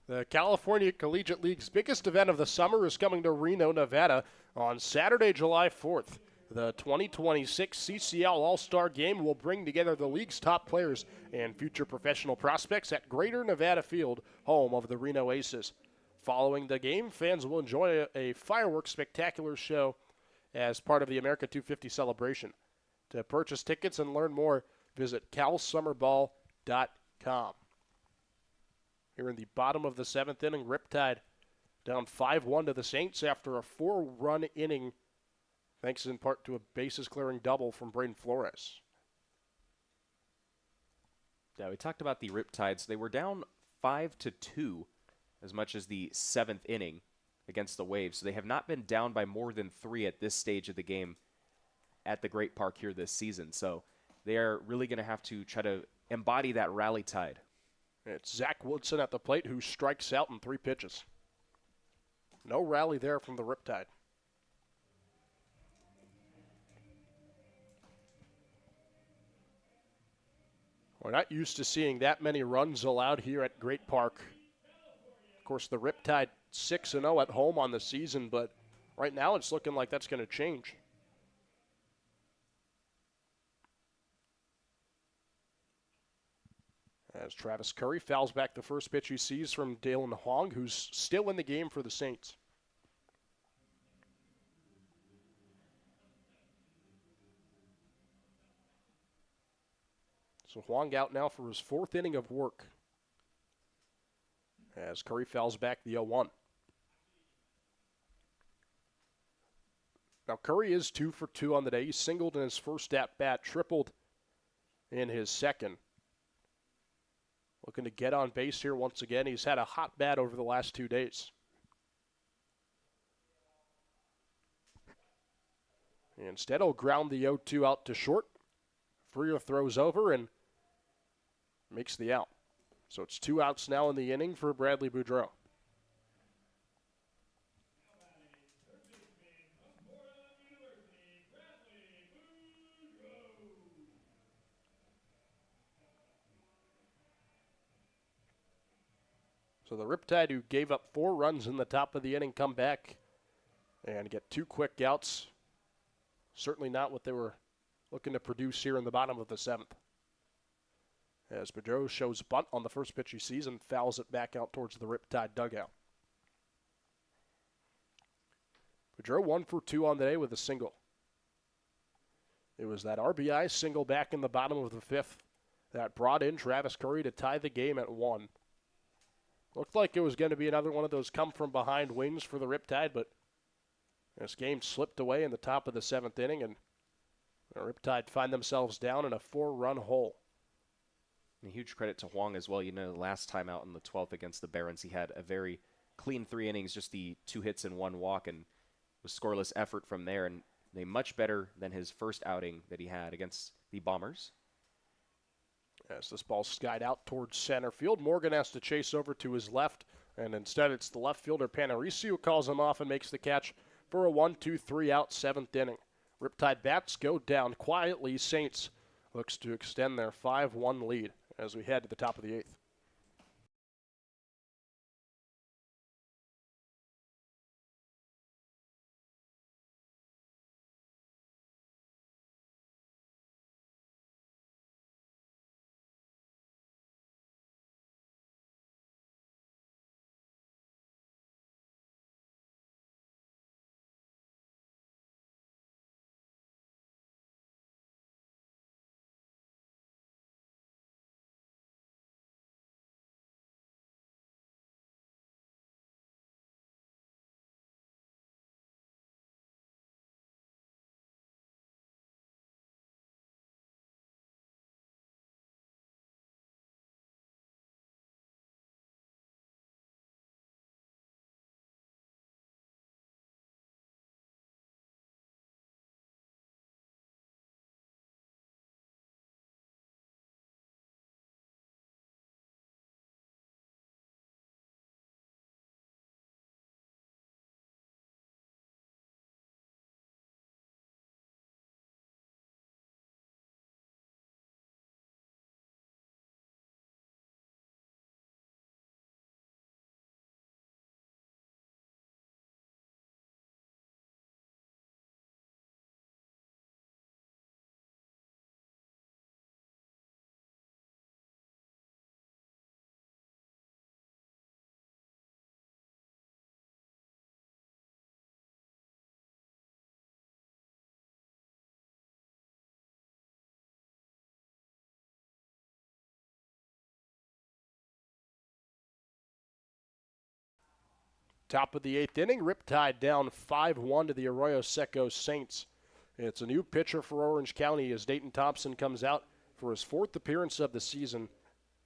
The California Collegiate League's biggest event of the summer is coming to Reno, Nevada on Saturday, July 4th. The 2026 CCL All-Star Game will bring together the league's top players and future professional prospects at Greater Nevada Field, home of the Reno Aces. Following the game, fans will enjoy a fireworks spectacular show as part of the America 250 celebration. To purchase tickets and learn more, visit calsummerball.com. Here in the bottom of the 7th inning, Riptide down 5-1 to the Saints after a 4-run inning, thanks in part to a bases-clearing double from Braden Flores. Yeah, we talked about the Riptides. They were down 5-2 as much as the 7th inning against the Waves. So they have not been down by more than 3 at this stage of the game at the Great Park here this season. So they are really going to have to try to embody that rally tide. It's Zach Woodson at the plate, who strikes out in 3 pitches. No rally there from the Riptide. We're not used to seeing that many runs allowed here at Great Park. Of course, the Riptide 6-0 at home on the season, but right now it's looking like that's going to change. As Travis Curry fouls back the first pitch he sees from Dalen Hong, who's still in the game for the Saints. So Huang out now for his 4th inning of work as Curry fouls back the 0-1. Now Curry is 2 for 2 on the day. He singled in his first at-bat, tripled in his second. Looking to get on base here once again. He's had a hot bat over the last 2 days. Instead, he'll ground the 0-2 out to short. Freer throws over and makes the out. So it's 2 outs now in the inning for Bradley Boudreau. So the Riptide, who gave up 4 runs in the top of the inning, come back and get 2 quick outs. Certainly not what they were looking to produce here in the bottom of the 7th. As Boudreau shows bunt on the first pitch he sees and fouls it back out towards the Riptide dugout. Boudreau 1 for 2 on the day with a single. It was that RBI single back in the bottom of the 5th that brought in Travis Curry to tie the game at 1. Looked like it was going to be another one of those come-from-behind wins for the Riptide, but this game slipped away in the top of the 7th inning, and the Riptide find themselves down in a 4-run hole. And a huge credit to Huang as well. You know, last time out in the 12th against the Barons, he had a very clean 3 innings, just the 2 hits and 1 walk, and was scoreless effort from there, and they much better than his first outing that he had against the Bombers. As this ball skied out towards center field, Morgan has to chase over to his left, and instead it's the left fielder Panarisi who calls him off and makes the catch for a 1-2-3 out 7th inning. Riptide bats go down quietly. Saints looks to extend their 5-1 lead as we head to the top of the 8th. Top of the 8th inning, Riptide down 5-1 to the Arroyo Seco Saints. It's a new pitcher for Orange County as Dayton Thompson comes out for his 4th appearance of the season.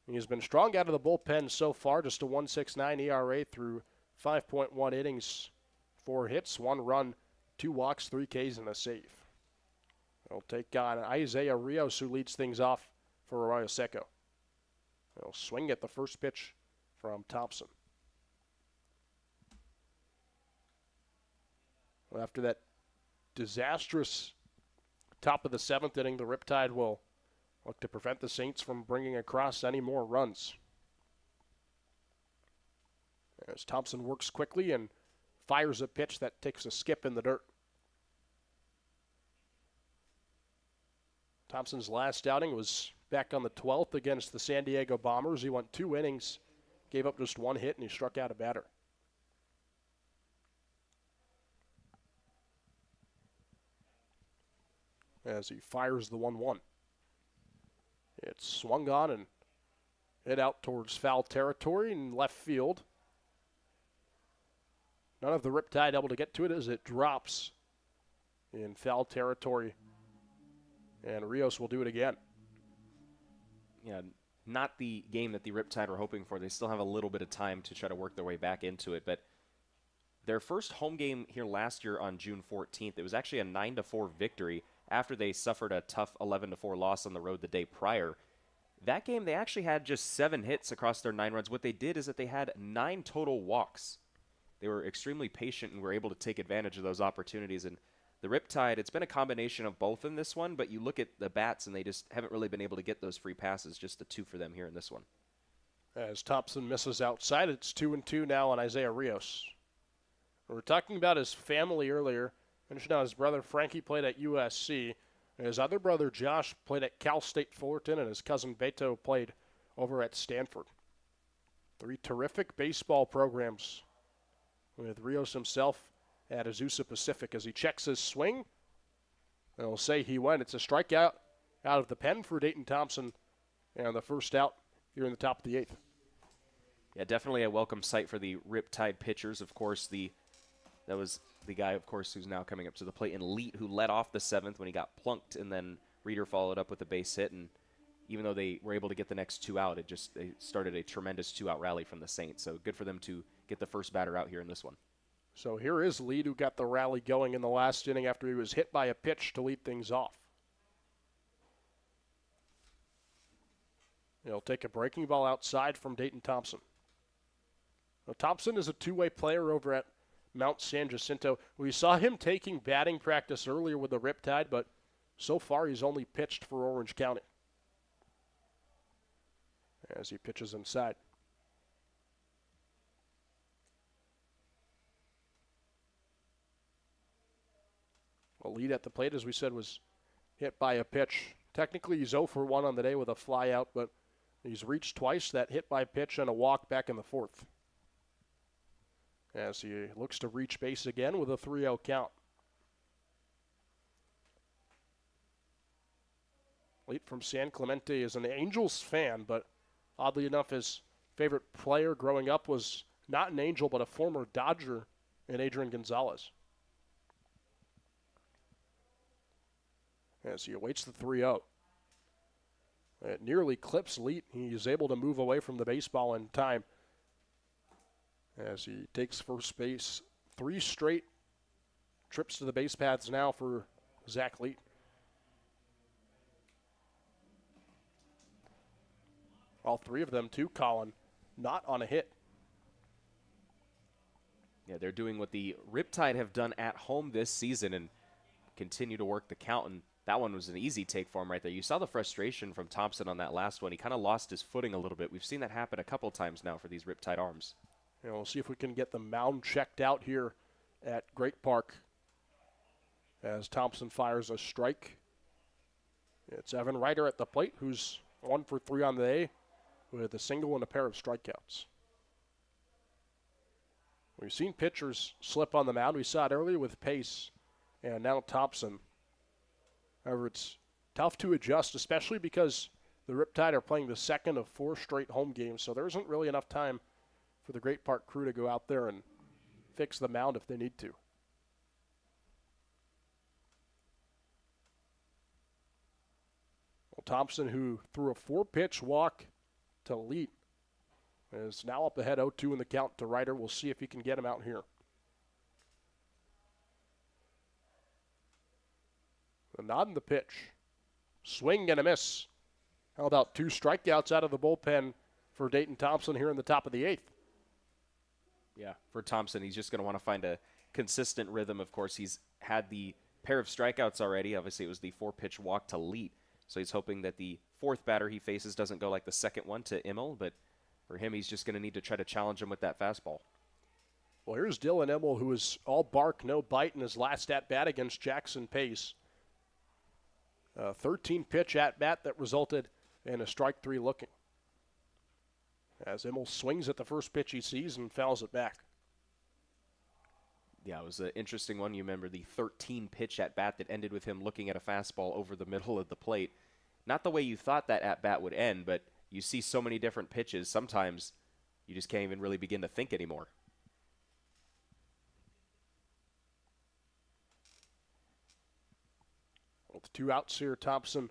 He's been strong out of the bullpen so far, just a 1.69 ERA through 5.1 innings, 4 hits, 1 run, 2 walks, 3 Ks, and a save. They'll take on Isaiah Rios, who leads things off for Arroyo Seco. They'll swing at the first pitch from Thompson. After that disastrous top of the 7th inning, the Riptide will look to prevent the Saints from bringing across any more runs. As Thompson works quickly and fires a pitch that takes a skip in the dirt. Thompson's last outing was back on the 12th against the San Diego Bombers. He went 2 innings, gave up just 1 hit, and he struck out a batter. As he fires the 1-1. It's swung on and hit out towards foul territory in left field. None of the Riptide able to get to it as it drops in foul territory. And Rios will do it again. Yeah, not the game that the Riptide were hoping for. They still have a little bit of time to try to work their way back into it, but their first home game here last year on June 14th, it was actually a 9-4 victory after they suffered a tough 11-4 loss on the road the day prior. That game, they actually had just 7 hits across their 9 runs. What they did is that they had 9 total walks. They were extremely patient and were able to take advantage of those opportunities. And the Riptide, it's been a combination of both in this one, but you look at the bats and they just haven't really been able to get those free passes, just the 2 for them here in this one. As Thompson misses outside, it's 2-2 now on Isaiah Rios. We were talking about his family earlier. Mentioned how his brother Frankie played at USC. His other brother Josh played at Cal State Fullerton, and his cousin Beto played over at Stanford. 3 terrific baseball programs, with Rios himself at Azusa Pacific. As he checks his swing, they'll say he went. It's a strikeout out of the pen for Dayton Thompson, and the first out here in the top of the 8th. Yeah, definitely a welcome sight for the Riptide pitchers. Of course, that was the guy, of course, who's now coming up to the plate in Leet, who led off the 7th when he got plunked, and then Reeder followed up with a base hit. And even though they were able to get the next 2 out, they started a tremendous 2-out rally from the Saints. So good for them to get the first batter out here in this one. So here is Leet, who got the rally going in the last inning after he was hit by a pitch to lead things off. He'll take a breaking ball outside from Dayton Thompson. Now, Thompson is a two-way player over at Mount San Jacinto. We saw him taking batting practice earlier with the Riptide, but so far he's only pitched for Orange County. As he pitches inside. A lead at the plate, as we said, was hit by a pitch. Technically, he's 0 for 1 on the day with a fly out, but he's reached twice that hit by pitch and a walk back in the fourth. As he looks to reach base again with a 3-0 count. Lead from San Clemente is an Angels fan, but oddly enough, his favorite player growing up was not an Angel, but a former Dodger in Adrian Gonzalez. As he awaits the 3-0. It nearly clips Leet. He is able to move away from the baseball in time. As he takes first base, 3 straight trips to the base paths now for Zach Leet. All 3 of them, too, Colin, not on a hit. Yeah, they're doing what the Riptide have done at home this season and continue to work the count. And that one was an easy take for him right there. You saw the frustration from Thompson on that last one. He kind of lost his footing a little bit. We've seen that happen a couple times now for these Riptide arms. You know, we'll see if we can get the mound checked out here at Great Park as Thompson fires a strike. It's Evan Ryder at the plate, who's 1 for 3 on the day with a single and a pair of strikeouts. We've seen pitchers slip on the mound. We saw it earlier with Pace and now Thompson. However, it's tough to adjust, especially because the Riptide are playing the second of 4 straight home games, so there isn't really enough time for the Great Park crew to go out there and fix the mound if they need to. Well, Thompson, who threw a 4-pitch walk to Leet, is now up ahead 0-2 in the count to Ryder. We'll see if he can get him out here. The nod and the pitch. Swing and a miss. How about 2 strikeouts out of the bullpen for Dayton Thompson here in the top of the 8th? Yeah, for Thompson, he's just going to want to find a consistent rhythm. Of course, he's had the pair of strikeouts already. Obviously, it was the 4-pitch walk to Leet. So he's hoping that the 4th batter he faces doesn't go like the second one to Immel. But for him, he's just going to need to try to challenge him with that fastball. Well, here's Dylan Immel, who was all bark, no bite in his last at-bat against Jackson Pace. A 13-pitch at-bat that resulted in a strike 3 looking. As Immel swings at the first pitch he sees and fouls it back. Yeah, it was an interesting one. You remember the 13-pitch at-bat that ended with him looking at a fastball over the middle of the plate. Not the way you thought that at-bat would end, but you see so many different pitches, sometimes you just can't even really begin to think anymore. With 2 outs here, Thompson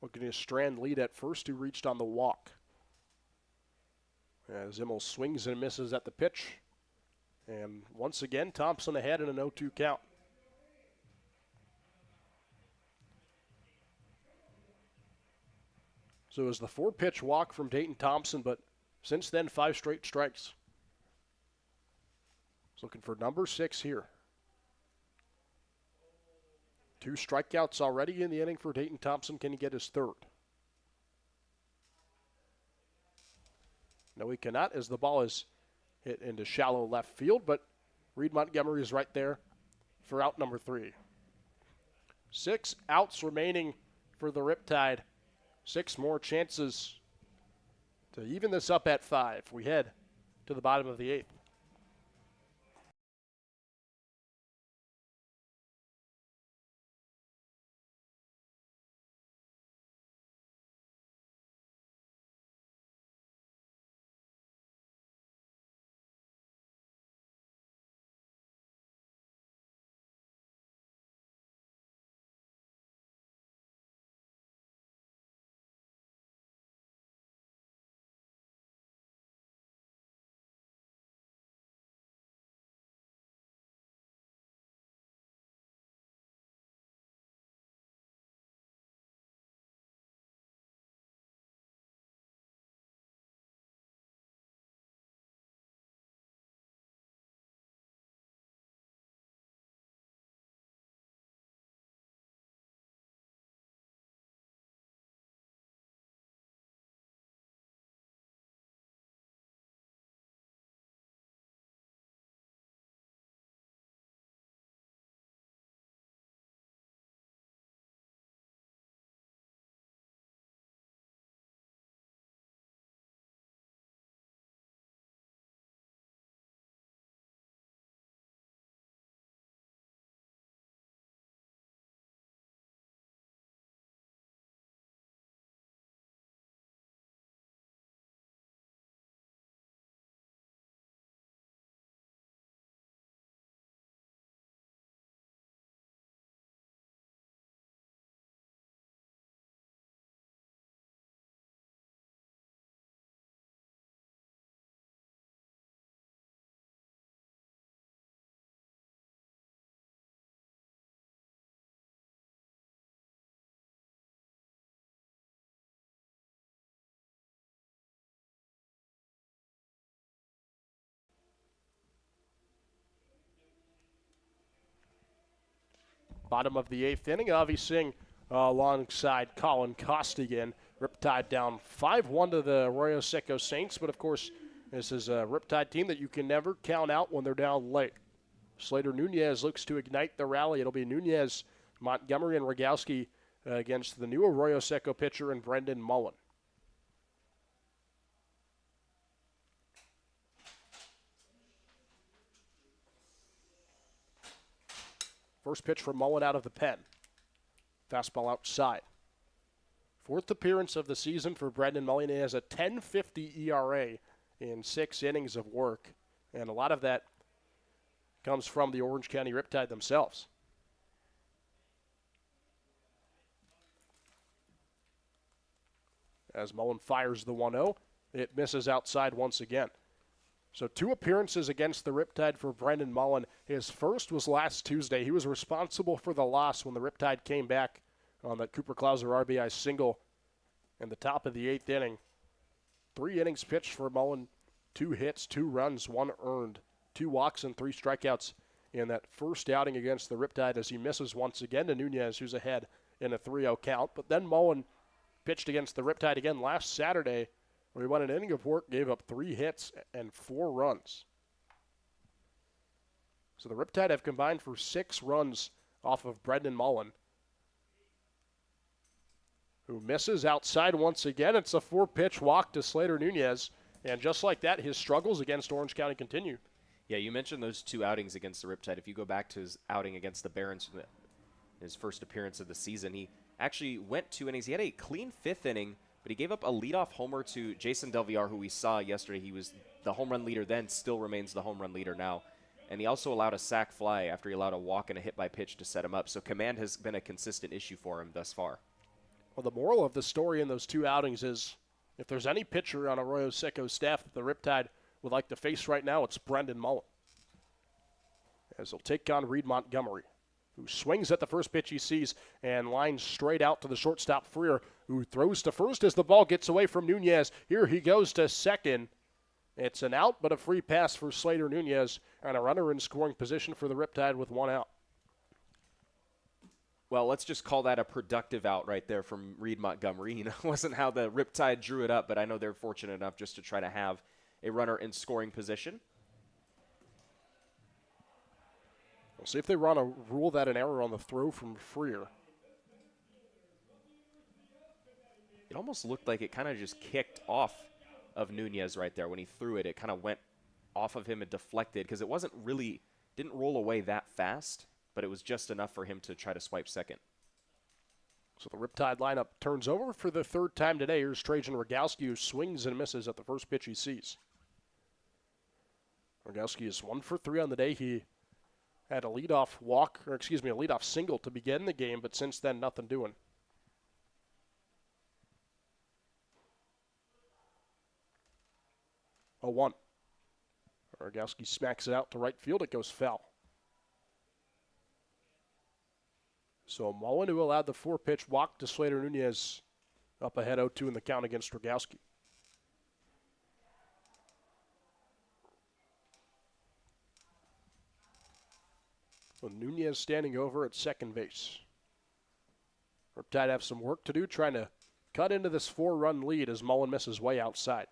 looking to strand Lead at first, who reached on the walk. As Immel swings and misses at the pitch. And once again, Thompson ahead in an 0-2 count. So it was the 4-pitch walk from Dayton Thompson, but since then, 5 straight strikes. He's looking for number 6 here. 2 strikeouts already in the inning for Dayton Thompson. Can he get his 3rd? No, he cannot, as the ball is hit into shallow left field, but Reed Montgomery is right there for out number 3. 6 outs remaining for the Riptide. 6 more chances to even this up at 5. We head to the bottom of the 8th. Bottom of the 8th inning, Avi Singh alongside Colin Costigan. Riptide down 5-1 to the Arroyo Seco Saints, but of course, this is a Riptide team that you can never count out when they're down late. Slater Nunez looks to ignite the rally. It'll be Nunez, Montgomery, and Rogowski against the new Arroyo Seco pitcher and Brendan Mullen. First pitch from Mullen out of the pen. Fastball outside. Fourth appearance of the season for Brendan Mullen. He has a 10.50 ERA in 6 innings of work, and a lot of that comes from the Orange County Riptide themselves. As Mullen fires the 1-0, it misses outside once again. So 2 appearances against the Riptide for Brendan Mullen. His first was last Tuesday. He was responsible for the loss when the Riptide came back on that Cooper Clauser RBI single in the top of the 8th inning. 3 innings pitched for Mullen, 2 hits, 2 runs, 1 earned, 2 walks, and 3 strikeouts in that first outing against the Riptide as he misses once again to Nunez, who's ahead in a 3-0 count. But then Mullen pitched against the Riptide again last Saturday, where he won an inning of work, gave up 3 hits and 4 runs. So the Riptide have combined for 6 runs off of Brendan Mullen, who misses outside once again. It's a 4-pitch walk to Slater Nunez, and just like that, his struggles against Orange County continue. Yeah, you mentioned those 2 outings against the Riptide. If you go back to his outing against the Barons, his first appearance of the season, he actually went 2 innings. He had a clean 5th inning, but he gave up a leadoff homer to Jason Delviar, who we saw yesterday. He was the home run leader then, still remains the home run leader now. And he also allowed a sac fly after he allowed a walk and a hit by pitch to set him up. So command has been a consistent issue for him thus far. Well, the moral of the story in those 2 outings is if there's any pitcher on Arroyo Seco's staff that the Riptide would like to face right now, it's Brendan Mullen, as he'll take on Reed Montgomery, who swings at the first pitch he sees and lines straight out to the shortstop Freer, who throws to first as the ball gets away from Nunez. Here he goes to second. It's an out, but a free pass for Slater Nunez, and a runner in scoring position for the Riptide with 1 out. Well, let's just call that a productive out right there from Reed Montgomery. You know, it wasn't how the Riptide drew it up, but I know they're fortunate enough just to try to have a runner in scoring position. We'll see if they run a rule that an error on the throw from Freer. It almost looked like it kind of just kicked off of Nunez right there when he threw it. It kind of went off of him and deflected because it didn't roll away that fast, but it was just enough for him to try to swipe second. So the Riptide lineup turns over for the 3rd time today. Here's Trajan Rogowski, who swings and misses at the first pitch he sees. Rogowski is 1 for 3 on the day. He had a leadoff single to begin the game, but since then, nothing doing. 0-1. Rogowski smacks it out to right field. It goes foul. So Mullen, who allowed the 4-pitch walk to Slater Nunez, up ahead 0-2 in the count against Rogowski. Well, Nunez standing over at second base. Riptide have some work to do trying to cut into this 4-run lead as Mullen misses way outside.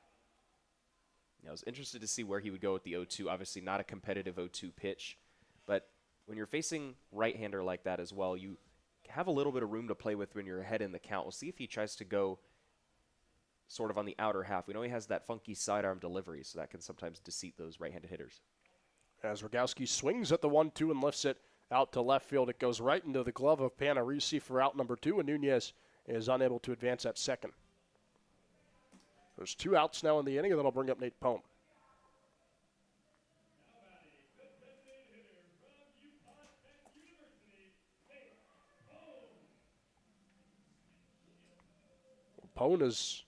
I was interested to see where he would go with the 0-2. Obviously not a competitive 0-2 pitch, but when you're facing right-hander like that as well, you have a little bit of room to play with when you're ahead in the count. We'll see if he tries to go sort of on the outer half. We know he has that funky sidearm delivery, so that can sometimes deceive those right-handed hitters. As Rogowski swings at the 1-2 and lifts it out to left field, it goes right into the glove of Panarisi for out number 2, and Nunez is unable to advance at second. There's 2 outs now in the inning, and that'll bring up Nate Pone. Pone is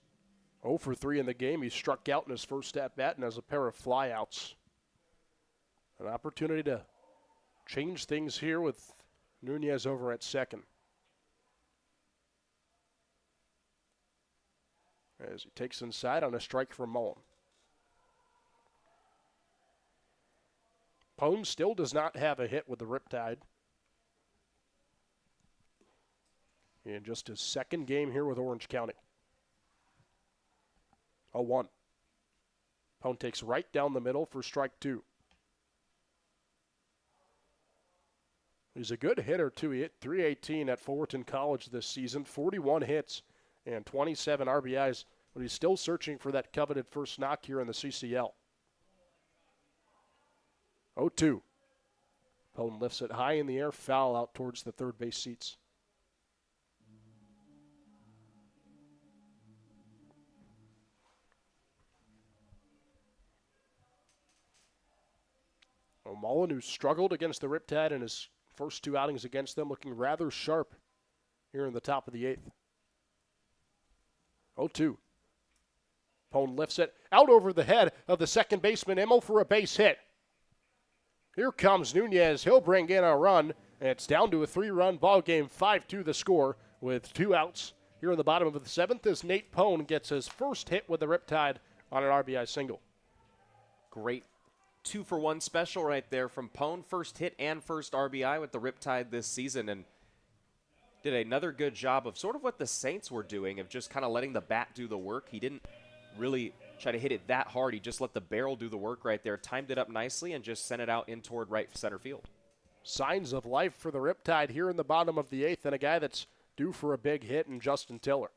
0 for 3 in the game. He struck out in his first at-bat and has a pair of flyouts. An opportunity to change things here with Nunez over at second. As he takes inside on a strike from Mullen. Pone still does not have a hit with the Riptide. in just his second game here with Orange County. 0-1. Pone takes right down the middle for strike 2. He's a good hitter, too. He hit .318 at Fullerton College this season, 41 hits and 27 RBIs, but he's still searching for that coveted first knock here in the CCL. 0-2. Pone lifts it high in the air, foul out towards the third base seats. Mullen, who struggled against the Riptide in his first 2 outings against them, looking rather sharp here in the top of the 8th. 0-2. Pone lifts it out over the head of the second baseman, Immel, for a base hit. Here comes Nunez. He'll bring in a run, and it's down to a 3-run ball game, 5-2 the score with 2 outs. Here in the bottom of the 7th as Nate Pone gets his first hit with the Riptide on an RBI single. Great 2-for-1 special right there from Pone. First hit and first RBI with the Riptide this season, and did another good job of sort of what the Saints were doing, of just kind of letting the bat do the work. He didn't really try to hit it that hard. He just let the barrel do the work right there, timed it up nicely, and just sent it out in toward right center field. Signs of life for the Riptide here in the bottom of the 8th, and a guy that's due for a big hit in Justin Tiller.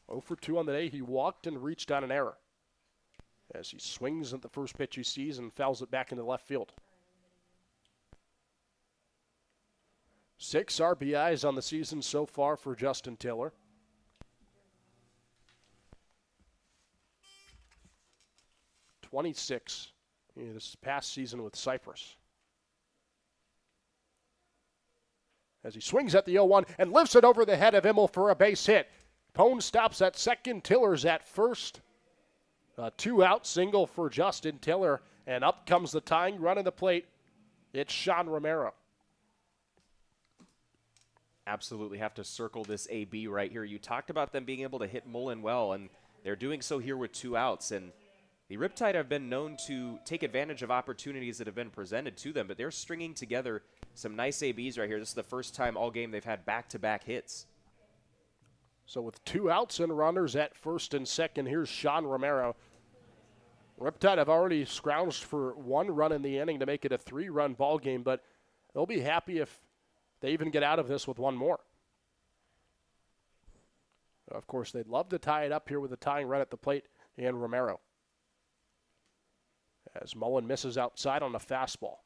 0-for-2 on the day. He walked and reached on an error as he swings at the first pitch he sees and fouls it back into left field. 6 RBIs on the season so far for Justin Tiller. '26 this past season with Cyprus. As he swings at the 0-1 and lifts it over the head of Immel for a base hit. Pone stops at second, Tiller's at first. A 2-out single for Justin Tiller, and up comes the tying run at the plate. It's Sean Romero. Absolutely have to circle this AB right here. You talked about them being able to hit Mullen well, and they're doing so here with 2 outs. And the Riptide have been known to take advantage of opportunities that have been presented to them, but they're stringing together some nice ABs right here. This is the first time all game they've had back-to-back hits. So with 2 outs and runners at first and second, here's Sean Romero. Riptide have already scrounged for 1 run in the inning to make it a 3-run ball game, but they'll be happy if they even get out of this with 1 more. Of course, they'd love to tie it up here with a tying run at the plate and Romero. As Mullen misses outside on a fastball.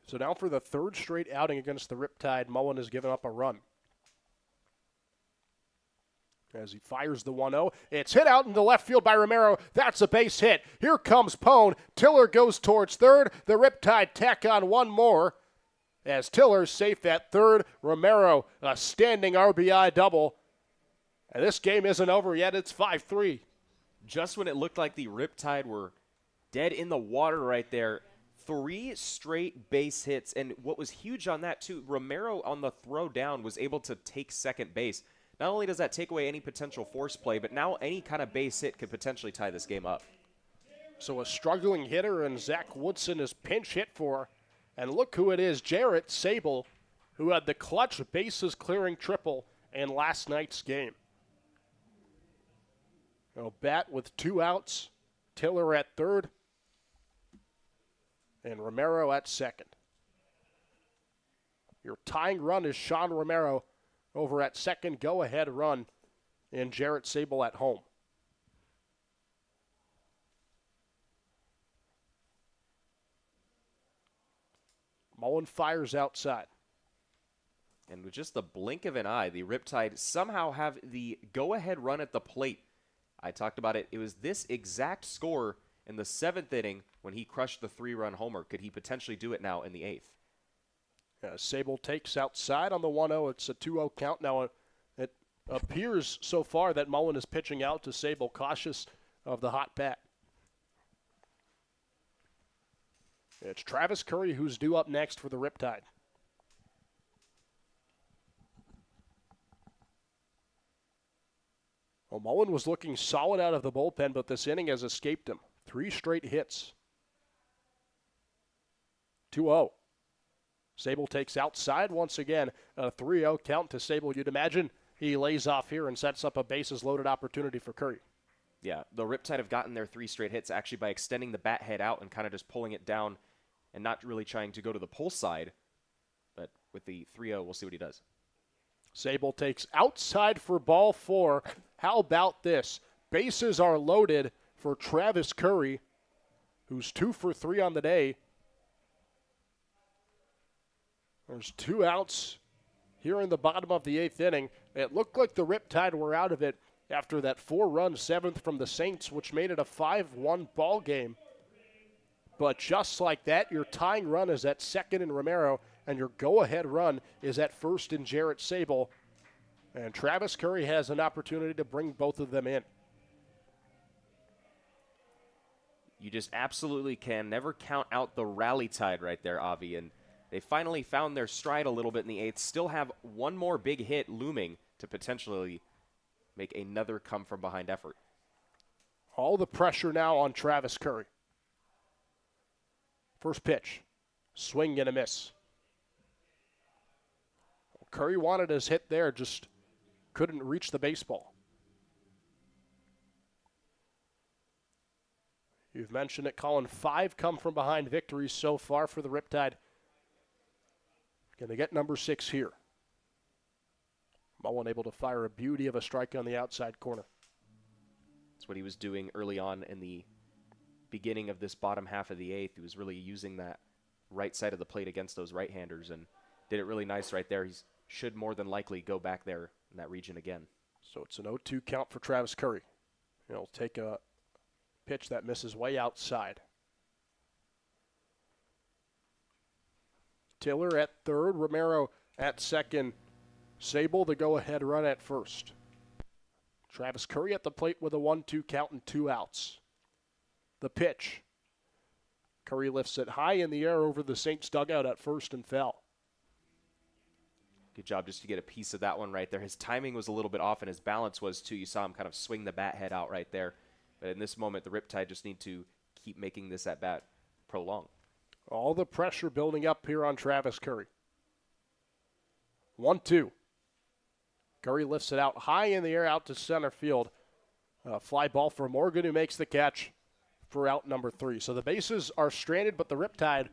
So now for the 3rd straight outing against the Riptide, Mullen has given up a run. As he fires the 1-0, it's hit out into left field by Romero. That's a base hit. Here comes Pone. Tiller goes towards third. The Riptide tack on 1 more. As Tiller's safe at third. Romero, a standing RBI double. And this game isn't over yet. It's 5-3. Just when it looked like the Riptide were dead in the water right there, 3 straight base hits. And what was huge on that, too, Romero on the throw down was able to take second base. Not only does that take away any potential force play, but now any kind of base hit could potentially tie this game up. So a struggling hitter, and Zach Woodson is pinch hit for. And look who it is, Jarrett Sable, who had the clutch bases clearing triple in last night's game. Bat with 2 outs, Tiller at third, and Romero at second. Your tying run is Sean Romero over at second. Go-ahead run in Jarrett Sable at home. Mullen fires outside. And with just the blink of an eye, the Riptide somehow have the go-ahead run at the plate. I talked about it. It was this exact score in the 7th inning when he crushed the 3-run homer. Could he potentially do it now in the 8th? Sable takes outside on the 1-0. It's a 2-0 count. Now it appears so far that Mullen is pitching out to Sable, cautious of the hot bat. It's Travis Curry who's due up next for the Riptide. Well, Mullen was looking solid out of the bullpen, but this inning has escaped him. 3 straight hits. 2-0. Sable takes outside once again. A 3-0 count to Sable. You'd imagine he lays off here and sets up a bases-loaded opportunity for Curry. Yeah, the Riptide have gotten their 3 straight hits actually by extending the bat head out and kind of just pulling it down and not really trying to go to the pull side. But with the 3-0, we'll see what he does. Sable takes outside for ball 4. How about this? Bases are loaded for Travis Curry, who's 2 for 3 on the day. There's 2 outs here in the bottom of the 8th inning. It looked like the Riptide were out of it after that 4-run 7th from the Saints, which made it a 5-1 ball game. But just like that, your tying run is at second in Romero, and your go-ahead run is at first in Jarrett Sable. And Travis Curry has an opportunity to bring both of them in. You just absolutely can never count out the rally tide right there, Avi. And they finally found their stride a little bit in the 8th. Still have one more big hit looming to potentially make another come-from-behind effort. All the pressure now on Travis Curry. First pitch. Swing and a miss. Curry wanted his hit there, just couldn't reach the baseball. You've mentioned it, Colin. 5 come-from-behind victories so far for the Riptide. Going to get number 6 here. Mullen able to fire a beauty of a strike on the outside corner. That's what he was doing early on in the beginning of this bottom half of the 8th. He was really using that right side of the plate against those right-handers and did it really nice right there. He should more than likely go back there in that region again. So it's an 0-2 count for Travis Curry. He'll take a pitch that misses way outside. Tiller at third, Romero at second, Sable the go-ahead run at first. Travis Curry at the plate with a 1-2 count and 2 outs. The pitch. Curry lifts it high in the air over the Saints dugout at first and foul. Good job just to get a piece of that one right there. His timing was a little bit off and his balance was too. You saw him kind of swing the bat head out right there. But in this moment, the Riptide just need to keep making this at bat prolong. All the pressure building up here on Travis Curry. 1-2. Curry lifts it out high in the air out to center field. Fly ball for Morgan, who makes the catch for out number 3. So the bases are stranded, but the Riptide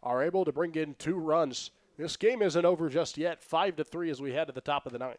are able to bring in 2 runs. This game isn't over just yet. 5-3 as we head to the top of the 9th.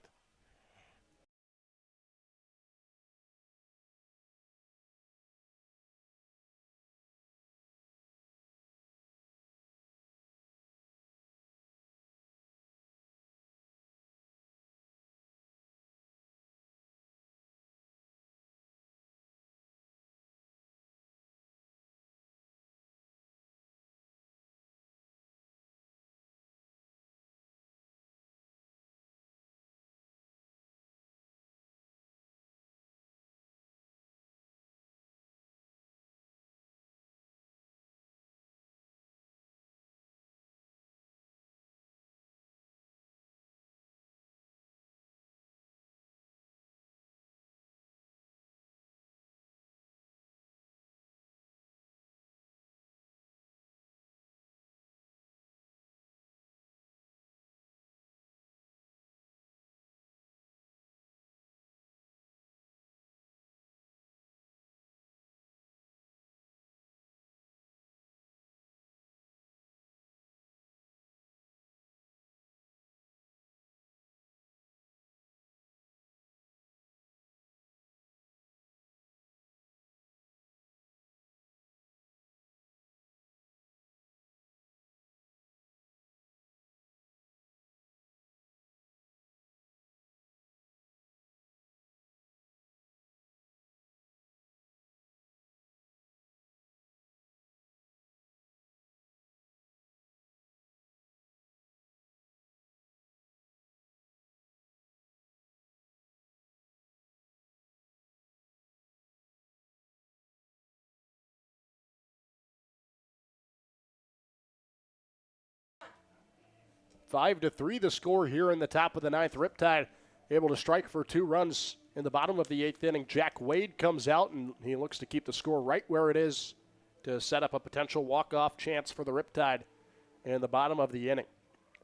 Five to three, the score here in the top of the 9th. Riptide able to strike for 2 runs In the bottom of the 8th inning, Jack Wade comes out, and he looks to keep the score right where it is to set up a potential walk-off chance for the Riptide in the bottom of the inning.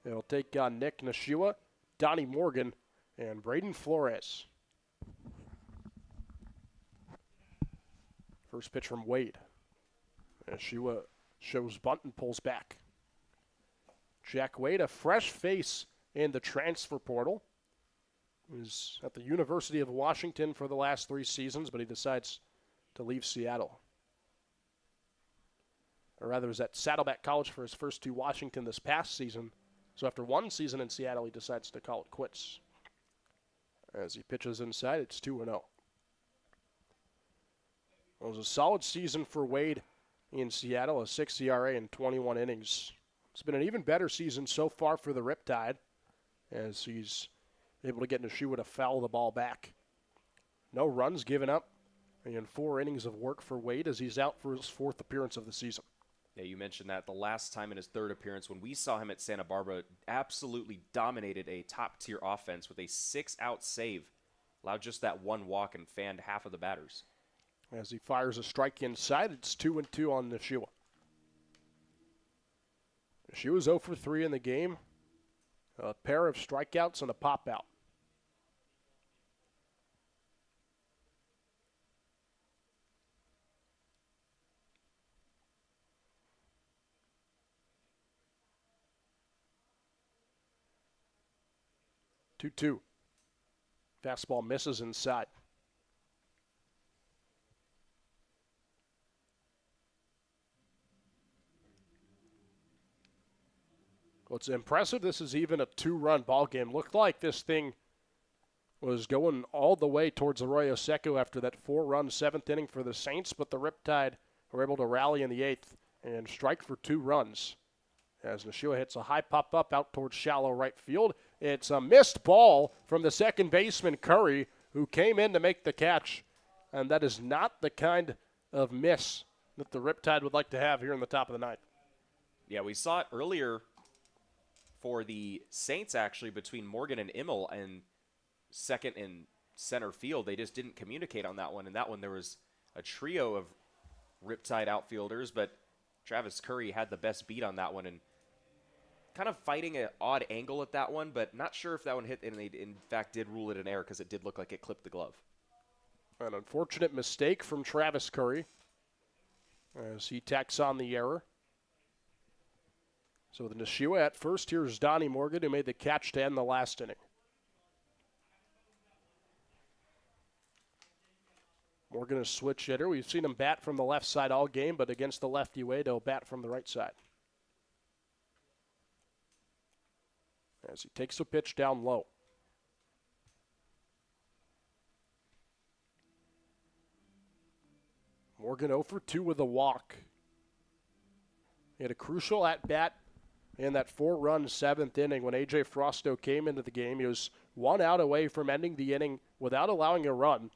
They'll take on Nick Nashua, Donnie Morgan, and Braden Flores. First pitch from Wade. Nashua shows bunt and pulls back. Jack Wade, a fresh face in the transfer portal. He was at the University of Washington for the last 3 seasons, but he decides to leave Seattle. Or rather, he was at Saddleback College for his first 2 Washington this past season. So after 1 season in Seattle, he decides to call it quits. As he pitches inside, it's 2-0. It was a solid season for Wade in Seattle, a 6 ERA in 21 innings. It's been an even better season so far for the Riptide, as he's able to get Nashua to foul the ball back. No runs given up, and 4 innings of work for Wade as he's out for his 4th appearance of the season. Yeah, you mentioned that the last time in his 3rd appearance when we saw him at Santa Barbara, absolutely dominated a top-tier offense with a 6-out save. Allowed just that 1 walk and fanned half of the batters. As he fires a strike inside, it's 2-2 on Nashua. Nashua's 0 for 3 in the game. A pair of strikeouts and a pop-out. Two. Fastball misses inside. What's impressive, this is even a 2-run ball game. Looked like this thing was going all the way towards Arroyo Seco after that 4-run 7th inning for the Saints, but the Riptide were able to rally in the 8th and strike for 2 runs. As Nashua hits a high pop-up out towards shallow right field. It's a missed ball from the second baseman, Curry, who came in to make the catch. And that is not the kind of miss that the Riptide would like to have here in the top of the 9th. Yeah, we saw it earlier for the Saints, actually, between Morgan and Immel and second and center field. They just didn't communicate on that one. And that one, there was a trio of Riptide outfielders, but Travis Curry had the best beat on that one and kind of fighting an odd angle at that one, but not sure if that one hit, and they, in fact, did rule it an error because it did look like it clipped the glove. An unfortunate mistake from Travis Curry as he tacks on the error. So the Nashua at first. Here's Donnie Morgan, who made the catch to end the last inning. Morgan is switch hitter. We've seen him bat from the left side all game, but against the lefty Wade, he'll bat from the right side. As he takes a pitch down low. Morgan 0 for 2 with a walk. He had a crucial at-bat in that 4-run 7th inning when A.J. Frosto came into the game. He was 1 out away from ending the inning without allowing a run.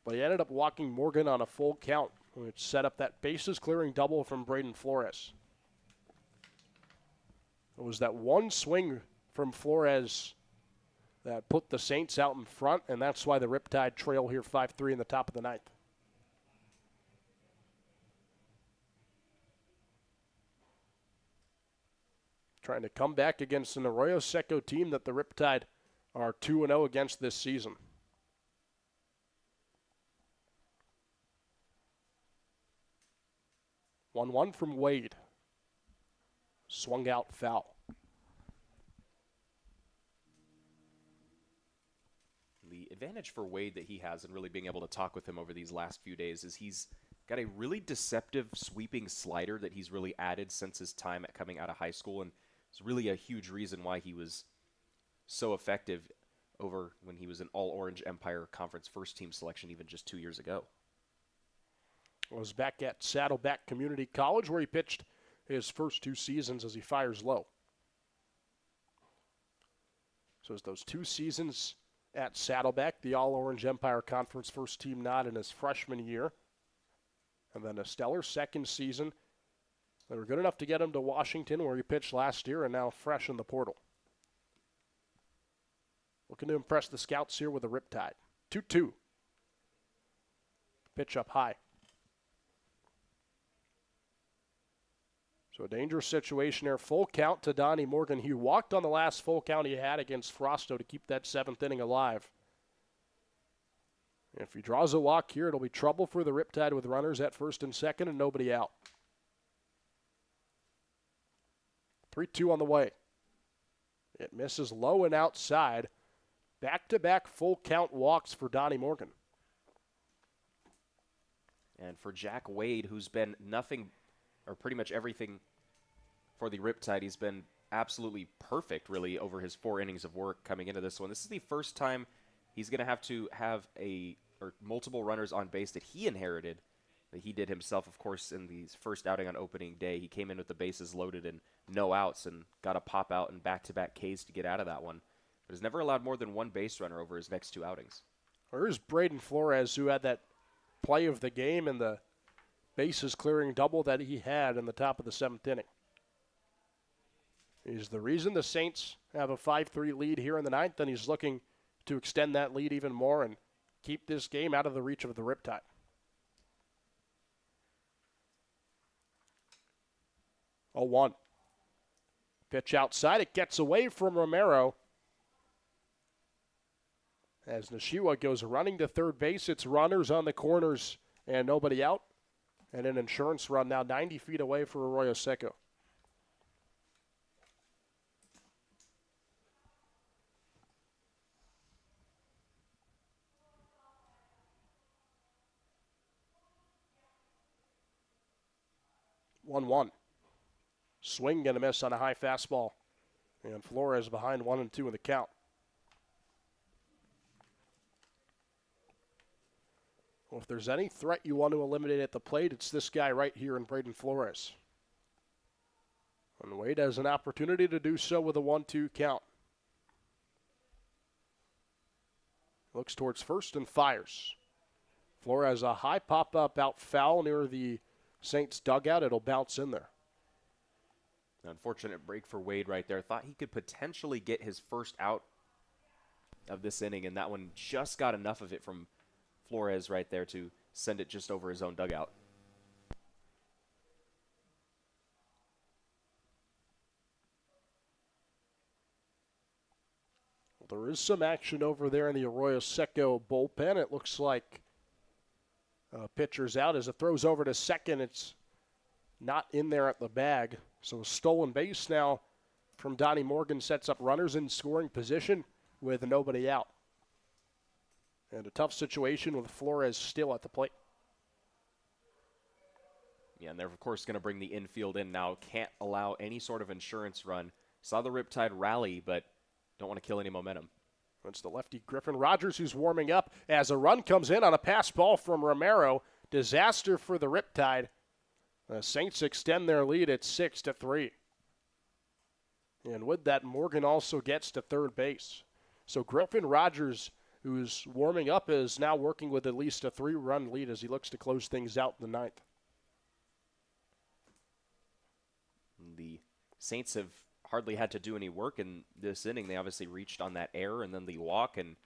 But he ended up walking Morgan on a full count, which set up that bases-clearing double from Braden Flores. It was that one swing from Flores that put the Saints out in front, and that's why the Riptide trail here 5-3 in the top of the 9th. Trying to come back against an Arroyo Seco team that the Riptide are 2-0 against this season. One from Wade. Swung out foul. The advantage for Wade that he has in really being able to talk with him over these last few days is he's got a really deceptive sweeping slider that he's really added since his time at coming out of high school, and it's really a huge reason why he was so effective over when he was an All-Orange Empire Conference first-team selection even just 2 years ago. Was back at Saddleback Community College where he pitched his first 2 seasons as he fires low. So it's those 2 seasons at Saddleback, the All-Orange Empire Conference first-team nod in his freshman year, and then a stellar second season. They were good enough to get him to Washington where he pitched last year and now fresh in the portal. Looking to impress the scouts here with the Riptide. 2-2. Pitch up high. So a dangerous situation there. Full count to Donnie Morgan. He walked on the last full count he had against Frosto to keep that 7th inning alive. If he draws a walk here, it'll be trouble for the Riptide with runners at first and second and nobody out. 3-2 on the way. It misses low and outside. Back-to-back full count walks for Donnie Morgan. And for Jack Wade, who's been nothing or pretty much everything for the Riptide, he's been absolutely perfect, really, over his 4 innings of work coming into this one. This is the first time he's going to have multiple runners on base that he inherited, that he did himself, of course, in the first outing on opening day. He came in with the bases loaded and no outs and got a pop out and back-to-back Ks to get out of that one. But has never allowed more than 1 base runner over his next 2 outings. There's Braden Flores, who had that play of the game and the bases clearing double that he had in the top of the 7th inning. He's the reason the Saints have a 5-3 lead here in the 9th, and he's looking to extend that lead even more and keep this game out of the reach of the Riptide. Oh, 1. Pitch outside. It gets away from Romero. As Nishiwa goes running to third base, it's runners on the corners and nobody out. And an insurance run now 90 feet away for Arroyo Seco. One. Swing and a miss on a high fastball. And Flores behind 1-2 in the count. Well, if there's any threat you want to eliminate at the plate, it's this guy right here in Braden Flores. And Wade has an opportunity to do so with a 1-2 count. Looks towards first and fires. Flores, a high pop-up out foul near the Saints dugout. It'll bounce in there. Unfortunate break for Wade right there. Thought he could potentially get his first out of this inning, and that one just got enough of it from Flores right there to send it just over his own dugout. Well, there is some action over there in the Arroyo Seco bullpen. It looks like pitcher's out. As it throws over to second, it's not in there at the bag. So a stolen base now from Donnie Morgan sets up runners in scoring position with nobody out. And a tough situation with Flores still at the plate. Yeah, and they're, of course, going to bring the infield in now. Can't allow any sort of insurance run. Saw the Riptide rally, but don't want to kill any momentum. It's the lefty Griffin Rogers who's warming up as a run comes in on a pass ball from Romero. Disaster for the Riptide. The Saints extend their lead at 6-3. And with that, Morgan also gets to third base. So Griffin Rogers, who's warming up, is now working with at least a 3-run lead as he looks to close things out in the 9th. The Saints have hardly had to do any work in this inning. They obviously reached on that error and then the walk and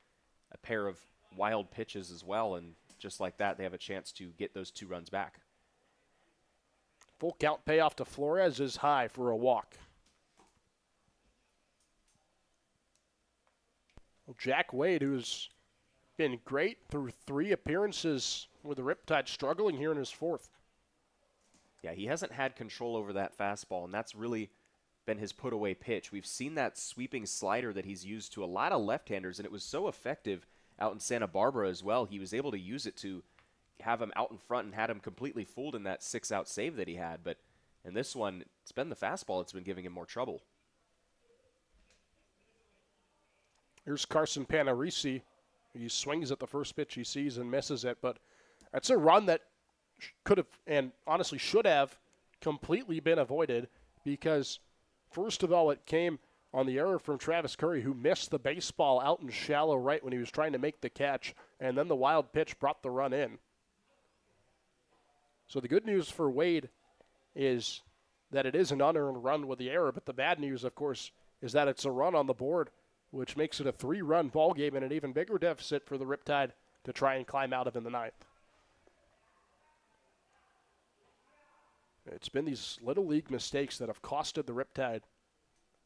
a pair of wild pitches as well. And just like that, they have a chance to get those 2 runs back. Full count payoff to Flores is high for a walk. Well, Jack Wade, who's been great through 3 appearances with the Riptide, struggling here in his 4th. Yeah, he hasn't had control over that fastball, and that's really been his put-away pitch. We've seen that sweeping slider that he's used to a lot of left-handers, and it was so effective out in Santa Barbara as well. He was able to use it to have him out in front and had him completely fooled in that 6-out save that he had. But in this one, it's been the fastball that's been giving him more trouble. Here's Carson Panarisi. He swings at the first pitch he sees and misses it, but that's a run that could have and honestly should have completely been avoided because, first of all, it came on the error from Travis Curry, who missed the baseball out in shallow right when he was trying to make the catch, and then the wild pitch brought the run in. So the good news for Wade is that it is an unearned run with the error, but the bad news, of course, is that it's a run on the board which makes it a 3-run ball game and an even bigger deficit for the Riptide to try and climb out of in the ninth. It's been these little league mistakes that have costed the Riptide,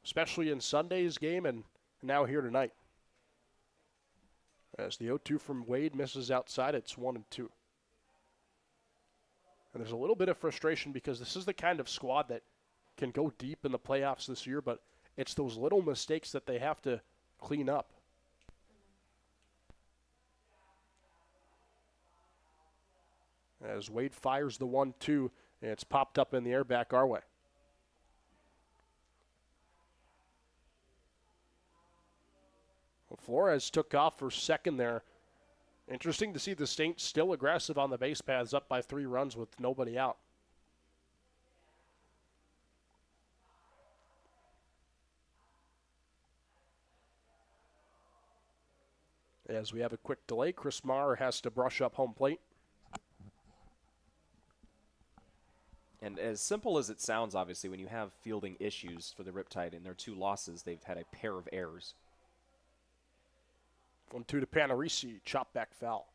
especially in Sunday's game and now here tonight. As the 0-2 from Wade misses outside, it's 1-2. And there's a little bit of frustration because this is the kind of squad that can go deep in the playoffs this year, but it's those little mistakes that they have to clean up. As Wade fires the 1-2, and it's popped up in the air back our way. Well, Flores took off for second there. Interesting to see the Saints still aggressive on the base paths, up by 3 runs with nobody out. As we have a quick delay, Chris Maher has to brush up home plate. And as simple as it sounds, obviously, when you have fielding issues for the Riptide in their 2 losses, they've had a pair of errors. 1-2 to Panarisi, chop back foul.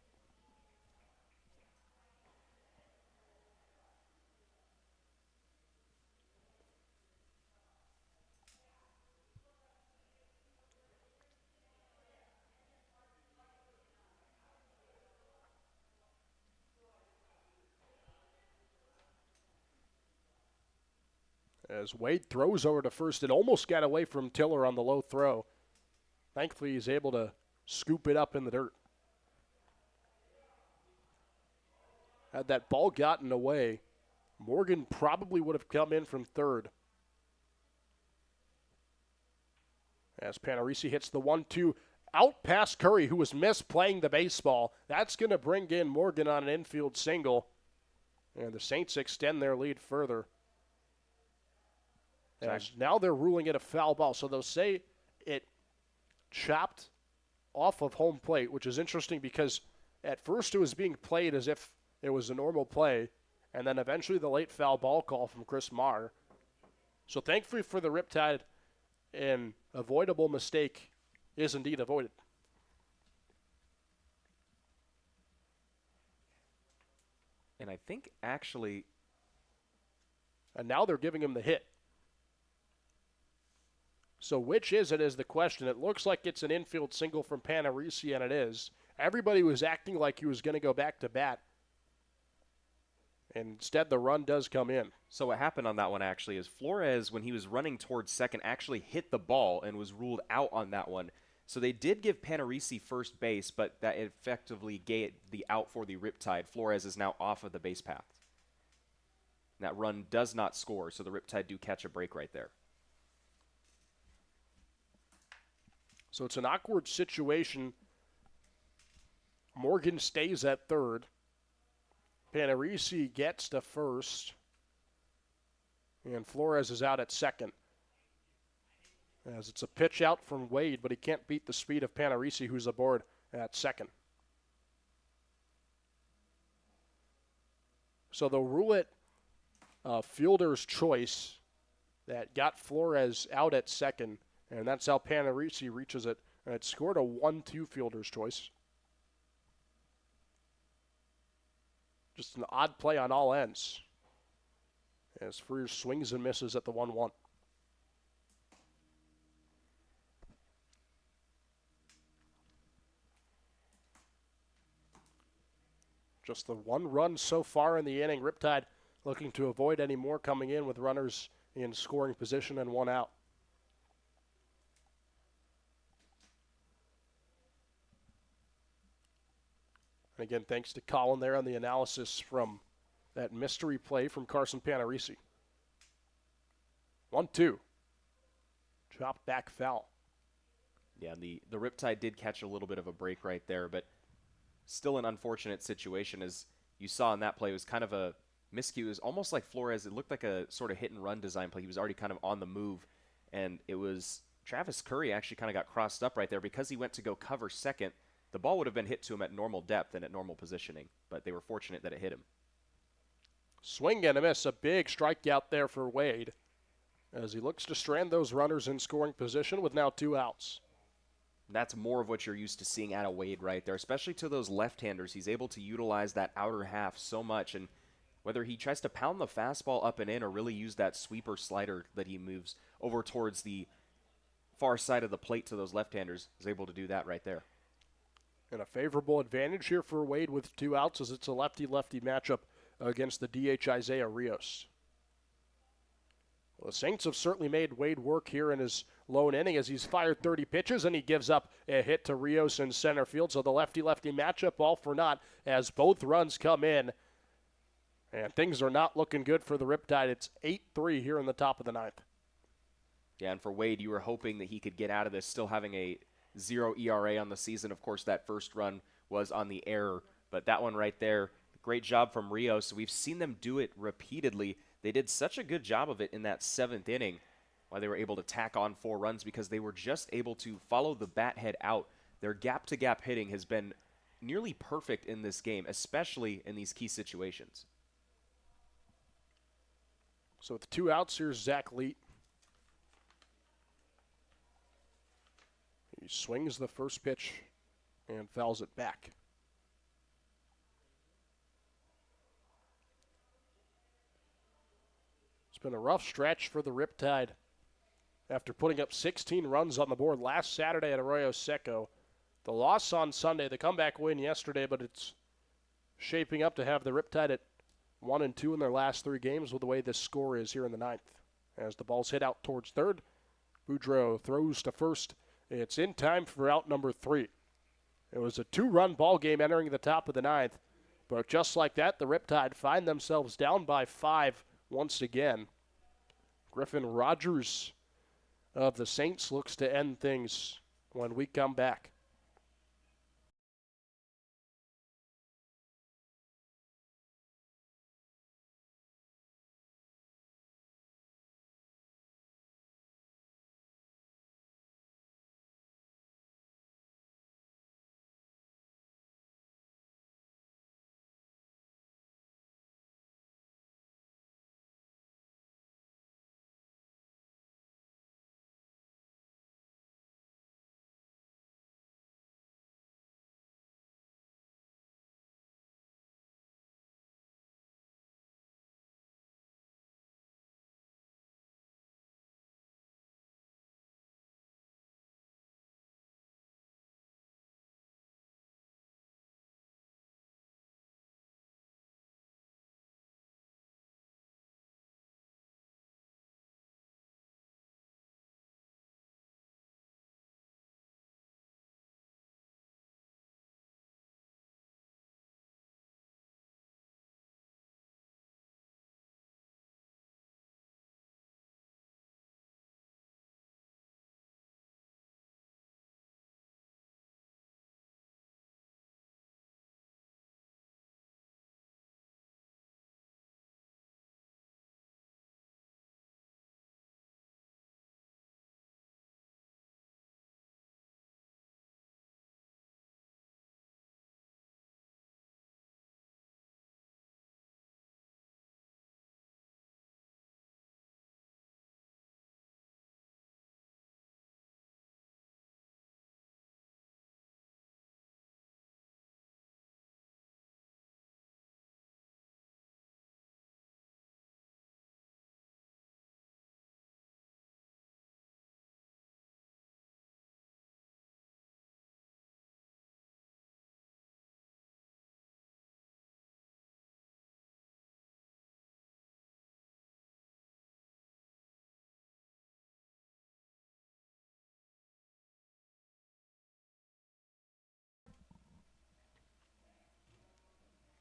As Wade throws over to first, it almost got away from Tiller on the low throw. Thankfully, he's able to scoop it up in the dirt. Had that ball gotten away, Morgan probably would have come in from third. As Panarisi hits the 1-2 out past Curry, who was misplaying the baseball. That's going to bring in Morgan on an infield single. And the Saints extend their lead further. As now they're ruling it a foul ball. So they'll say it chopped off of home plate, which is interesting because at first it was being played as if it was a normal play, and then eventually the late foul ball call from Chris Maher. So thankfully for the Riptide, an avoidable mistake is indeed avoided. And I think actually... And now they're giving him the hit. So which is it is the question. It looks like it's an infield single from Panarisi, and it is. Everybody was acting like he was going to go back to bat. And instead, the run does come in. So what happened on that one actually is Flores, when he was running towards second, actually hit the ball and was ruled out on that one. So they did give Panarisi first base, but that effectively gave the out for the Riptide. Flores is now off of the base path. That run does not score, so the Riptide do catch a break right there. So it's an awkward situation. Morgan stays at third. Panarisi gets to first. And Flores is out at second. As it's a pitch out from Wade, but he can't beat the speed of Panarisi, who's aboard at second. So they'll rule it fielder's choice that got Flores out at second. And that's how Panarisi reaches it. And it scored a 1-2 fielder's choice. Just an odd play on all ends. As Freer swings and misses at the 1-1. Just the 1 run so far in the inning. Riptide looking to avoid any more coming in with runners in scoring position and 1 out. And again, thanks to Colin there on the analysis from that mystery play from Carson Panarisi. 1-2. Chopped back foul. Yeah, the Riptide did catch a little bit of a break right there, but still an unfortunate situation. As you saw in that play, it was kind of a miscue. It was almost like Flores. It looked like a sort of hit-and-run design play. He was already kind of on the move, and it was Travis Curry actually kind of got crossed up right there because he went to go cover second. The ball would have been hit to him at normal depth and at normal positioning, but they were fortunate that it hit him. Swing and a miss. A big strikeout there for Wade as he looks to strand those runners in scoring position with now 2 outs. That's more of what you're used to seeing out of Wade right there, especially to those left-handers. He's able to utilize that outer half so much, and whether he tries to pound the fastball up and in or really use that sweeper slider that he moves over towards the far side of the plate to those left-handers, is able to do that right there. And a favorable advantage here for Wade with 2 outs as it's a lefty-lefty matchup against the DH Isaiah Rios. Well, the Saints have certainly made Wade work here in his lone inning as he's fired 30 pitches and he gives up a hit to Rios in center field. So the lefty-lefty matchup all for naught as both runs come in. And things are not looking good for the Riptide. It's 8-3 here in the top of the 9th. Yeah, and for Wade, you were hoping that he could get out of this still having a 0 ERA on the season. Of course, that first run was on the error, but that one right there, great job from Rios. We've seen them do it repeatedly. They did such a good job of it in that 7th inning, why they were able to tack on 4 runs because they were just able to follow the bat head out. Their gap-to-gap hitting has been nearly perfect in this game, especially in these key situations. So with 2 outs, here's Zach Leet. He swings the first pitch and fouls it back. It's been a rough stretch for the Riptide after putting up 16 runs on the board last Saturday at Arroyo Seco. The loss on Sunday, the comeback win yesterday, but it's shaping up to have the Riptide at 1-2 in their last 3 games with the way this score is here in the 9th. As the ball's hit out towards third, Boudreaux throws to first. It's in time for out number 3. It was a 2-run ball game entering the top of the 9th, but just like that, the Riptide find themselves down by 5 once again. Griffin Rogers of the Saints looks to end things when we come back.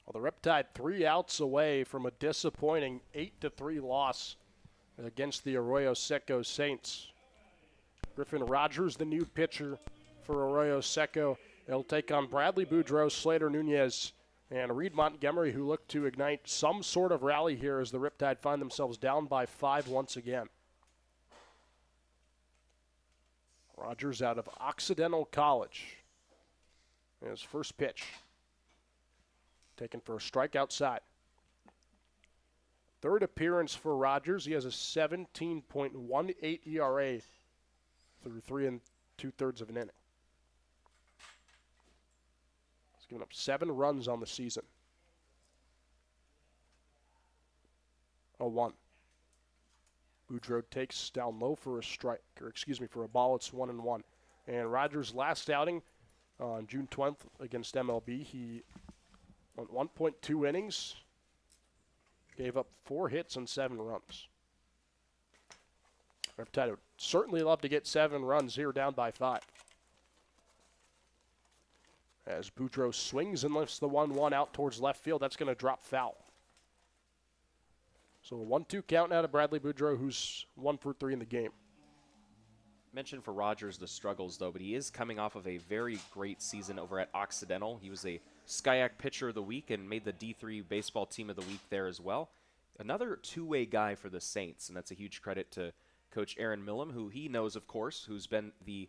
Well, the Riptide 3 outs away from a disappointing 8-3 loss against the Arroyo Seco Saints. Griffin Rogers, the new pitcher for Arroyo Seco. He'll take on Bradley Boudreaux, Slater Nunez, and Reed Montgomery, who look to ignite some sort of rally here as the Riptide find themselves down by 5 once again. Rogers out of Occidental College. His first pitch. Taken for a strike outside. Third appearance for Rogers. He has a 17.18 ERA through 3 2/3 of an inning. He's given up 7 runs on the season. 0-1. Boudreaux takes down low for a strike, for a ball. It's 1-1. And Rogers' last outing on June 20th against MLB, he went 1.2 innings, gave up 4 hits and 7 runs. Riptide would certainly love to get 7 runs here, down by 5. As Boudreaux swings and lifts the 1-1 out towards left field, that's going to drop foul. So a 1-2 count now to Bradley Boudreaux, who's 1 for 3 in the game. Mentioned for Rogers the struggles, though, but he is coming off of a very great season over at Occidental. He was a SCIAC Pitcher of the Week and made the D3 Baseball Team of the Week there as well. Another two-way guy for the Saints, and that's a huge credit to Coach Aaron Millam, who he knows, of course, who's been the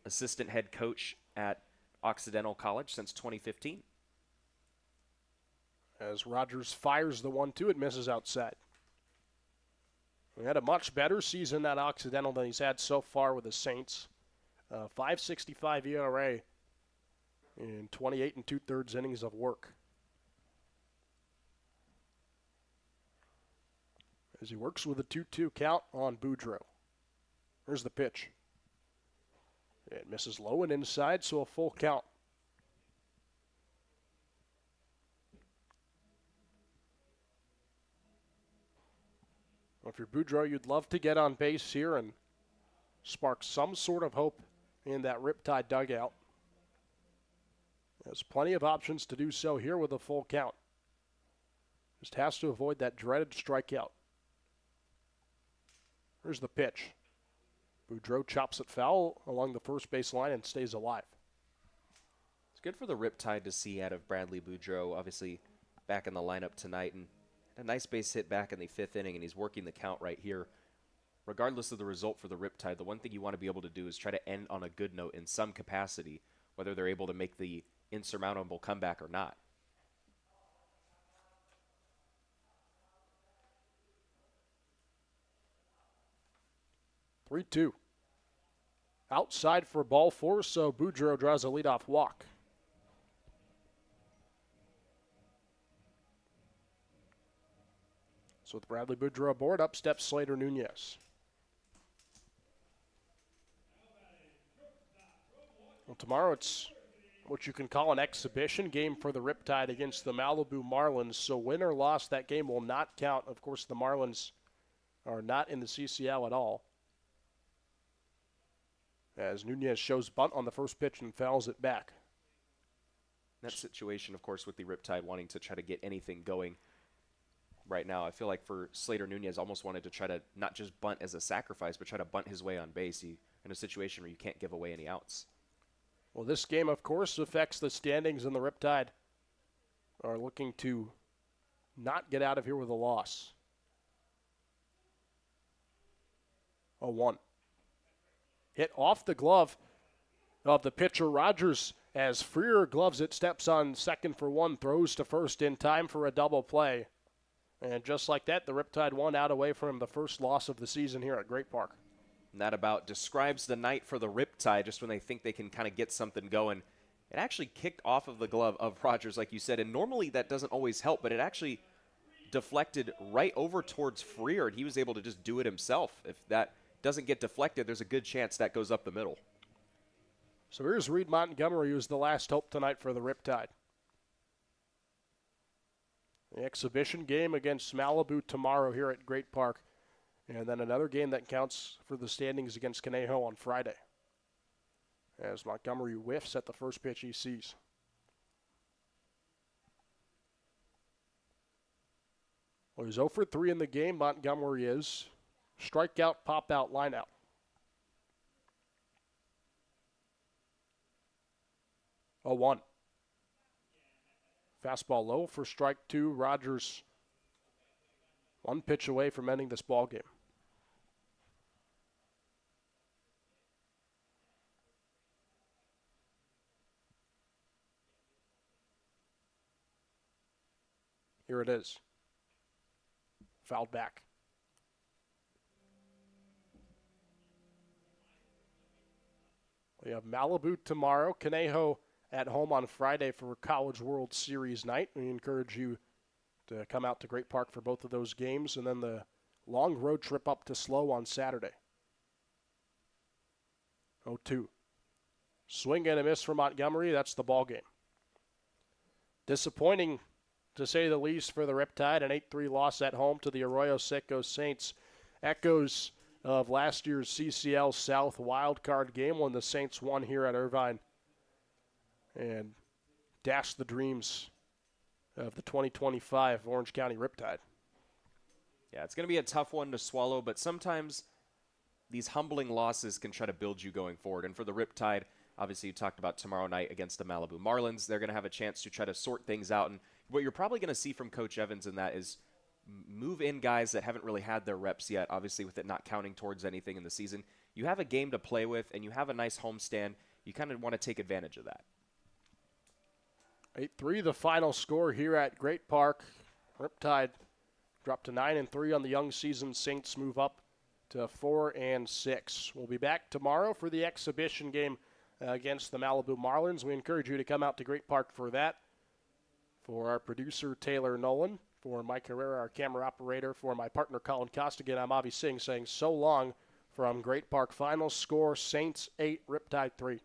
assistant head coach at Occidental College since 2015. As Rogers fires the 1-2, it misses outside. He had a much better season at Occidental than he's had so far with the Saints. 5.65 ERA in 28 2/3 innings of work. As he works with a 2-2 count on Boudreaux. Here's the pitch. It misses low and inside, so a full count. If you're Boudreaux, you'd love to get on base here and spark some sort of hope in that Riptide dugout. There's plenty of options to do so here with a full count. Just has to avoid that dreaded strikeout. Here's the pitch. Boudreaux chops it foul along the first base line and stays alive. It's good for the Riptide to see out of Bradley Boudreaux, obviously back in the lineup tonight, and a nice base hit back in the 5th inning, and he's working the count right here. Regardless of the result for the Riptide, the one thing you want to be able to do is try to end on a good note in some capacity, whether they're able to make the insurmountable comeback or not. Three-two. Outside for ball 4, so Boudreaux draws a leadoff walk. So with Bradley Boudreaux aboard, up steps Slater Nunez. Well, tomorrow it's what you can call an exhibition game for the Riptide against the Malibu Marlins. So win or loss, that game will not count. Of course, the Marlins are not in the CCL at all. As Nunez shows bunt on the first pitch and fouls it back. That situation, of course, with the Riptide wanting to try to get anything going right now, I feel like for Slater Nunez almost wanted to try to not just bunt as a sacrifice, but try to bunt his way on base in a situation where you can't give away any outs. Well, this game, of course, affects the standings, and the Riptide are looking to not get out of here with a loss. 0-1. Hit off the glove of the pitcher Rogers as Freer gloves it, steps on second for 1, throws to first in time for a double play. And just like that, the Riptide 1 out away from the first loss of the season here at Great Park. And that about describes the night for the Riptide, just when they think they can kind of get something going. It actually kicked off of the glove of Rogers, like you said, and normally that doesn't always help, but it actually deflected right over towards Freer, and he was able to just do it himself. If that doesn't get deflected, there's a good chance that goes up the middle. So here's Reed Montgomery, who's the last hope tonight for the Riptide. The exhibition game against Malibu tomorrow here at Great Park. And then another game that counts for the standings against Conejo on Friday. As Montgomery whiffs at the first pitch he sees. Well, he's 0 for 3 in the game, Montgomery is. Strikeout, pop-out, line-out. Oh, 1. Fastball low for strike 2. Rogers 1 pitch away from ending this ball game. Here it is. Fouled back. We have Malibu tomorrow. Conejo at home on Friday for College World Series night. We encourage you to come out to Great Park for both of those games, and then the long road trip up to SLO on Saturday. 0-2. Swing and a miss for Montgomery. That's the ball game. Disappointing, to say the least, for the Riptide. An 8-3 loss at home to the Arroyo Seco Saints. Echoes of last year's CCL South wildcard game when the Saints won here at Irvine and dashed the dreams of the 2025 Orange County Riptide. Yeah, it's going to be a tough one to swallow, but sometimes these humbling losses can try to build you going forward. And for the Riptide, obviously you talked about tomorrow night against the Malibu Marlins. They're going to have a chance to try to sort things out. And what you're probably going to see from Coach Evans in that is move in guys that haven't really had their reps yet, obviously with it not counting towards anything in the season. You have a game to play with, and you have a nice homestand. You kind of want to take advantage of that. 8-3 the final score here at Great Park. Riptide dropped to 9-3 on the young season. Saints move up to 4-6. We'll be back tomorrow for the exhibition game against the Malibu Marlins. We encourage you to come out to Great Park for that. For our producer, Taylor Nolan, for Mike Herrera, our camera operator, for my partner, Colin Costigan, I'm Avi Singh saying so long from Great Park. Final score, Saints 8, Riptide 3.